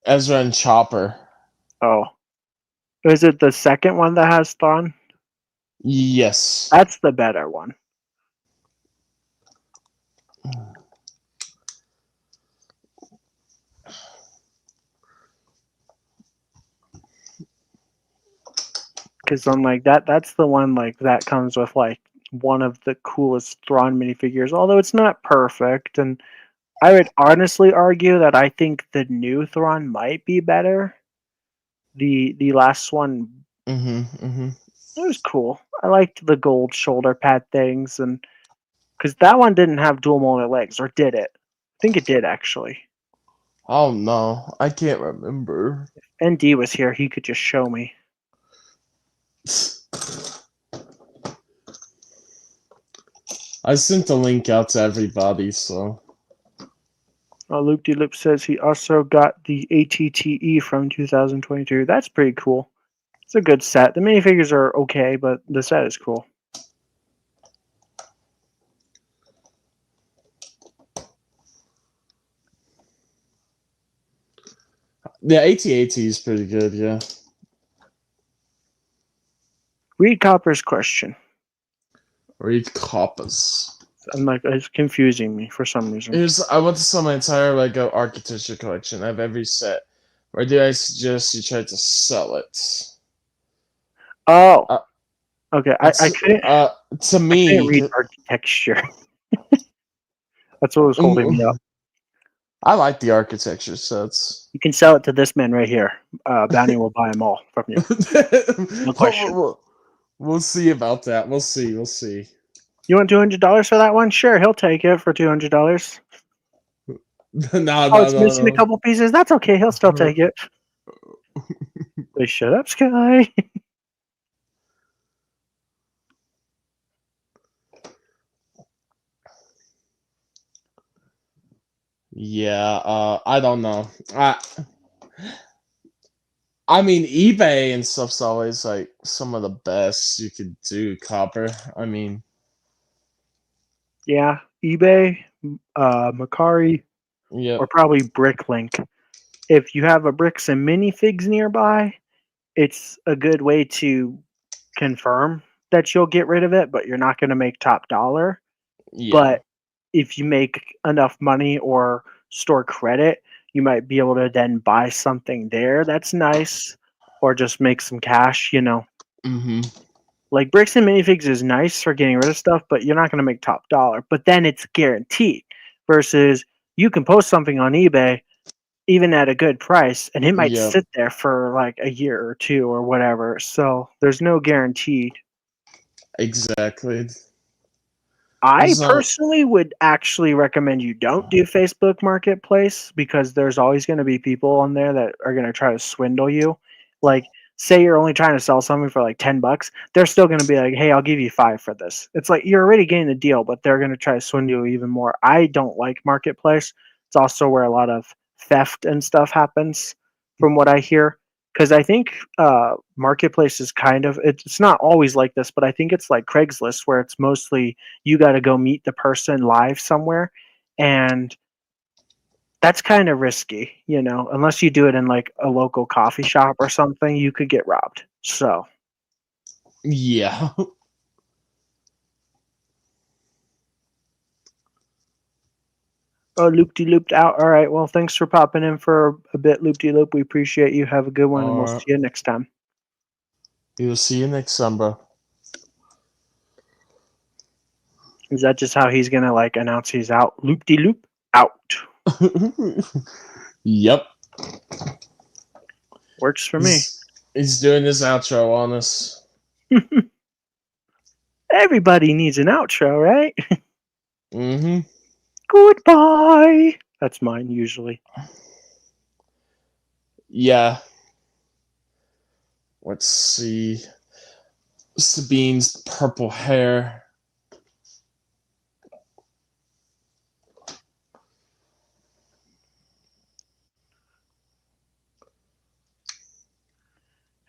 Ezra and Chopper. Oh. Is it the second one that has Thrawn? Yes. That's the better one. Because I'm like, that's the one like that comes with like one of the coolest Thrawn minifigures, although it's not perfect. And I would honestly argue that I think the new Thrawn might be better. The last one, it was cool. I liked the gold shoulder pad things, and because that one didn't have dual molar legs, or did it? I think it did actually. Oh no, I can't remember. If ND was here, he could just show me. I sent the link out to everybody, so. Loop-de-Loop says he also got the ATTE from 2022. That's pretty cool. It's a good set. The minifigures are okay, but the set is cool. The AT-AT is pretty good, yeah. Read Copper's question. Read coppers. I'm like, it's confusing me for some reason. I want to sell my entire Lego architecture collection. I have every set. Or do I suggest you try to sell it? Oh, Uh, okay. I couldn't. to I couldn't me, read architecture. That's what was holding me up. I like the architecture sets. You can sell it to this man right here. Bounty will buy them all from you. No question. We'll see about that. We'll see. We'll see. You want $200 for that one? Sure, he'll take it for $200. No, Oh, it's missing a no. couple pieces. That's okay. He'll still take it. Wait, shut up, Sky. Yeah, I don't know. I mean, eBay and stuff's always like some of the best you could do, Copper. I mean, Yeah, eBay, Macari, yeah, or probably Bricklink. If you have a bricks and minifigs nearby, it's a good way to confirm that you'll get rid of it, but you're not going to make top dollar. yeah, But if you make enough money or store credit, you might be able to then buy something there that's nice or just make some cash, mm-hmm, Like bricks and minifigs is nice for getting rid of stuff, but you're not going to make top dollar. But then it's guaranteed versus you can post something on eBay even at a good price and it might yeah, sit there for like a year or two or whatever. So there's no guarantee. exactly. I So, personally would actually recommend you don't do Facebook Marketplace because there's always going to be people on there that are going to try to swindle you. Like, say you're only trying to sell something for like $10, they're still going to be like, "Hey, I'll give you 5 for this." It's like you're already getting the deal, but they're going to try to swindle you even more. I don't like Marketplace. It's also where a lot of theft and stuff happens, from what I hear. Because I think Marketplace is it's not always like this, but I think it's like Craigslist where it's mostly you got to go meet the person live somewhere, and that's kind of risky, unless you do it in like a local coffee shop or something, you could get robbed. So yeah. oh, loop de looped out. All right, well, thanks for popping in for a bit, loop de loop. We appreciate you. Have a good one, and we'll see Alright. you next time. We'll see you next summer. Is that just how he's gonna like announce he's out? Loop de loop out. Yep. Works for me. He's doing his outro on us. Everybody needs an outro, right? Mm-hmm. Goodbye. That's mine usually. Yeah. Let's see. Sabine's purple hair.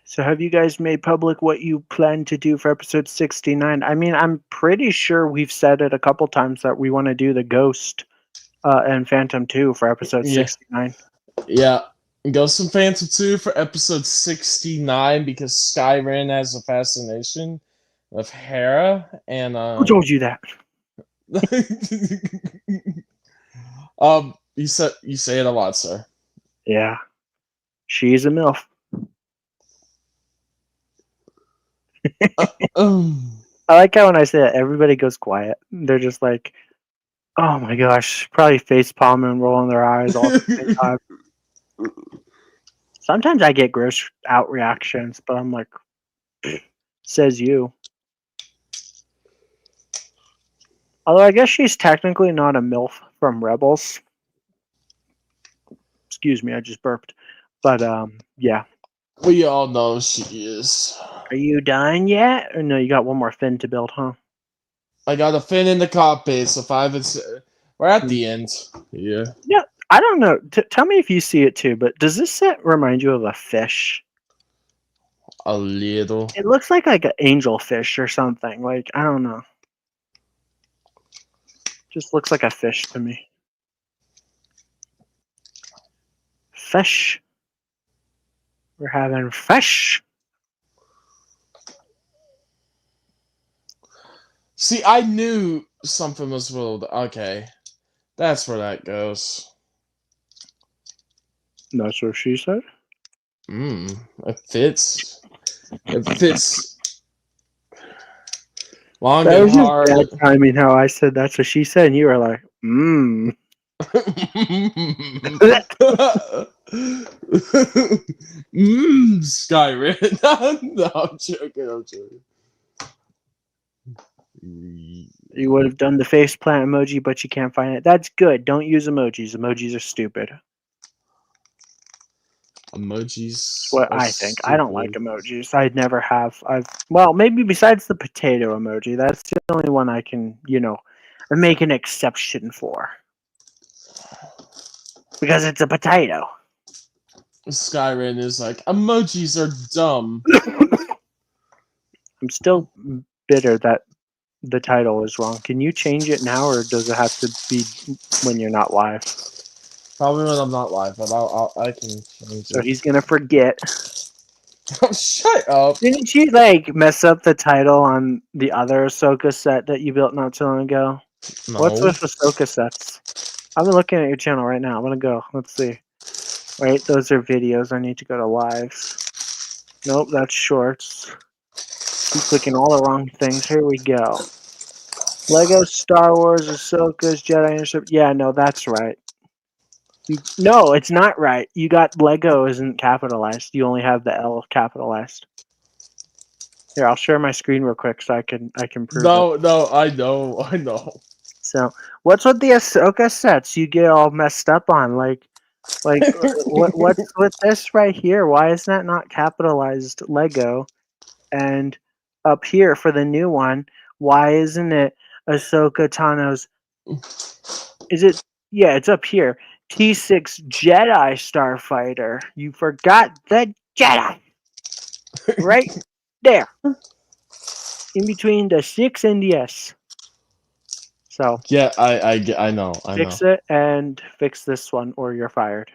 So have you guys made public what you plan to do for episode 69? I mean, I'm pretty sure we've said it a couple times that we want to do the Ghost and Phantom 2 for episode Yeah. 69. Yeah. Ghost and Phantom 2 for episode 69 because Skyrim has a fascination with Hera and Who told you that? you say it a lot, sir. Yeah. She's a MILF. I like how when I say that, everybody goes quiet. They're just like, oh my gosh, probably face palming and rolling their eyes all at the same time. Sometimes I get gross out reactions, but I'm like, says you. Although I guess she's technically not a MILF from Rebels. Excuse me, I just burped. But yeah. We all know she is. Are you done yet? Or no, you got one more fin to build, huh? I got a fin in the cockpit, so 5 and 6. We're at the end. Yeah. Yeah, I don't know. Tell me if you see it too, but does this set remind you of a fish? A little. It looks like an angel fish or something. Like, I don't know. Just looks like a fish to me. Fish. We're having fish. See, I knew something was willed. Okay, that's where that goes. That's what she said. It fits. It fits long That and was just hard. bad timing. How I said that's what she said, and you were like, Skyrim. No, I'm joking. I'm joking. You would have done the face plant emoji, but you can't find it. That's good. Don't use emojis. Emojis are stupid. Emojis That's what are I think. I don't like stupid. emojis. I'd never have. Well, maybe besides the potato emoji. That's the only one I can, make an exception for. Because it's a potato. Skyrim is like, emojis are dumb. I'm still bitter that the title is wrong. Can you change it now, or does it have to be when you're not live? Probably when I'm not live, but I can change So it. he's gonna forget. Oh, shut up. Didn't you mess up the title on the other Ahsoka set that you built not so long ago? No. What's with Ahsoka sets? I've been looking at your channel right now. I'm gonna go. Let's see. Wait, those are videos. I need to go to lives. Nope, that's shorts. Keep clicking all the wrong things. Here we go. Lego Star Wars Ahsoka's Jedi Intercept. Yeah, no, that's right. No, it's not right. You got Lego isn't capitalized. You only have the L capitalized. Here, I'll share my screen real quick so I can prove it. No, I know. So, what's with the Ahsoka sets? You get all messed up on what's with this right here? Why is that not capitalized Lego? And up here for the new one, why isn't it Ahsoka Tano's? Is it? Yeah, it's up here. T-6 Jedi Starfighter. You forgot the Jedi. Right there. In between the 6 and the S. So Yeah, I know. fix it and fix this one or you're fired.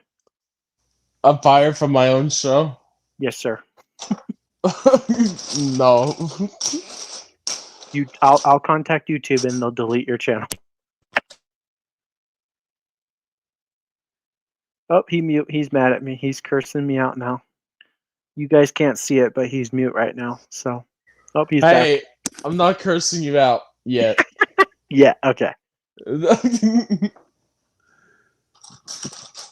I'm fired from my own show. Yes, sir. No. I'll contact YouTube and they'll delete your channel. Oh, he's mad at me. He's cursing me out now. You guys can't see it, but he's mute right now. So, he's back. Hey, I'm not cursing you out yet. Yeah, okay.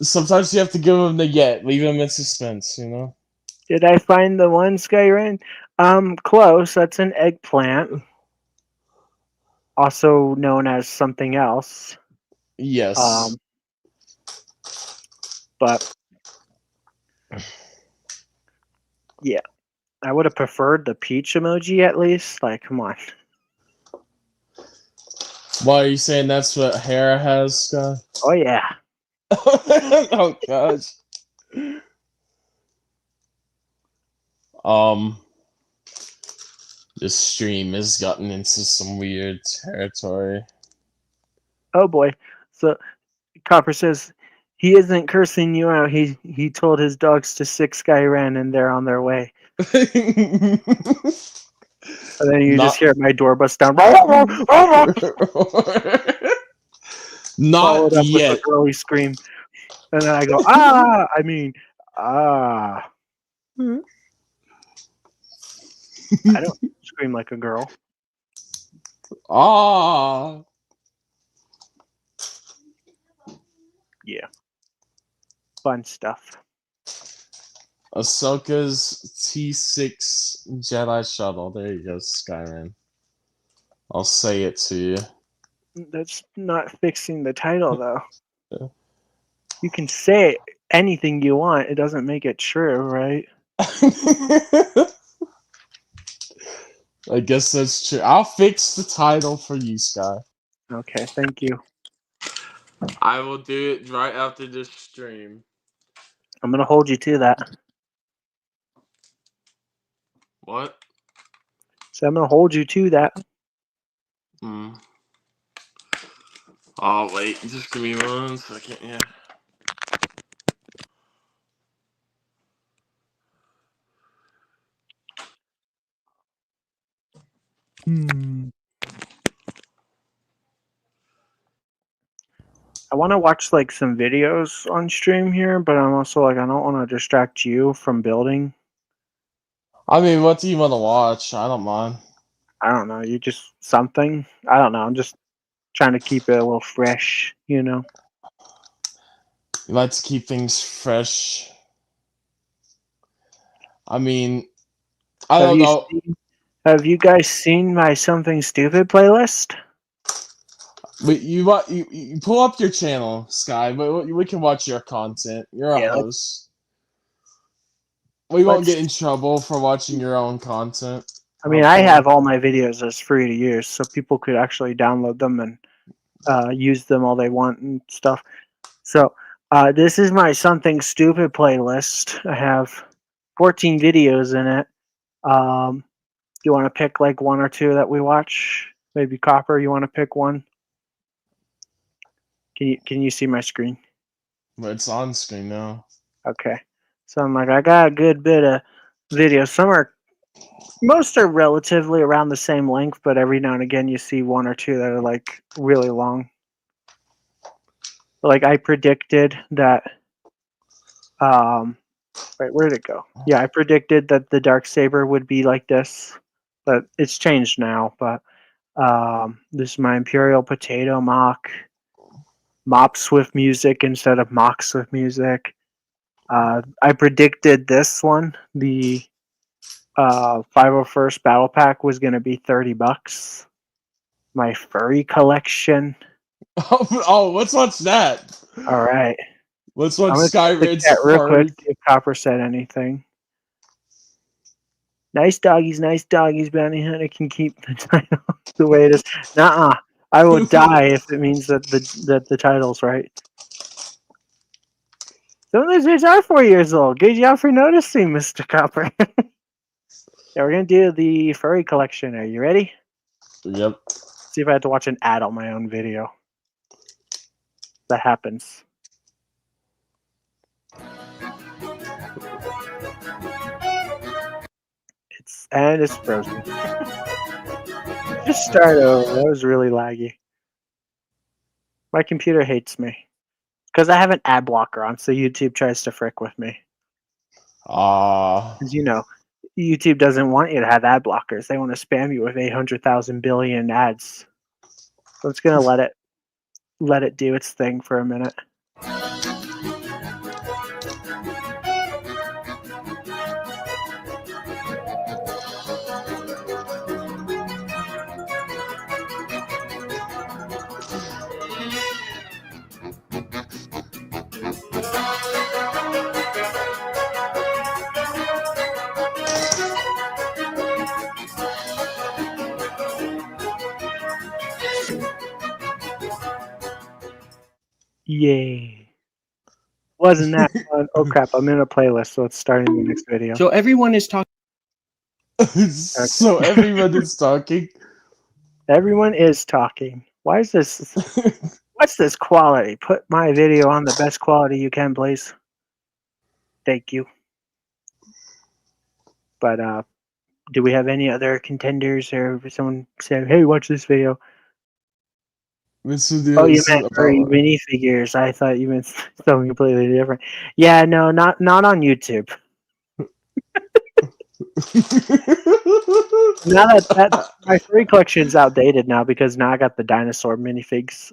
Sometimes you have to give them the yet, leave them in suspense, you know? Did I find the one, Skyrim? Close. That's an eggplant. Also known as something else. Yes. But yeah. I would have preferred the peach emoji at least. Like, come on. Why are you saying that's what Hera has, Scott? Oh yeah. Oh gosh. This stream has gotten into some weird territory. Oh boy. So Copper says he isn't cursing you out. He told his dogs to 6 Skyran and they're on their way. And then you just hear my door bust down. Not Followed up with a yet. girly scream. And then I go, ah! I mean, ah. I don't scream like a girl. Ah. Yeah. Fun stuff. Ahsoka's T-6 Jedi Shuttle. There you go, Skyrim. I'll say it to you. That's not fixing the title, though. Yeah. You can say anything you want. It doesn't make it true, right? I guess that's true. I'll fix the title for you, Sky. Okay, thank you. I will do it right after this stream. I'm going to hold you to that. What? So I'm going to hold you to that. Oh, wait. Just give me 1 second, yeah. I want to watch like some videos on stream here, but I'm also like I don't want to distract you from building. I mean, what do you want to watch? I don't mind. I don't know. You just something. I don't know. I'm just trying to keep it a little fresh, you know. You like to keep things fresh. I mean, I don't know. Have you guys seen my Something Stupid playlist? But you pull up your channel, Sky. But we can watch your content. You're a Yeah, host. We won't let's- get in trouble for watching your own content. I mean, I have all my videos as free to use, so people could actually download them and use them all they want and stuff. So this is my Something Stupid playlist. I have 14 videos in it. You want to pick like one or two that we watch? Maybe Copper, you want to pick one? Can you see my screen? But it's on screen now. Okay. So I'm like, I got a good bit of videos. Most are relatively around the same length, but every now and again you see one or two that are like really long. Like I predicted that wait, where did it go? Yeah, I predicted that the Darksaber would be like this, but it's changed now. But this is my Imperial Potato mops with music instead of mocks with music. I predicted this one, the 501st Battle Pack, was going to be $30. My furry collection. Oh, let's watch that. All right. Let's watch I'm going Sky to check Raid's that real furry. quick if Copper said anything. Nice doggies, bounty hunter can keep the title the way it is. Nuh-uh. I will die if it means that the title's right. Some of those videos are 4 years old. Good job for noticing, Mr. Copper. Yeah, we're gonna do the furry collection. Are you ready? Yep. See if I had to watch an ad on my own video. That happens. It's frozen. Just start over. That was really laggy. My computer hates me. Because I have an ad blocker on, so YouTube tries to frick with me. Because, you know, YouTube doesn't want you to have ad blockers. They want to spam you with 800,000 billion ads. So it's going to let it do its thing for a minute. Yay. Wasn't that fun? Oh crap, I'm in a playlist, so it's starting the next video. So everyone is talking. So everyone is talking. Everyone is talking. Why is this? What's this quality? Put my video on the best quality you can, please. Thank you. But do we have any other contenders, or someone said, "Hey, watch this video"? This video Oh, you is meant about furry minifigures. I thought you meant something completely different. Yeah, no, not on YouTube. Now that my furry collection's outdated now because now I got the dinosaur minifigs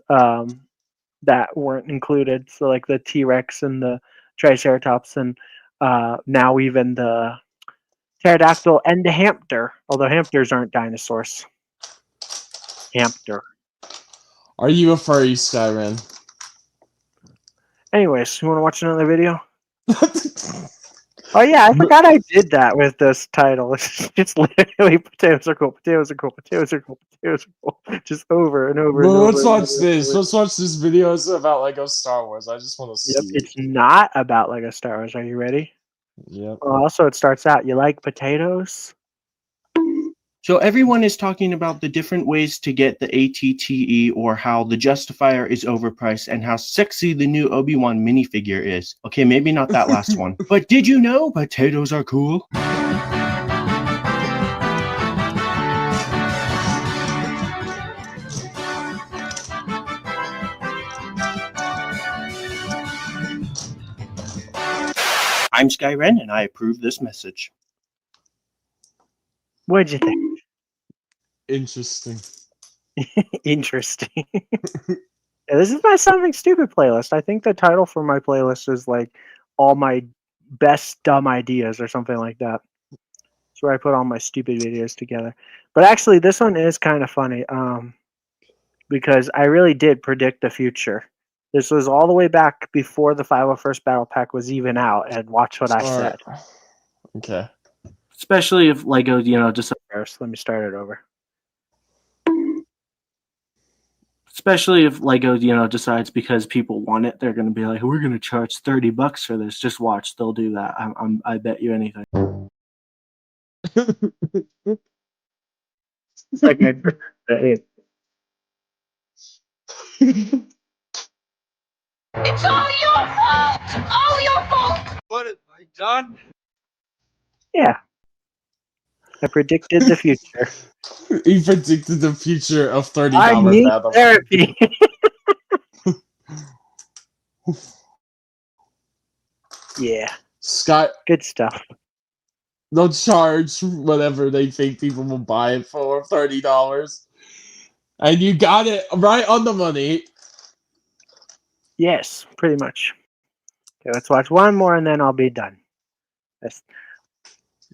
that weren't included. So like the T-Rex and the Triceratops and now even the pterodactyl and the hamster. Although hamsters aren't dinosaurs. Hamster. Are you a furry, Skyrim? Anyways, you want to watch another video? Oh yeah, I forgot I did that with this title. It's literally potatoes are cool, potatoes are cool, potatoes are cool, potatoes are cool. Just over and over and Well, over. let's and watch over this. and over. Let's watch this video. It's about Lego Star Wars. I just want to Yep, see. it's not about Lego Star Wars. Are you ready? Yep. Well, also, it starts out, you like potatoes? So everyone is talking about the different ways to get the ATTE, or how the Justifier is overpriced and how sexy the new Obi-Wan minifigure is. Okay, maybe not that last one. But did you know potatoes are cool? I'm Skyren, and I approve this message. What'd you think? Interesting. Interesting. Yeah, this is my Something Stupid playlist. I think the title for my playlist is like all my best dumb ideas or something like that. It's where I put all my stupid videos together. But actually, this one is kind of funny because I really did predict the future. This was all the way back before the 501st Battle Pack was even out, and watch what I said. Okay. Especially if Lego, just First, let me start it over. especially if Lego, decides because people want it, they're going to be like, we're going to charge $30 for this. Just watch, they'll do that. I bet you anything. It's all your fault! All your fault! What have I done? Yeah. I predicted the future. He predicted the future of $30 I need battle. therapy. Yeah, Sky, good stuff. they'll charge whatever they think people will buy it for, $30. And you got it right on the money. Yes, pretty much. Okay, let's watch one more and then I'll be done. That's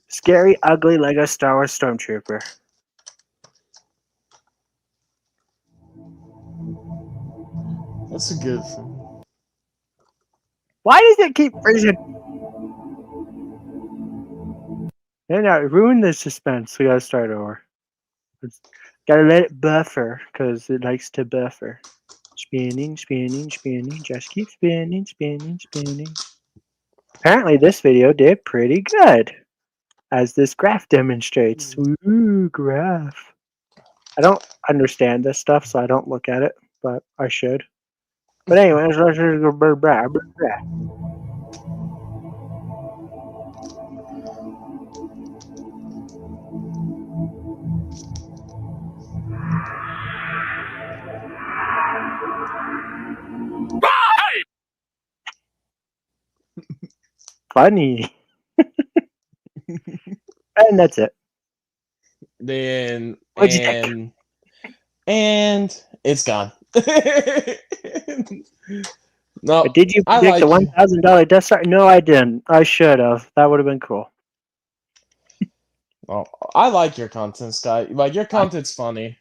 Scary, Ugly Lego Star Wars Stormtrooper. That's a good thing. Why does it keep freezing? And I ruined the suspense. We gotta start over. Gotta let it buffer because it likes to buffer. Spinning, spinning, spinning. Just keep spinning, spinning, spinning. Apparently, this video did pretty good, as this graph demonstrates. Ooh, graph. I don't understand this stuff, so I don't look at it, but I should. But anyways, let's just go blah, blah, blah, blah. Funny. And that's it. Then What'd you think? and it's gone. No, But did you I predict like the $1,000 Death Star? No, I didn't. I should have. That would have been cool. oh, I like your content, Sky. Like your content's funny.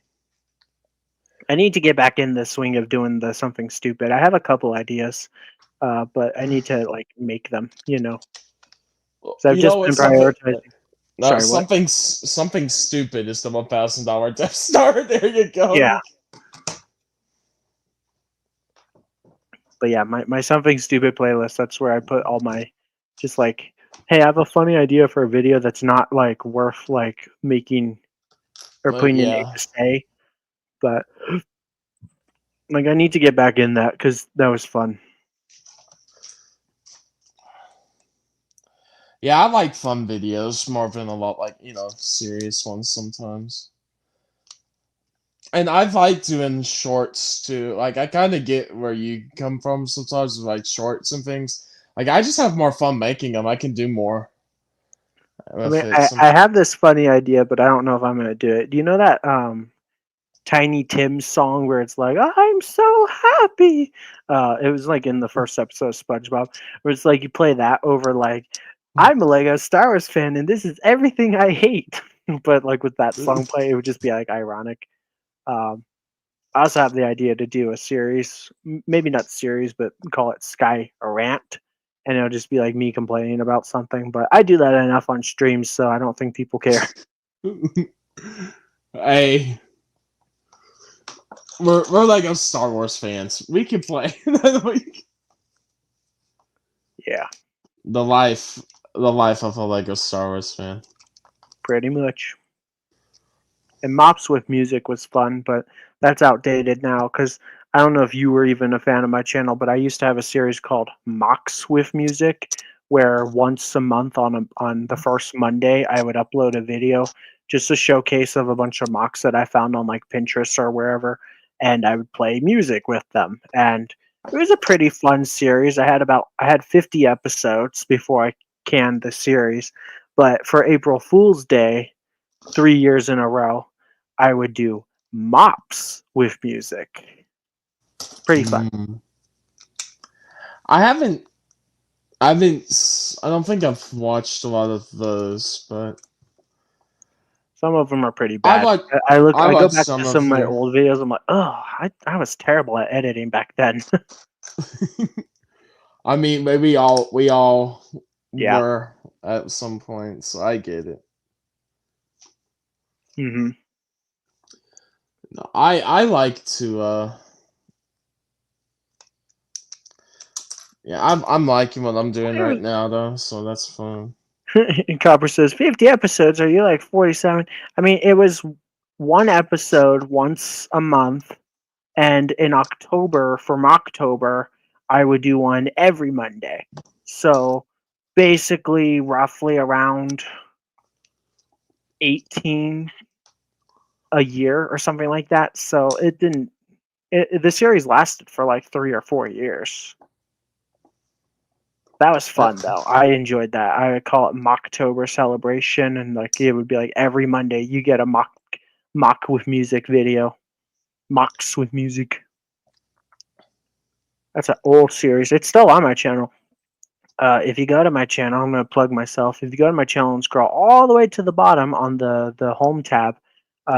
I need to get back in the swing of doing the something stupid. I have a couple ideas, but I need to like make them. So I've You just know been what's something? prioritizing. No, Sorry, what? something stupid is the $1,000 Death Star. There you go. Yeah. But yeah, my something stupid playlist. That's where I put all my, just like, hey, I have a funny idea for a video that's not like worth like making or Like, putting in yeah. to say, but like I need to get back in that because that was fun. Yeah, I like fun videos more than a lot like, serious ones sometimes. And I like doing shorts too. Like I kind of get where you come from sometimes with like shorts and things. Like I just have more fun making them. I can do more I with mean, it. I have this funny idea, but I don't know if I'm gonna do it. Do you know that Tiny Tim song where it's like, I'm so happy? It was like in the first episode of SpongeBob, where it's like you play that over like, I'm a Lego Star Wars fan and this is everything I hate. But like with that song play, it would just be like ironic. I also have the idea to do a series, maybe not series, but call it Sky Rant. And it'll just be like me complaining about something. But I do that enough on streams, so I don't think people care. Hey, we're like a Star Wars fans. We can play. Yeah, the life of a Lego Star Wars fan. pretty much. And Mops with Music was fun, but that's outdated now because I don't know if you were even a fan of my channel, but I used to have a series called Mocks with Music, where once a month on the first Monday I would upload a video, just a showcase of a bunch of mocks that I found on like Pinterest or wherever, and I would play music with them. And it was a pretty fun series. I had 50 episodes before I canned the series. But for April Fool's Day, 3 years in a row, I would do mops with music. Pretty fun. I haven't. I don't think I've watched a lot of those, but Some of them are pretty I bad. like. I I go watched back some to of some of my them. old videos. I'm like, oh, I was terrible at editing back then. I mean, maybe we all Yeah. were at some point, so I get it. hmm No, I like to yeah, I'm liking what I'm doing right now though, so that's fun. Copper says 50 episodes. Are you like 47? I mean, it was one episode once a month, and in October, from October, I would do one every Monday. So basically, roughly around 18 a year or something like that. So it didn't. The series lasted for like 3 or 4 years. That was fun though. I enjoyed that. I would call it Mocktober celebration, and like it would be like every Monday you get a mock with music video, mocks with music. That's an old series. It's still on my channel. If you go to my channel, I'm gonna plug myself. If you go to my channel and scroll all the way to the bottom on the home tab,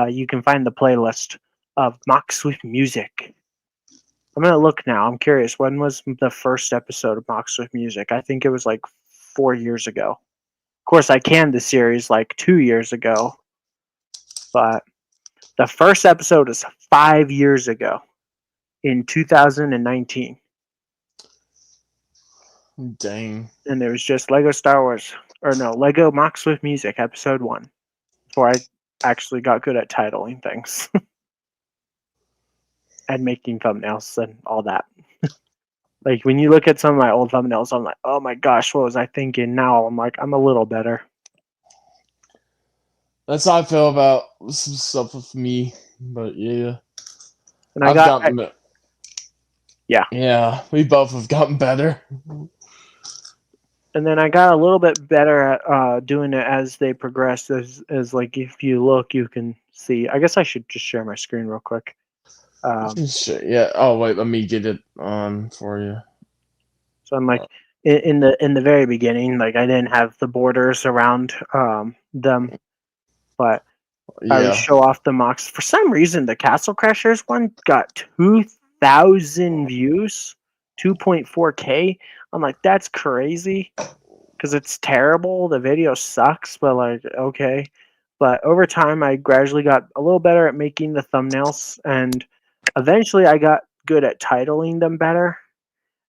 you can find the playlist of mocks with music. I'm gonna look now. I'm curious. When was the first episode of Mocks with Music? I think it was like 4 years ago. Of course, I canned the series like 2 years ago, but the first episode is 5 years ago in 2019, Dang. and it was just Lego Star Wars, or no, Lego Mocks with Music episode 1. Before I actually got good at titling things and making thumbnails and all that. Like when you look at some of my old thumbnails, I'm like, oh my gosh, what was I thinking? Now I'm like, I'm a little better. That's how I feel about some stuff with me. But yeah. And I've gotten yeah. Yeah, we both have gotten better. And then I got a little bit better at doing it as they progressed. As like if you look, you can see. I guess I should just share my screen real quick. Shit, yeah. Oh wait, let me get it on for you. So I'm like in the very beginning, like I didn't have the borders around them, but I would Yeah. show off the mocks. For some reason, the Castle Crashers one got 2,000 views, 2.4K. I'm like, that's crazy. Because it's terrible. The video sucks, but like, okay. But over time, I gradually got a little better at making the thumbnails, and eventually, I got good at titling them better.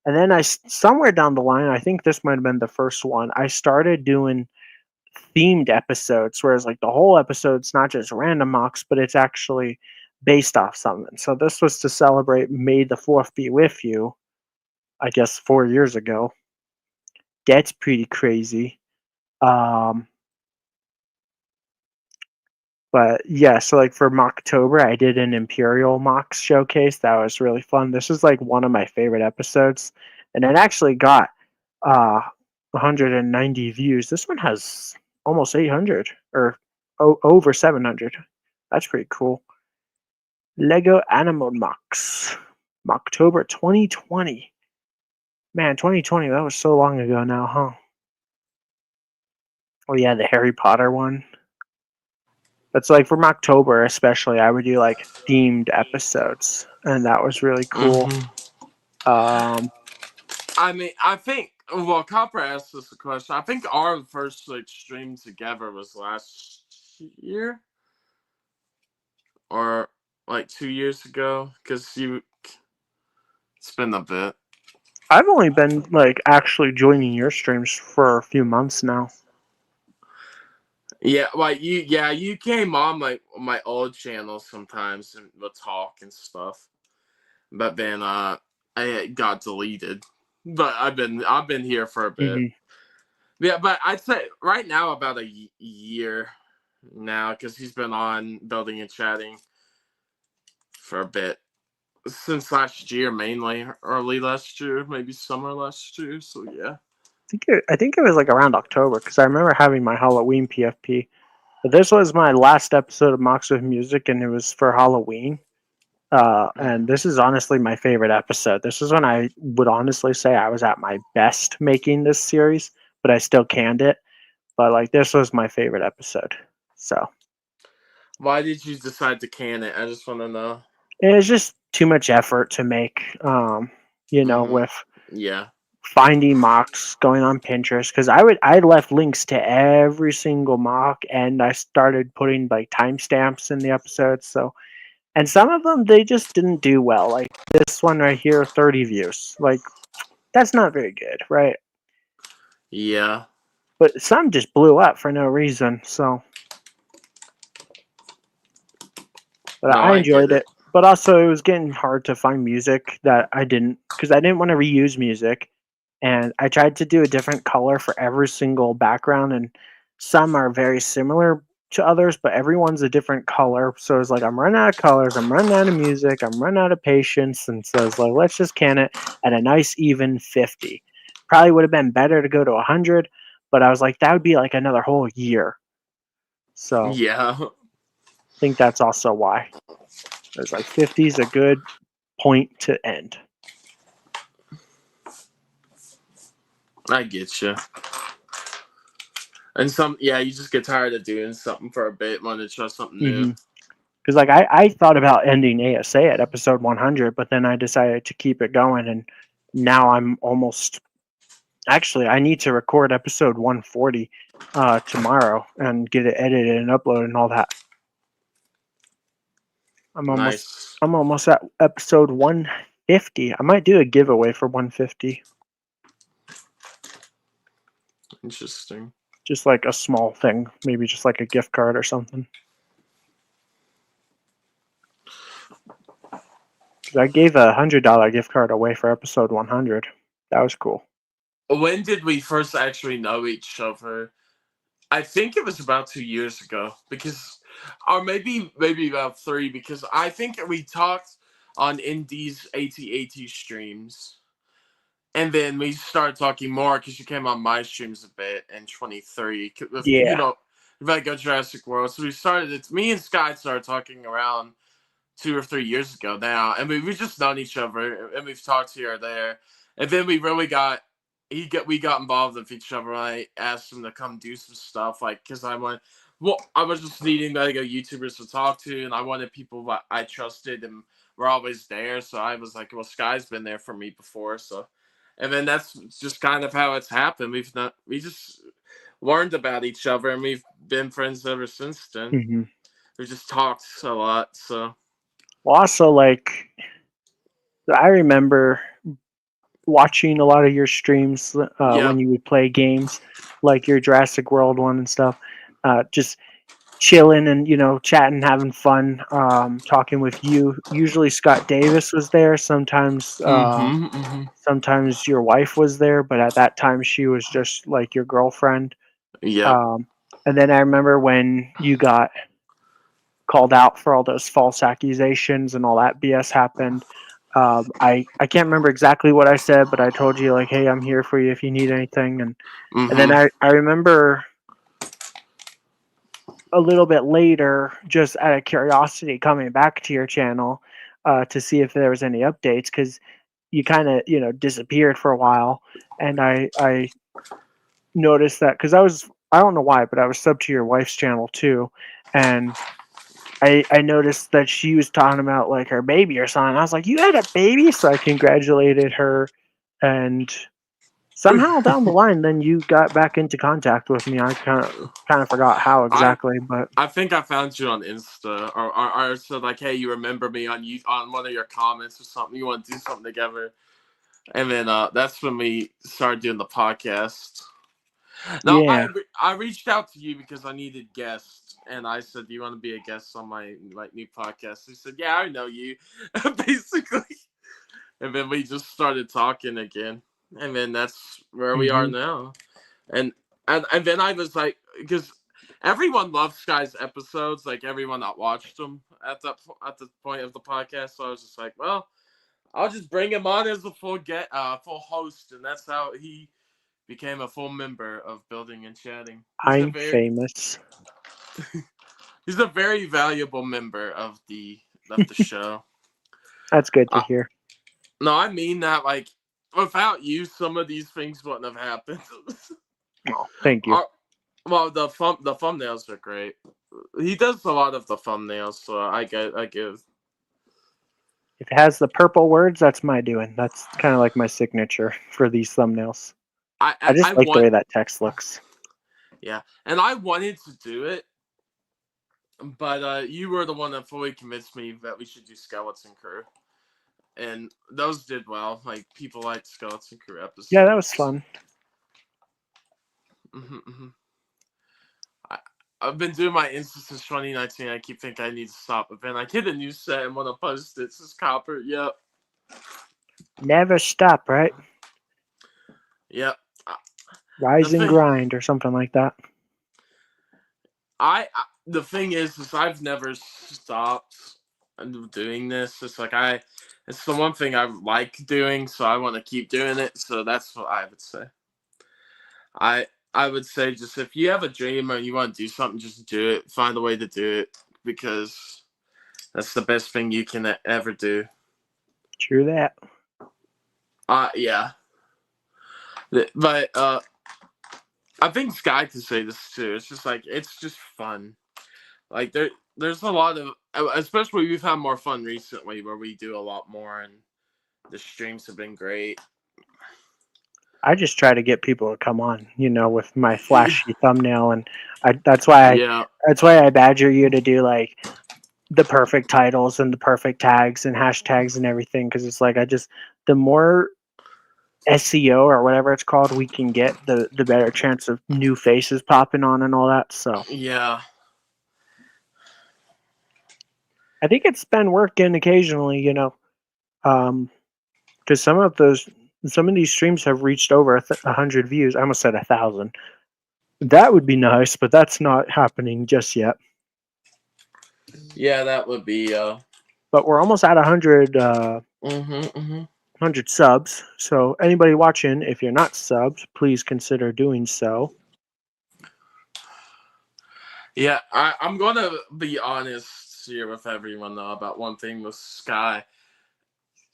And then somewhere down the line, I think this might have been the first one. I started doing themed episodes, whereas like the whole episode's not just random mocks, but it's actually based off something. So this was to celebrate May the Fourth be with you. I guess 4 years ago. That's pretty crazy. Um, But yeah, so like for Mocktober, I did an Imperial Mox showcase. That was really fun. This is like one of my favorite episodes, and it actually got uh 190 views. This one has almost 800 or over 700. That's pretty cool. Lego Animal Mox, Mocktober 2020. Man, 2020, that was so long ago now, huh? Oh yeah, the Harry Potter one. But so like for October especially, I would do like themed episodes, and that was really cool. I mean, I think. Well, Copper asked us a question. I think our first like stream together was last year, or like 2 years ago, because you. It's been a bit. I've only been like actually joining your streams for a few months now. Yeah, like you came on my old channel sometimes and we'll talk and stuff. But then it got deleted. But I've been here for a bit. Mm-hmm. Yeah, but I'd say right now about a year now because he's been on building and chatting for a bit since last year, mainly early last year, maybe summer last year. So yeah. I think it was like around October because I remember having my Halloween PFP. But this was my last episode of Mox with Music, and it was for Halloween. And this is honestly my favorite episode. This is when I would honestly say I was at my best making this series, but I still canned it. But like this was my favorite episode. So Why did you decide to can it? I just want to know. it was just too much effort to make. With Yeah. finding mocks, going on Pinterest, because I left links to every single mock, and I started putting like timestamps in the episodes. So, and some of them they just didn't do well. Like this one right here, 30 views. Like that's not very good, right? Yeah. But some just blew up for no reason. So, but No, I I get enjoyed it. it. But also, it was getting hard to find music that I didn't, because I didn't want to reuse music. And I tried to do a different color for every single background, and some are very similar to others, but everyone's a different color. So it's like I'm running out of colors, I'm running out of music, I'm running out of patience, and so it's like let's just can it at a nice even 50. Probably would have been better to go to 100, but I was like that would be like another whole year. So Yeah. I think that's also why. It's like 50 is a good point to end. I get you. And you just get tired of doing something for a bit, want to try something new. Because like I thought about ending ASA at episode 100, but then I decided to keep it going, and now I'm almost. Actually, I need to record episode 140 tomorrow and get it edited and uploaded and all that. I'm almost Nice. I'm almost at episode 150. I might do a giveaway for 150, Interesting. just like a small thing, maybe just like a gift card or something. Because I gave a $100 gift card away for episode 100. That was cool. When did we first actually know each other? I think it was about 2 years ago, or maybe about three, because I think we talked on Indie's AT streams, and then we started talking more because you came on my streams a bit in 23. Yeah. If I go Jurassic World, so we started. It's me and Sky started talking around 2 or 3 years ago now, and we've just known each other, and we've talked here or there, and then we really we got involved with each other. I asked him to come do some stuff, like because I was just needing like a YouTubers to talk to, and I wanted people that I trusted and were always there. So I was like, well, Sky's been there for me before, so. And then that's just kind of how it's happened. We just learned about each other, and we've been friends ever since then. Mm-hmm. We just talked a lot, so. Well, also, like, I remember watching a lot of your streams when you would play games, like your Jurassic World one and stuff. Just chilling and chatting, having fun, talking with you. Usually Scott Davis was there. Sometimes, sometimes your wife was there, but at that time she was just like your girlfriend. Yeah. And then I remember when you got called out for all those false accusations and all that BS happened. I can't remember exactly what I said, but I told you like, hey, I'm here for you if you need anything. And then I remember a little bit later, just out of curiosity, coming back to your channel to see if there was any updates, because you kind of disappeared for a while, and I noticed that because I don't know why, but I was sub to your wife's channel too, and I noticed that she was talking about like her baby or something. I was like, you had a baby? So I congratulated her, and somehow down the line, then you got back into contact with me. I kind of forgot how exactly, but I think I found you on Insta, or said like, hey, you remember me on one of your comments or something. You want to do something together, and then that's when we started doing the podcast. No, yeah. I reached out to you because I needed guests, and I said, "Do you want to be a guest on my new podcast?" He said, "Yeah, I know you," basically. And then we just started talking again, and then that's where we are now. And then I was like, because everyone loves Sky's episodes, like everyone that watched them at the point of the podcast. So I was just like, well, I'll just bring him on as a full host, and that's how he became a full member of Building and Chatting. I'm famous. He's a very valuable member of the show. That's good to hear. No, I mean that. Like, without you, some of these things wouldn't have happened. Oh, thank you. Well, the thumbnails are great. He does a lot of the thumbnails, so I give. If it has the purple words, that's my doing. That's kind of like my signature for these thumbnails. I just like the way that text looks. Yeah, and I wanted to do it, but you were the one that fully convinced me that we should do Skeleton Crew, and those did well. Like, people liked Skeleton Crew episodes. Yeah, that was fun. I've been doing my Insta since 2019. I keep thinking I need to stop, but then I get a new set and want to post it. This is Copper. Yep. Never stop, right? Yep. Rise and grind or something like that. The thing is I've never stopped doing this. It's like it's the one thing I like doing, so I want to keep doing it. So that's what I would say. I would say, just if you have a dream or you want to do something, just do it. Find a way to do it, because that's the best thing you can ever do. True that. Yeah. But I think Sky could say this too. It's just like, it's just fun. Like, there's a lot of, especially we've had more fun recently where we do a lot more, and the streams have been great. I just try to get people to come on, with my flashy thumbnail, and that's why I badger you to do like the perfect titles and the perfect tags and hashtags and everything, because it's like the more SEO or whatever it's called we can get, the better chance of new faces popping on and all that. So yeah, I think it's been working occasionally, because some of these streams have reached over 100 views. I almost said 1,000. That would be nice, but that's not happening just yet. Yeah, that would be. But we're almost at 100. 100 subs. So anybody watching, if you're not subbed, please consider doing so. Yeah, I'm gonna be honest here with everyone though about one thing with Sky.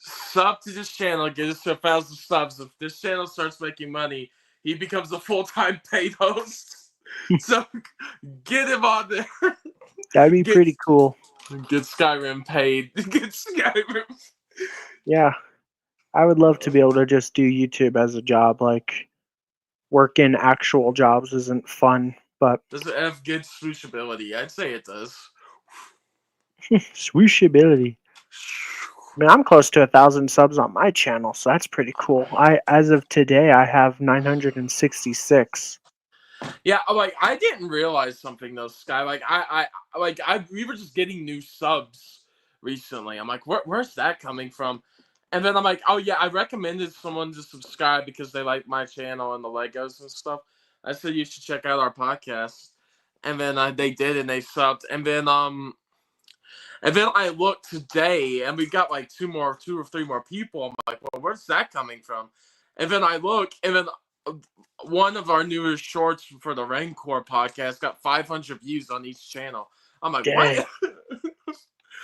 Sub to this channel, get us to 1,000 subs. If this channel starts making money, he becomes a full-time paid host. So get him on there. That'd be pretty cool. Get Skyrim paid. Get Skyrim. Yeah, I would love to be able to just do YouTube as a job. Like, work in actual jobs isn't fun, but does it have good swooshability? I'd say it does. Swooshability. I mean, I'm close to 1,000 subs on my channel, so that's pretty cool. As of today, I have 966. Yeah, like, I didn't realize something though, Sky. We were just getting new subs recently. I'm like, where's that coming from? And then I'm like, oh yeah, I recommended someone to subscribe because they like my channel and the Legos and stuff. I said you should check out our podcast, and then they did, and they subbed, and then I looked today, and we got like two or three more people. I'm like, well, where's that coming from? And then I look, and then one of our newest shorts for the Rancor podcast got 500 views on each channel. I'm like, dang. What?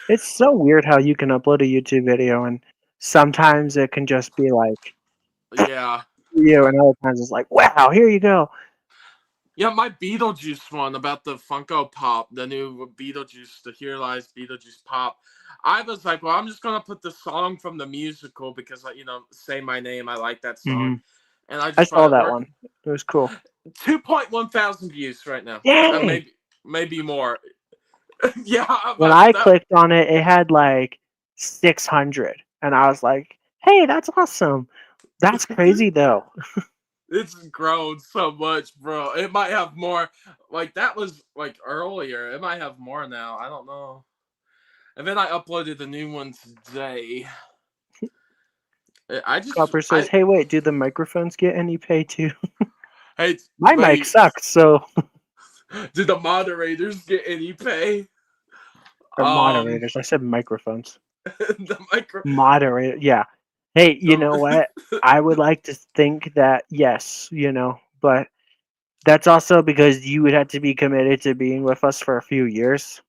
It's so weird how you can upload a YouTube video, and sometimes it can just be like, yeah. And other times it's like, wow, here you go. Yeah, my Beetlejuice one about the Funko Pop, the new Beetlejuice, the Here Lies Beetlejuice Pop. I was like, well, I'm just going to put the song from the musical because, Say My Name. I like that song. And I saw that one. It was cool. 2.1 thousand views right now. Maybe more. Yeah. When I clicked on it, it had like 600. And I was like, hey, that's awesome. That's crazy, though. It's grown so much, bro. It might have more. Like, that was like earlier. It might have more now. I don't know. And then I uploaded the new one today. Copper says, hey, wait, do the microphones get any pay too? Hey, my mic sucks, so. Do the moderators get any pay? Or moderators. I said microphones. The moderator, yeah. Hey, you know what? I would like to think that yes, but that's also because you would have to be committed to being with us for a few years.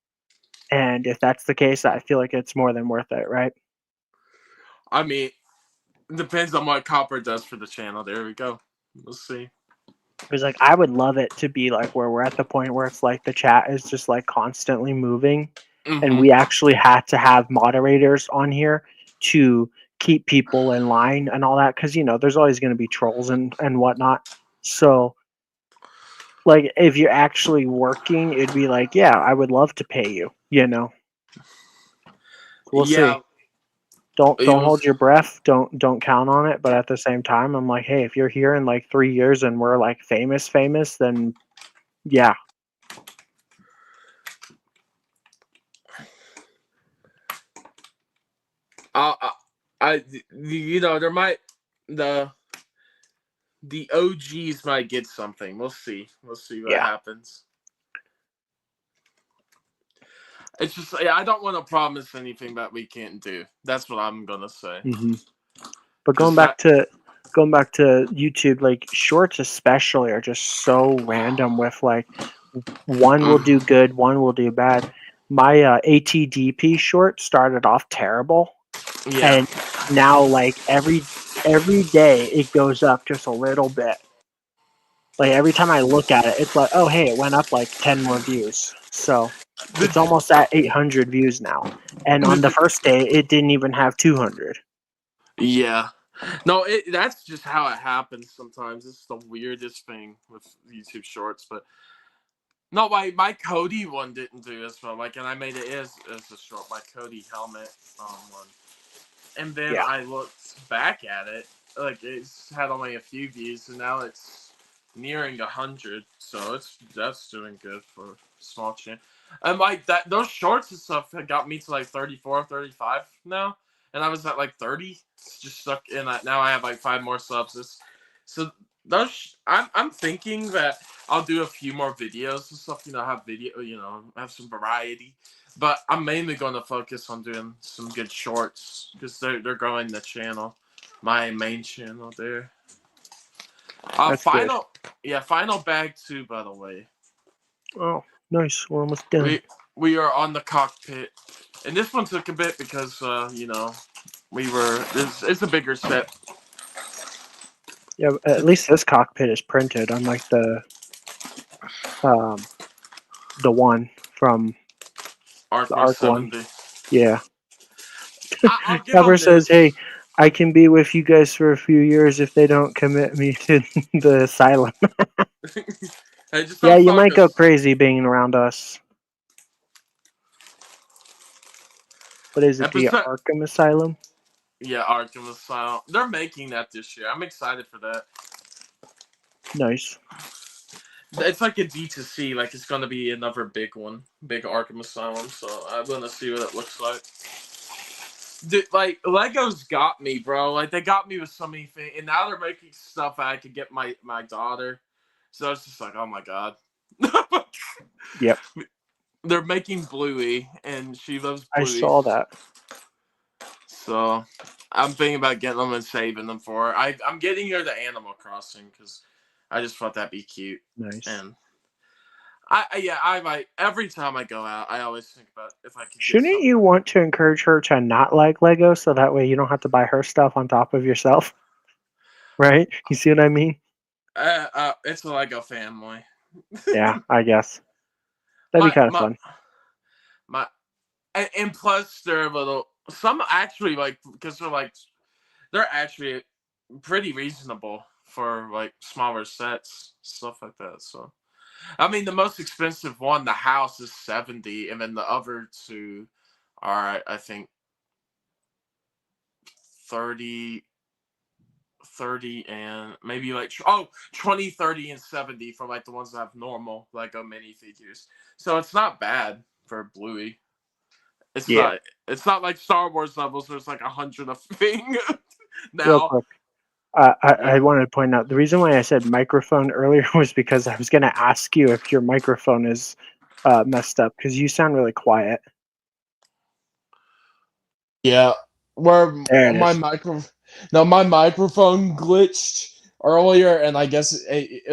And if that's the case, I feel like it's more than worth it, right? I mean, it depends on what Copper does for the channel. There we go. We'll see. Because like I would love it to be like where we're at the point where it's like the chat is just like constantly moving, and we actually had to have moderators on here to keep people in line and all that. Because there's always going to be trolls and whatnot. So like if you're actually working, it'd be like, yeah, I would love to pay you. We'll see. Don't hold your breath. Don't count on it. But at the same time, I'm like, hey, if you're here in like 3 years and we're like famous, then yeah. There might the OGs might get something. We'll see. We'll see what happens. It's just I don't want to promise anything that we can't do. That's what I'm gonna say. Mm-hmm. But going back to YouTube, like shorts especially are just so random. With like one will do good, one will do bad. My ATDP short started off terrible, and now like every day it goes up just a little bit. Like every time I look at it, it's like, oh hey, it went up like 10 more views. So it's almost at 800 views now. And on the first day, it didn't even have 200. Yeah. No, that's just how it happens sometimes. It's the weirdest thing with YouTube Shorts, but no, my Cody one didn't do as well. Like, and I made it as a short, my Cody helmet one, and then I looked back at it, like it's had only a few views, and now it's nearing 100. So that's doing good for a small channel. And like those shorts and stuff had got me to like 34, 35 now. And I was at like 30, just stuck in that. Now I have like 5 more subs. So those, I'm thinking that I'll do a few more videos and stuff. Have some variety. But I'm mainly going to focus on doing some good shorts because they're growing the channel, my main channel there. That's final, good. Final bag 2, by the way. Oh, nice. We're almost done. We are on the cockpit. And this one took a bit because, it's a bigger set. Yeah, at least this cockpit is printed, unlike the one from Arc the Arc 70. one. Yeah. Cover says, hey, I can be with you guys for a few years if they don't commit me to the asylum. Yeah, you might go crazy being around us. What is it, the Arkham Asylum? Yeah, Arkham Asylum. They're making that this year. I'm excited for that. Nice. It's like a D2C, like it's gonna be another big one, big Arkham Asylum. So I'm gonna see what it looks like. Dude, like Legos got me, bro. Like they got me with so many things, and now they're making stuff I could get my daughter. So it's just like, oh my god. Yep. They're making Bluey, and she loves Bluey. I saw that. So I'm thinking about getting them and saving them for her. I'm getting her the Animal Crossing because I just thought that'd be cute. Nice. And I might every time I go out, I always think about if I could. Shouldn't you want to encourage her to not like Lego so that way you don't have to buy her stuff on top of yourself? Right? You see what I mean? It's a Lego family. Yeah, I guess. That'd be kind of fun. And plus they're a little. Some actually because they're actually pretty reasonable for like smaller sets, stuff like that. So. I mean, the most expensive one, the house, is $70, and then the other 2 are, I think, 30, and maybe like 20, 30, and 70 for like the ones that have normal Lego minifigures. So it's not bad for Bluey. It's not like Star Wars levels. There's like 100 of thing now. Real quick. I wanted to point out the reason why I said microphone earlier was because I was going to ask you if your microphone is messed up because you sound really quiet. Yeah, where my microphone. No, my microphone glitched earlier, and I guess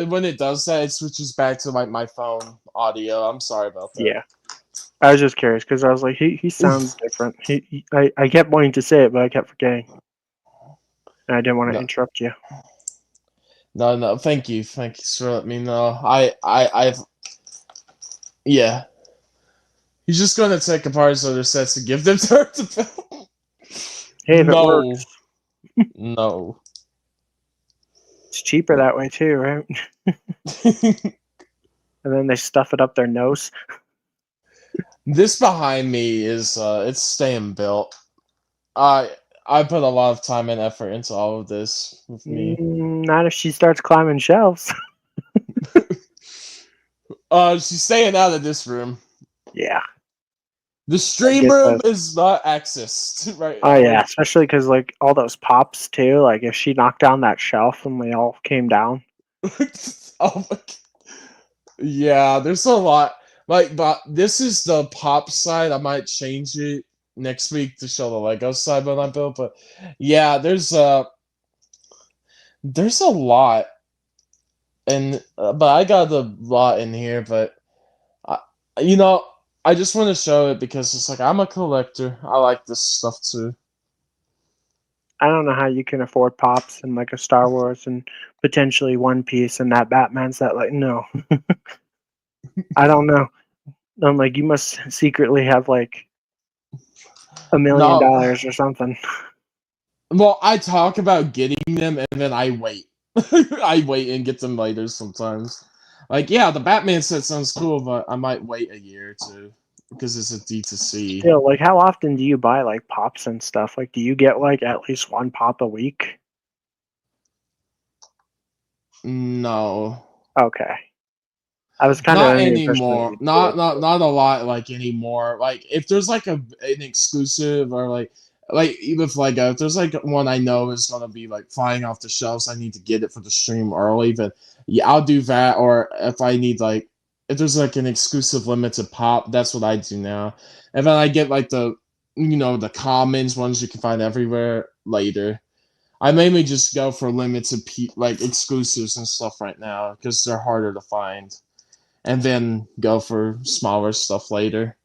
when it does that, it switches back to like my phone audio. I'm sorry about that. Yeah. I was just curious because I was like, he sounds different. I kept wanting to say it, but I kept forgetting. And I didn't want to No, interrupt you. no. Thank you for letting me know. I've yeah. He's just gonna take apart his other sets and give them to her to build. Hey, if it No, works, no. it's cheaper that way too, right? And then they stuff it up their nose. This behind me is it's staying built. I put a lot of time and effort into all of this with me. Not if she starts climbing shelves. She's staying out of this room. Yeah. The I stream get room that. is not accessed right Oh now. yeah, especially because like all those pops too. Like if she knocked down that shelf and we all came down. Oh my God. Yeah, there's a lot. Like, but this is the pop side. I might change it next week to show the Lego side when I build. But yeah, there's a lot, and but I got a lot in here. But I, you know, I just want to show it because it's like I'm a collector. I like this stuff too. I don't know how you can afford pops and like a Star Wars and potentially One Piece and that Batman set. Like no, I don't know. I'm like you must secretly have like $1 million No, or something. well, I talk about getting them and then I wait. I wait and get them later sometimes. Like, yeah, the Batman set sounds cool, but I might wait a year or two because it's a D2C. Still, like how often do you buy like pops and stuff? Like do you get like at least one pop a week? No, Okay. I was kind of not under the impression that anymore. you did. Not a lot like anymore. Like if there's like an exclusive or like even if Lego, if there's like one I know is gonna be like flying off the shelves, I need to get it for the stream early. But yeah, I'll do that. Or if I need like if there's like an exclusive limited pop, that's what I do now. And then I get like the the commons ones you can find everywhere later. I mainly just go for limited like exclusives and stuff right now because they're harder to find, and then go for smaller stuff later.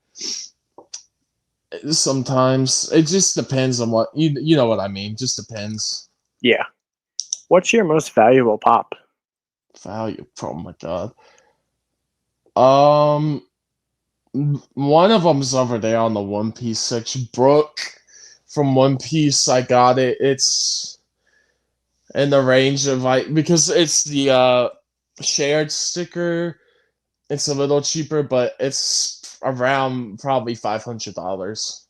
Sometimes it just depends on what you know what I mean. Just depends. Yeah. What's your most valuable pop? Value. Oh my god. Um, one of them's over there on the One Piece section. Brooke from One Piece. I got it. It's in the range of like because it's the shared sticker. It's a little cheaper, but it's around probably $500.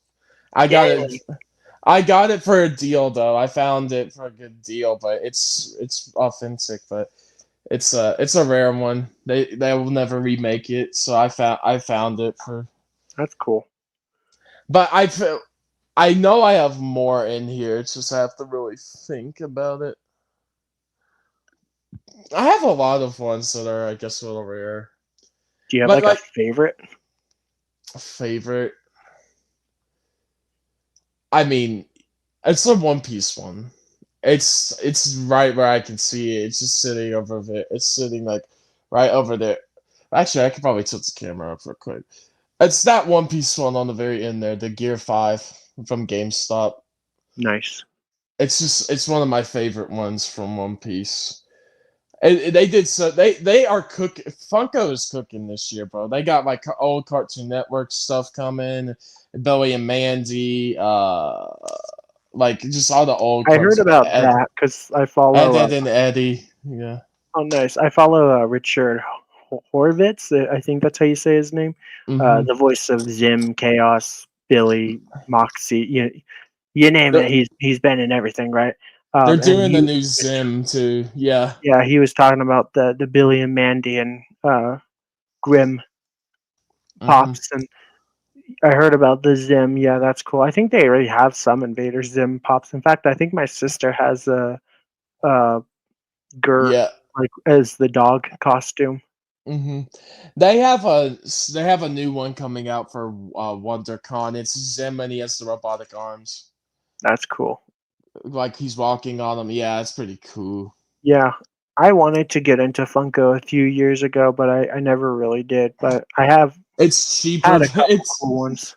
I got it. Dang. I got it for a deal though. I found it for a good deal, but it's authentic, but it's a rare one. They will never remake it, so I found it for. That's cool. But I know I have more in here. It's just I have to really think about it. I have a lot of ones that are I guess a little rare. Do you have But like a like favorite? favorite, I mean, it's a One Piece one. It's right where I can see it. It's just sitting over there. It's sitting like right over there. Actually, I could probably tilt the camera up real quick. It's that One Piece one on the very end there, the Gear 5 from GameStop. Nice. It's one of my favorite ones from One Piece. And they did so they are cooking. Funko is cooking this year, bro. They got like old Cartoon Network stuff coming. Billy and Mandy, like just all the old I heard cartoons. about that because I follow. Ed and Eddie. Yeah. Oh, nice. I follow Richard Horvitz. I think that's how you say his name. Mm-hmm. The voice of Zim, Chaos, Billy, Moxie. You name it. He's been in everything, right? They're And doing the new Zim too. Yeah. yeah, he was talking about the Billy and Mandy and Grim Mm-hmm. pops, and I heard about the Zim. Yeah, that's cool. I think they already have some Invader Zim pops. In fact, I think my sister has a Gur Yeah. like as the dog costume. Mm-hmm. They have a new one coming out for WonderCon. It's Zim and he has the robotic arms. That's cool. like he's walking on them. Yeah, it's pretty cool. Yeah, I wanted to get into Funko a few years ago, but I never really did. But I have It's cheaper. had a couple It's cool ones.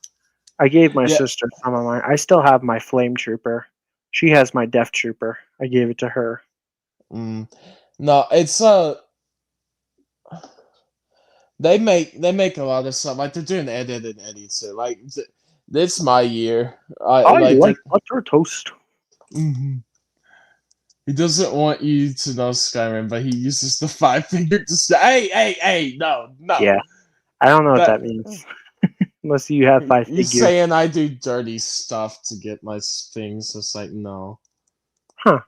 I gave my yeah. sister some of mine. I still have my Flame Trooper. She has my Death Trooper. I gave it to her. No, it's they make a lot of stuff. Like they're doing edit and Eddie too. Like this my year. I I like like butter toast. Mhm. He doesn't want you to know Skyrim, but he uses the 5 finger to say, hey, no. Yeah, I don't know what That that means. Unless you have five you figures. saying I do dirty stuff to get my things. It's like no. Huh.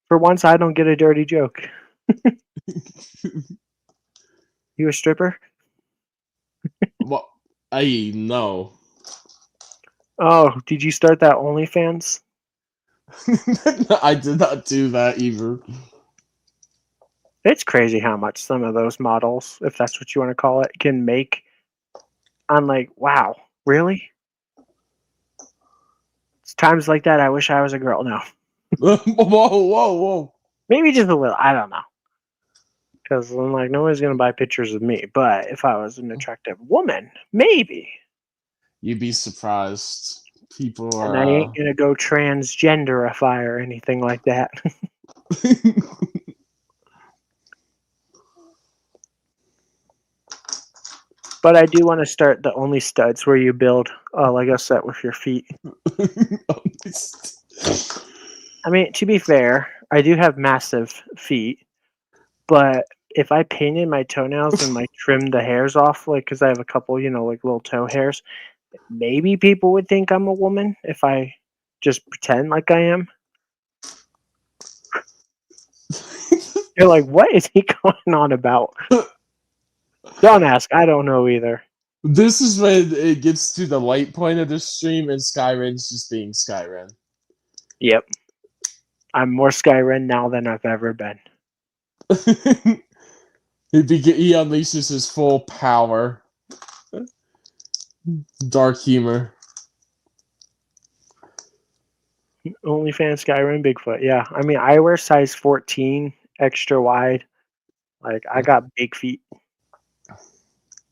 For once, I don't get a dirty joke. You a stripper? What? I no. Oh, did you start that OnlyFans? I did not do that either. It's crazy how much some of those models, if that's what you want to call it, can make. I'm like, wow, really? It's times like that I wish I was a girl now. Whoa. Maybe just a little. I don't know. Because I'm like, nobody's going to buy pictures of me. But if I was an attractive woman, maybe. You'd be surprised. People And are I ain't going to go transgenderify or anything like that. But I do want to start the only studs where you build a Lego set with your feet. I mean, to be fair, I do have massive feet, but if I painted my toenails and like trimmed the hairs off, like because I have a couple, like little toe hairs, maybe people would think I'm a woman if I just pretend like I am. You're like, what is he going on about? Don't ask. I don't know either. This is when it gets to the light point of the stream, and Skyrim's just being Skyrim. Yep. I'm more Skyrim now than I've ever been. He unleashes his full power. Dark humor. OnlyFans Skyrim Bigfoot. Yeah. I mean, I wear size 14, extra wide. Like, I got big feet.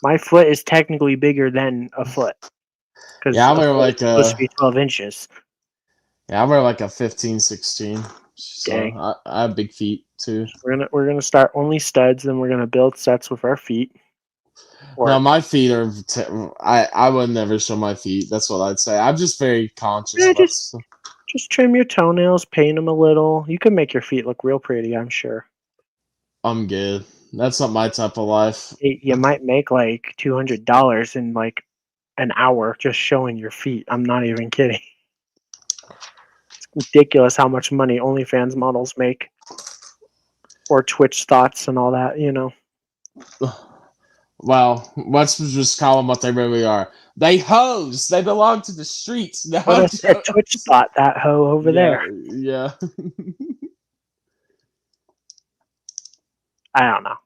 My foot is technically bigger than a foot. Because Yeah, I wear like supposed to be 12 inches. Yeah, I wear like a 15, 16. So Dang. I have big feet too. We're gonna start only studs, and we're gonna build sets with our feet. No, my feet are. I would never show my feet. That's what I'd say. I'm just very conscious Yeah, about just trim your toenails, paint them a little. You can make your feet look real pretty, I'm sure. I'm good. That's not my type of life. You might make like $200 in like an hour just showing your feet. I'm not even kidding. It's ridiculous how much money OnlyFans models make, or Twitch thoughts and all that. Well, let's just call them what they really are. They hoes. They belong to the streets. No, But I said Twitch thought, that hoe over there. Yeah. I don't know.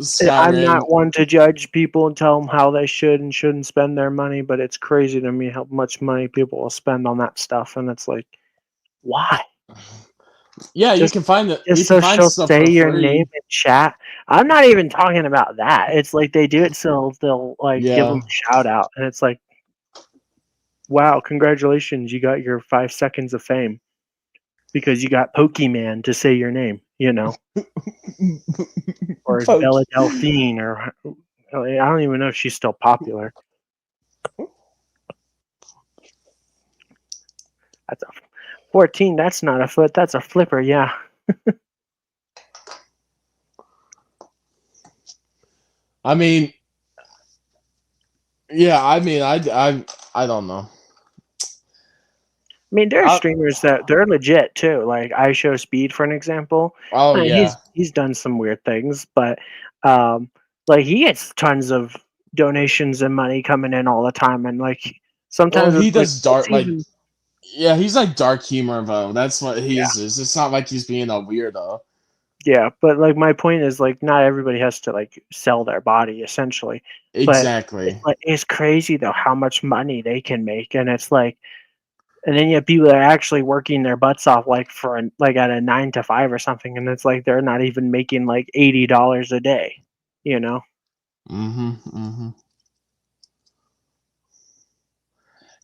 Skyrim. I'm not one to judge people and tell them how they should and shouldn't spend their money, but it's crazy to me how much money people will spend on that stuff, and it's like, why? Yeah, you can find it. Just so she'll say your name in chat. I'm not even talking about that. It's like they do it so they'll like give them a shout out, and it's like, wow, congratulations, you got your 5 seconds of fame because you got Pokemon to say your name, or Bella Delphine, or I don't even know if she's still popular. That's a 14. That's not a foot. That's a flipper. Yeah. I mean, yeah. I mean, I don't know. I mean, there are streamers that they're legit too. Like I Show Speed, for an example. Oh yeah. He's done some weird things, but like he gets tons of donations and money coming in all the time, and like sometimes he does dark even... Yeah, he's like dark humor though. That's what he is. It's not like he's being a weirdo. Yeah, but like my point is like not everybody has to like sell their body essentially. Exactly. But it's crazy though how much money they can make, and it's like And then you have people that are actually working their butts off, like like at a 9 to 5 or something, and it's like they're not even making like $80 a day, you know.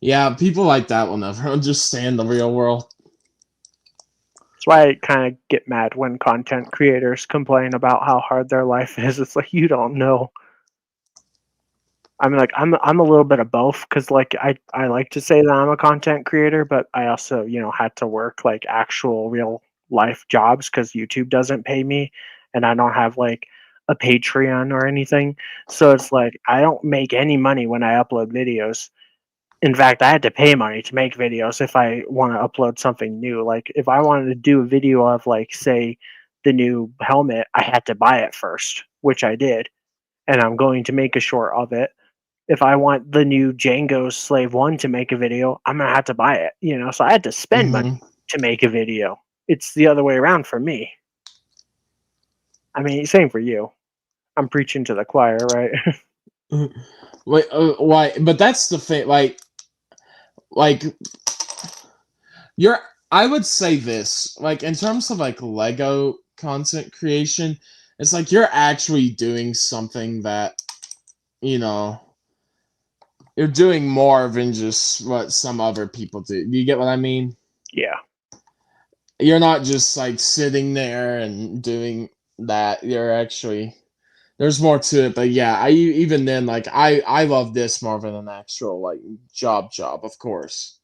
Yeah, people like that will never understand the real world. That's why I kind of get mad when content creators complain about how hard their life is. It's like, you don't know. I mean, like I'm a little bit of both, because like I like to say that I'm a content creator, but I also, you know, had to work like actual real life jobs because YouTube doesn't pay me, and I don't have like a Patreon or anything. So it's like I don't make any money when I upload videos. In fact, I had to pay money to make videos if I want to upload something new. Like if I wanted to do a video of like say the new helmet, I had to buy it first, which I did, and I'm going to make a short of it. If I want the new Django Slave 1 to make a video, I'm gonna have to buy it, you know. So I had to spend money to make a video. It's the other way around for me. I mean, same for you. I'm preaching to the choir, right? Wait, why? But that's the thing. Like you're. I would say this, like in terms of like Lego content creation, it's like you're actually doing something that, you know, you're doing more than just what some other people do. You get what I mean? Yeah. You're not just like sitting there and doing that. You're actually there's more to it. But yeah, I even then like I love this more than an actual like job, of course.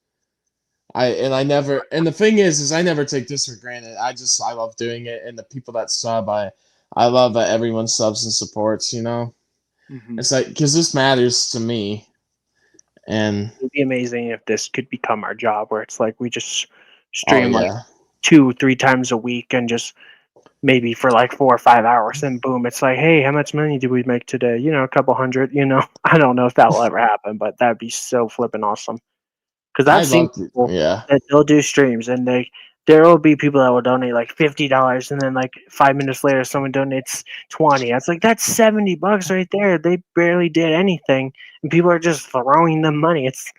I never, and the thing is I never take this for granted. I love doing it, and the people that sub, I love that everyone subs and supports. You know, Mm-hmm. it's like because this matters to me, and It'd be amazing if this could become our job, where it's like we just oh stream like yeah, 2-3 times a week and just maybe for like 4 or 5 hours, and boom, it's like, hey, how much money did we make today? You know, a couple hundred. You know, I don't know if that will ever happen, but that'd be so flipping awesome. Because I I've seen love it. people Yeah, that they'll do streams, and there will be people that will donate like $50, and then like 5 minutes later someone donates 20. It's like that's $70 right there. They barely did anything, and people are just throwing them money. It's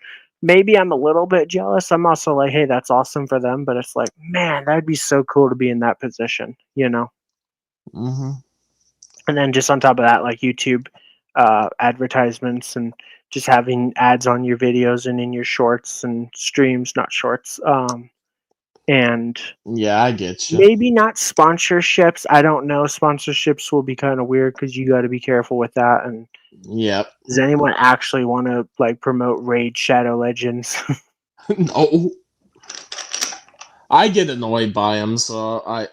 maybe I'm a little bit jealous. I'm also like, hey, that's awesome for them, but it's like, man, that'd be so cool to be in that position, you know. And then just on top of that, like YouTube advertisements, and just having ads on your videos and in your shorts and streams, not shorts. And yeah, I get you. maybe not sponsorships. I don't know. Sponsorships will be kind of weird because you got to be careful with that. And Yep. does anyone actually want to like promote Raid Shadow Legends? No, I get annoyed by them, so I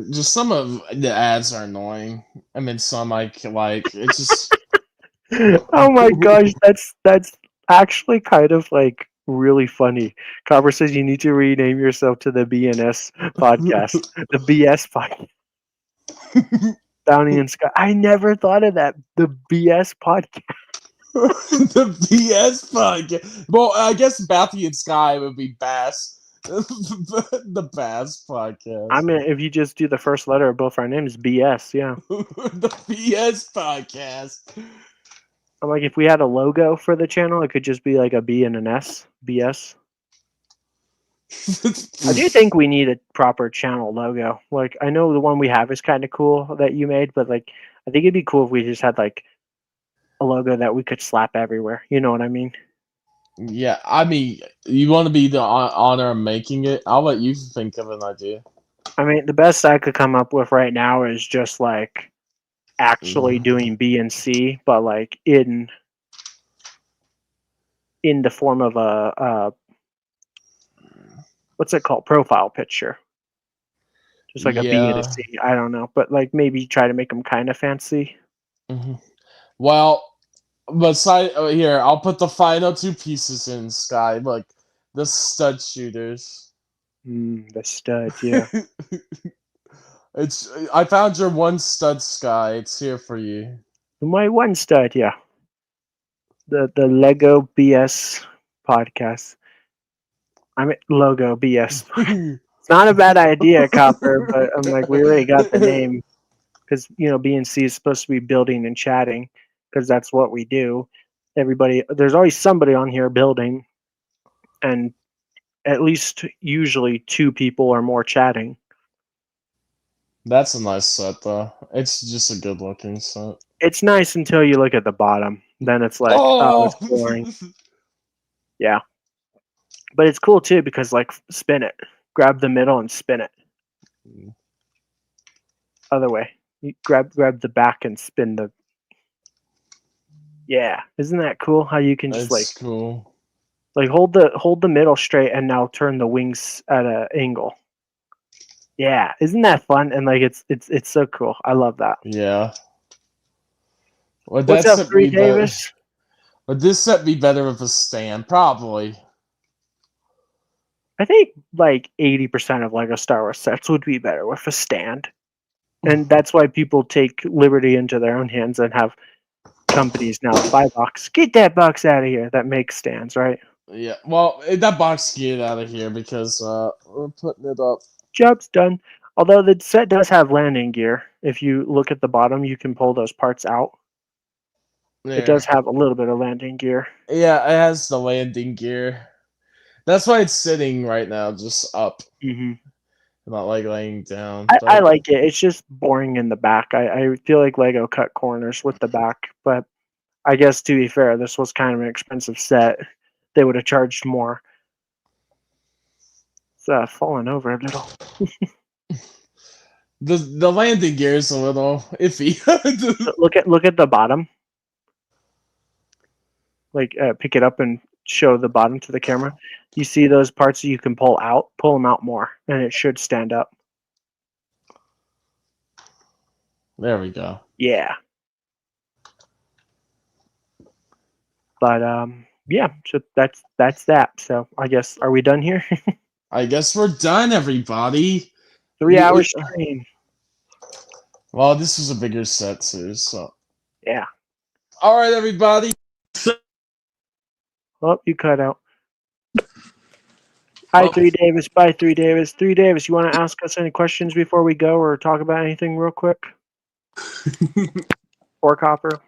just some of the ads are annoying. I mean, some like it's just. Oh my gosh, that's actually kind of like really funny. Copper says you need to rename yourself to the BNS podcast, the BS podcast. Bounty and Sky. I never thought of that. The BS podcast. The BS podcast. Well, I guess Bathy and Sky would be Bass. The Bass podcast. I mean, if you just do the first letter of both our names, BS. Yeah. The BS podcast. I'm like, if we had a logo for the channel, it could just be like a B and an S. BS. I do think we need a proper channel logo. Like, I know the one we have is kind of cool that you made, but like, I think it'd be cool if we just had like a logo that we could slap everywhere. You know what I mean? Yeah, I mean, you want to be the honor of making it? I'll let you think of an idea. I mean, the best I could come up with right now is just like actually doing B and C, but like in the form of a what's it called? Profile picture. Just like a B and a Yeah. C. I don't know, but like maybe try to make them kind of fancy. Well, beside here, I'll put the final two pieces in Sky, like the stud shooters. The studs, yeah. It's I found your one stud, Sky. It's here for you. My one stud, yeah. The Lego BS podcast. I mean logo BS. It's not a bad idea, Copper, but I'm like, we already got the name because you know B and C is supposed to be building and chatting because that's what we do. there's always somebody on here building, and at least usually 2 people or more chatting. That's a nice set, though. It's just a good looking set. It's nice until you look at the bottom. Then it's like, oh, it's boring. Yeah. But it's cool too because like spin it. Grab the middle and spin it. Other way. You grab the back and spin the. Yeah. Isn't that cool how you can just It's cool. like hold the middle straight and now turn the wings at an angle. Yeah, isn't that fun? And like it's so cool. I love that. Yeah. Would What's that up, set Three be better? Davis? Would this set be better with a stand? Probably. I think like 80% of Lego Star Wars sets would be better with a stand. And that's why people take liberty into their own hands and have companies now buy box. Get that box out of here that makes stands, right? Yeah. Well, that box get out of here because we're putting it up. Job's done. Although the set does have landing gear. If you look at the bottom, you can pull those parts out. There. It does have a little bit of landing gear. Yeah, it has the landing gear. That's why it's sitting right now, just up. Mm-hmm. Not like laying down. I like it. It's just boring in the back. I feel like Lego cut corners with the back, but I guess to be fair, this was kind of an expensive set. They would have charged more. It's falling over a little. The landing gear is a little iffy. Look at the bottom. Like pick it up and show the bottom to the camera. You see those parts that you can pull out? Pull them out more, and it should stand up. There we go. Yeah. But yeah. So that's that. So I guess are we done here? I guess we're done, everybody. 3-hour stream. Well, this was a bigger set too, so Yeah. all right, everybody. Oh, you cut out. Hi, 3 Davis. Bye, 3 Davis. 3 Davis, you want to ask us any questions before we go or talk about anything real quick? Or Copper?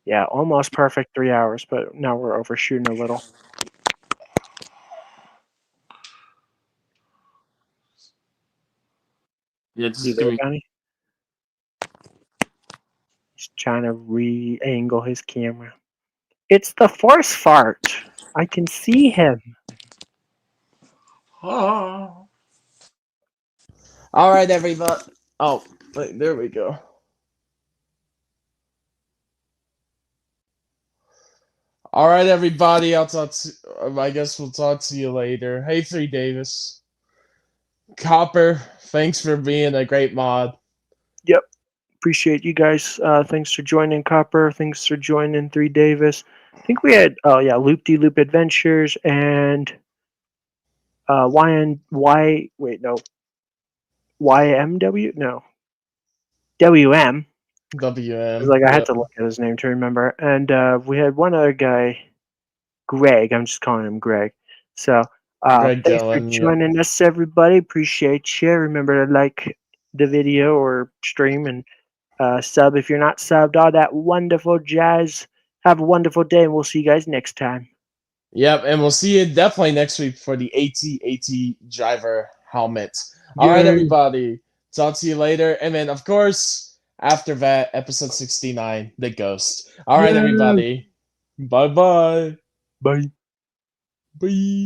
Yeah, almost perfect 3 hours, but now we're overshooting a little. Yeah, You there, Johnny? He's trying to re-angle his camera. It's the force fart. I can see him. All right, everybody. Oh, wait, there we go. All right, everybody. I guess we'll talk to you later. Hey, 3 Davis. Copper, thanks for being a great mod. Yep. Appreciate you guys. Thanks for joining, Copper. Thanks for joining 3 Davis. I think we had Loop-de-Loop Adventures and YMW? No. WM. WM. Like I had to look at his name to remember. And we had one other guy, Greg. I'm just calling him Greg. So Greg thanks Dillon, for joining us, everybody. Appreciate you. Remember to like the video or stream and sub if you're not subbed. All that wonderful jazz. Have a wonderful day, and we'll see you guys next time. Yep, and we'll see you definitely next week for the AT driver helmet. All right, everybody. Talk to you later. And then, of course, after that, episode 69, The Ghost. All right, everybody. Bye-bye. Bye. Bye.